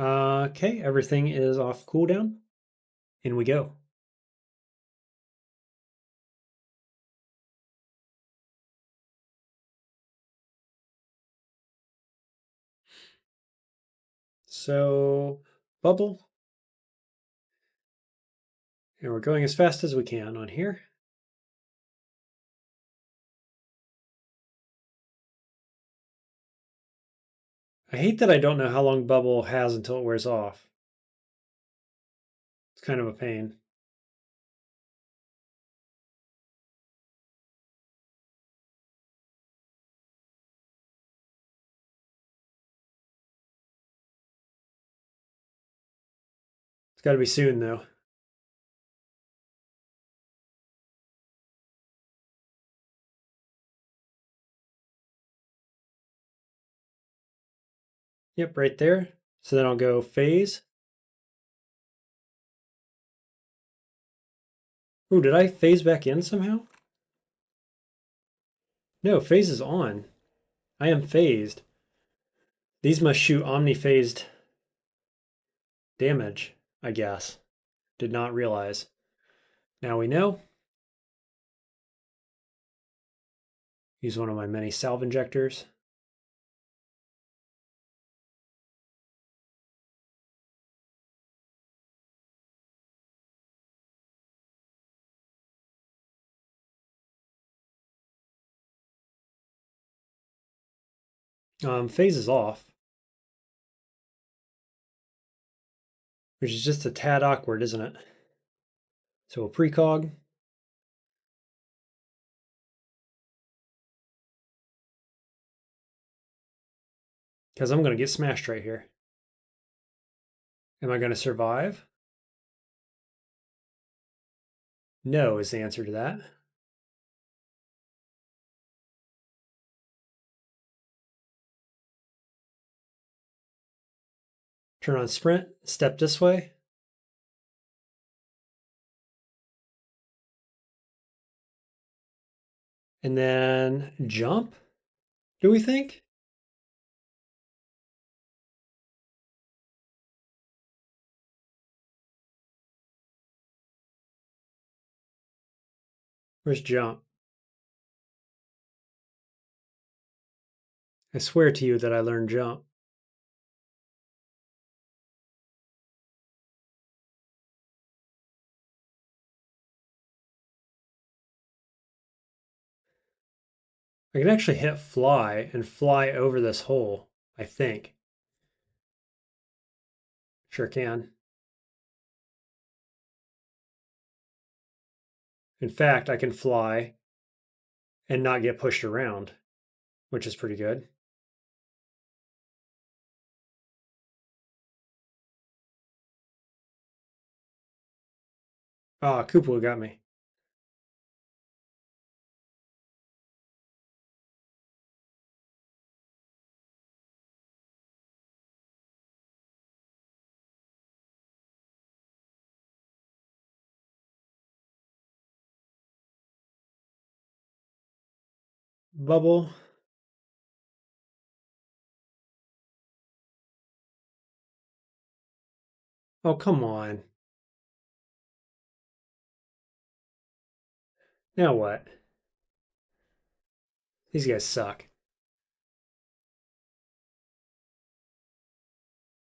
Okay, everything is off cooldown. In we go. So, bubble. And we're going as fast as we can on here. I hate that I don't know how long bubble has until it wears off. It's kind of a pain. It's got to be soon, though. Yep, right there. So then I'll go phase. Ooh, did I phase back in somehow? No, phase is on. I am phased. These must shoot omni-phased damage, I guess. Did not realize. Now we know. Use one of my many salve injectors. Phase is off. which is just a tad awkward, isn't it? So we'll precog. Because I'm going to get smashed right here. Am I going to survive? No is the answer to that. Turn on sprint, step this way. And then jump, do we think? Where's jump? I swear to you that I learned jump. I can actually hit fly and fly over this hole, I think. Sure can. In fact, I can fly and not get pushed around, which is pretty good. Ah, Koopa got me. Bubble. Oh, come on. Now what? These guys suck.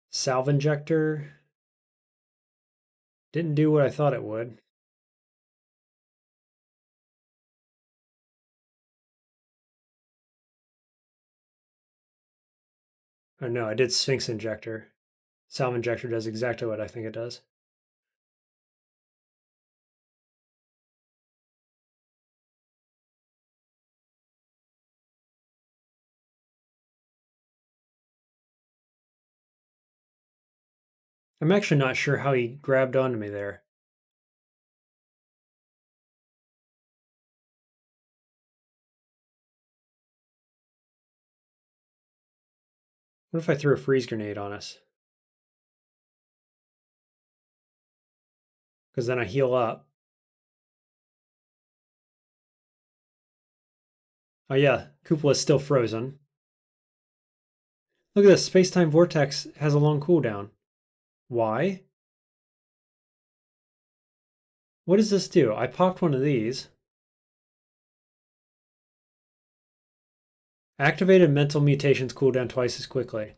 Salve injector. Didn't do what I thought it would. Oh no, I did Sphinx injector. Salve injector does exactly what I think it does. I'm actually not sure how he grabbed onto me there. What if I threw a freeze grenade on us? Because then I heal up. Oh yeah, Koopa is still frozen. Look at this, space-time vortex has a long cooldown. Why? What does this do? I popped one of these. Activated mental mutations cool down twice as quickly.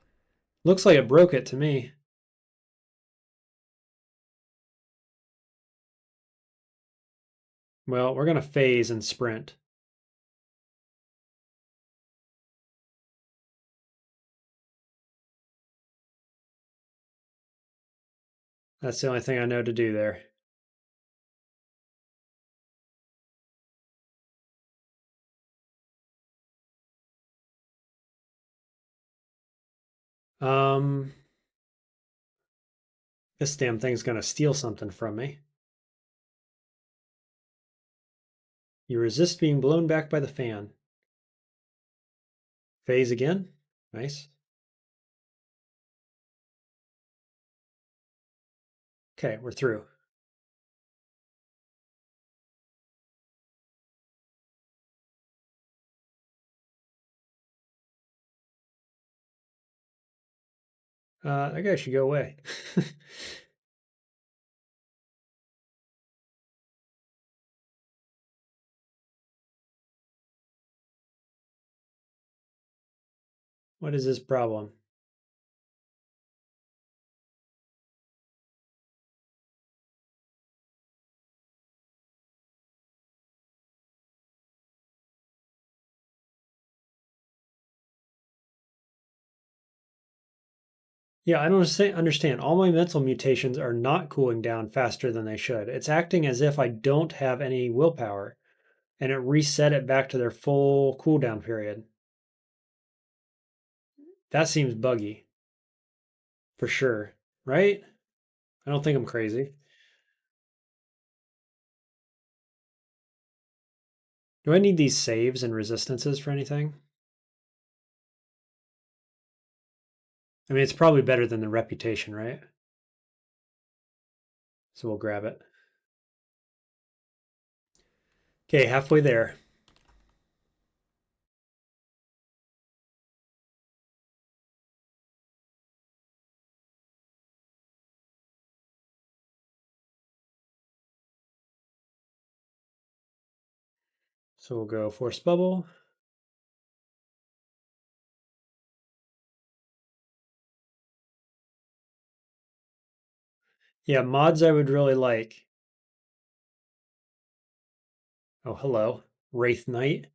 Looks like it broke it to me. Well, we're going to phase and sprint. That's the only thing I know to do there. Um, this damn thing's going to steal something from me. You resist being blown back by the fan. Phase again. Nice. Okay, we're through. That guy should go away. What is his problem? Yeah, I don't understand. All my mental mutations are not cooling down faster than they should. It's acting as if I don't have any willpower, and it reset it back to their full cooldown period. That seems buggy for sure, right? I don't think I'm crazy. Do I need these saves and resistances for anything? I mean, it's probably better than the reputation, right? So we'll grab it. Okay, halfway there. So we'll go Force Bubble. Yeah, mods I would really like. Oh, hello. Wraith Knight.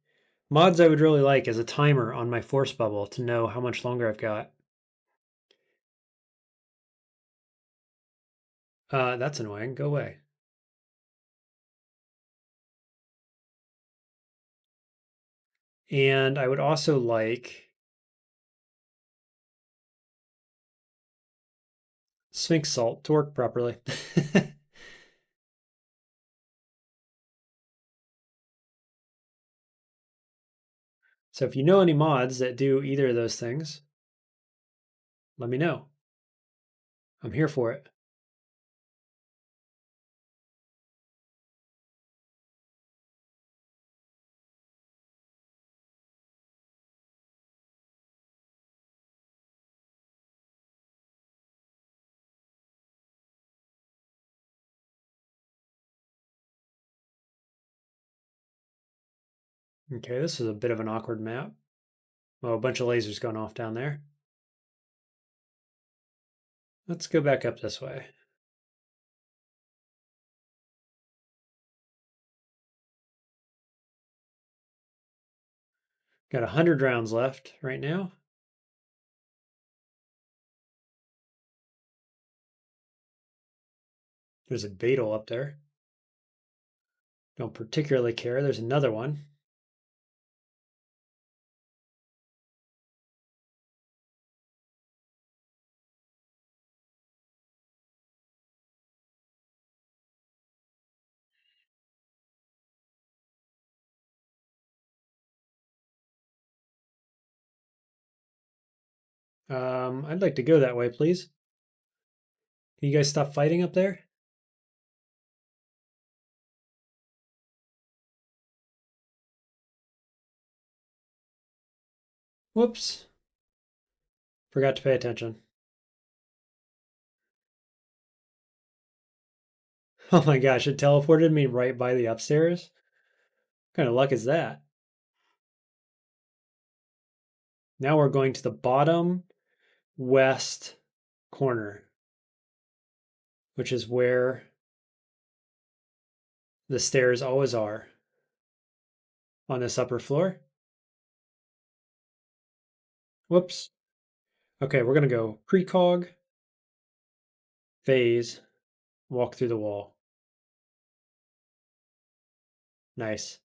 Mods I would really like is a timer on my Force Bubble to know how much longer I've got. That's annoying. Go away. And I would also like Sphinx Salt to work properly. So if you know any mods that do either of those things, let me know. I'm here for it. Okay, this is a bit of an awkward map. Oh, a bunch of lasers going off down there. Let's go back up this way. Got 100 rounds left right now. There's a Beetle up there. Don't particularly care. There's another one. I'd like to go that way, please. Can you guys stop fighting up there? Whoops. Forgot to pay attention. Oh my gosh, it teleported me right by the upstairs. What kind of luck is that? Now we're going to the bottom west corner, which is where the stairs always are on this upper floor. Whoops. Okay, we're going to go precog, phase, walk through the wall. Nice.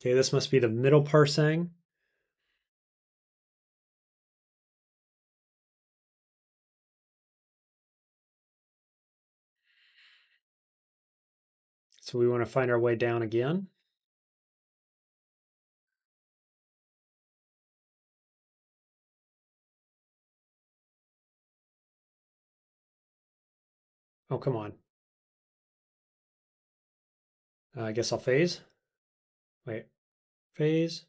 Okay, this must be the middle parsang. So we want to find our way down again. Oh, come on. I guess I'll phase. Wait, phase.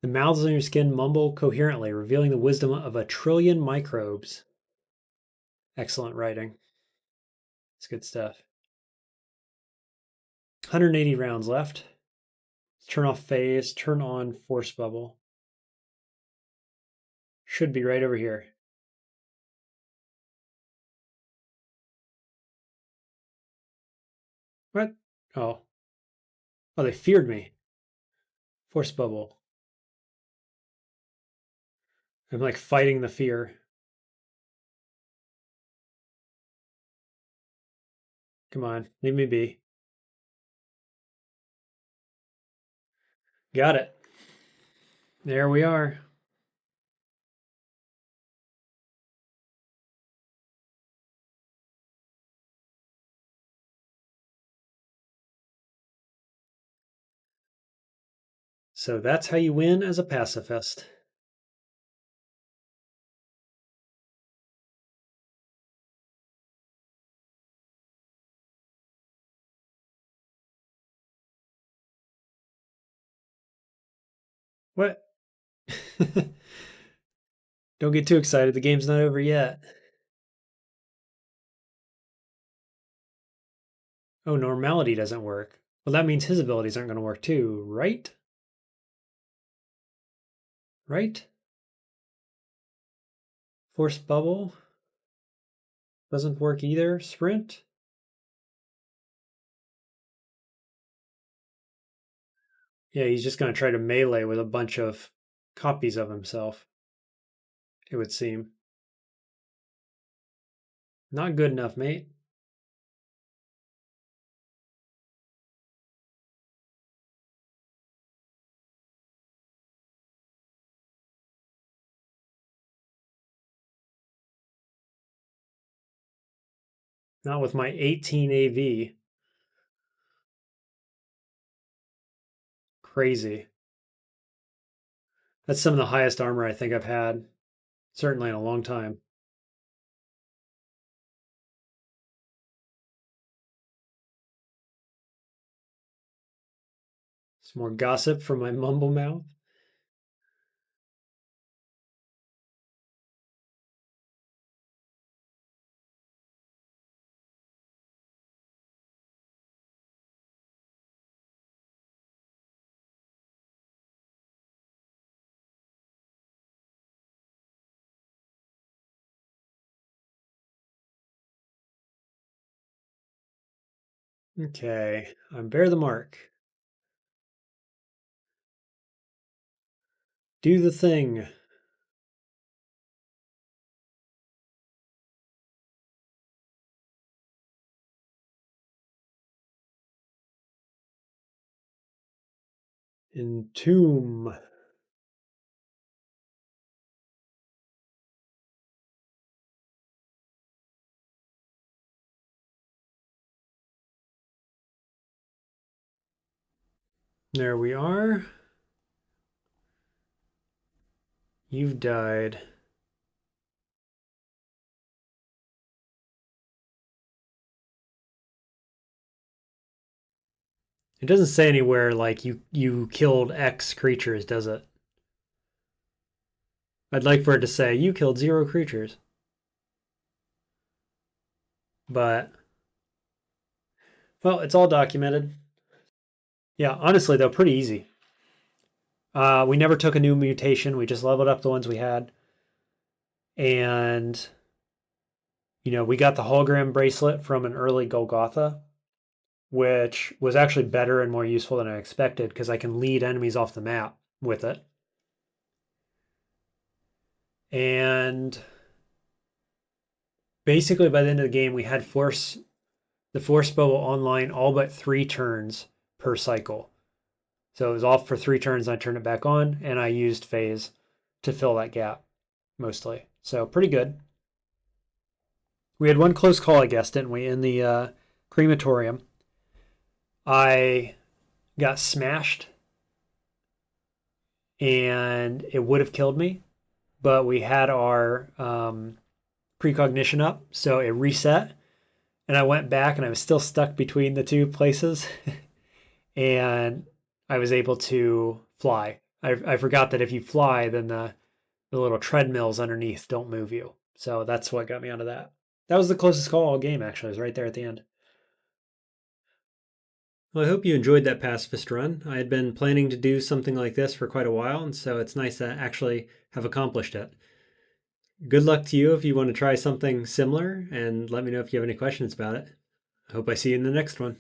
The mouths on your skin mumble coherently, revealing the wisdom of a trillion microbes. Excellent writing. It's good stuff. 180 rounds left. Turn off phase, turn on force bubble. Should be right over here. What? Oh. Oh, they feared me. Force bubble. I'm like fighting the fear. Come on, leave me be. Got it. There we are. So that's how you win as a pacifist. What? Don't get too excited. The game's not over yet. Oh, normality doesn't work. Well, that means his abilities aren't going to work too, right? Right? Force bubble doesn't work either. Sprint? Yeah, he's just going to try to melee with a bunch of copies of himself, it would seem. Not good enough, mate. Not with my 18 AV. Crazy. That's some of the highest armor I think I've had, certainly in a long time. Some more gossip from my mumble mouth. Okay, I bear the mark. Do the thing. Entomb. There we are. You've died. It doesn't say anywhere like you killed X creatures, does it? I'd like for it to say you killed 0 creatures. But well, it's all documented. Yeah, honestly though, pretty easy. We never took a new mutation. We just leveled up the ones we had. And we got the hologram bracelet from an early Golgotha, which was actually better and more useful than I expected because I can lead enemies off the map with it. And basically by the end of the game, we had the force bubble online all but 3 turns per cycle. So it was off for 3 turns, and I turned it back on, and I used phase to fill that gap mostly. So pretty good. We had one close call, I guess, didn't we? In the crematorium, I got smashed, and it would have killed me, but we had our precognition up, so it reset, and I went back, and I was still stuck between the 2 places, and I was able to fly. I forgot that if you fly, then the little treadmills underneath don't move you. So that's what got me onto that. That was the closest call all game, actually. It was right there at the end. Well, I hope you enjoyed that pacifist run. I had been planning to do something like this for quite a while, and so it's nice to actually have accomplished it. Good luck to you if you want to try something similar, and let me know if you have any questions about it. I hope I see you in the next one.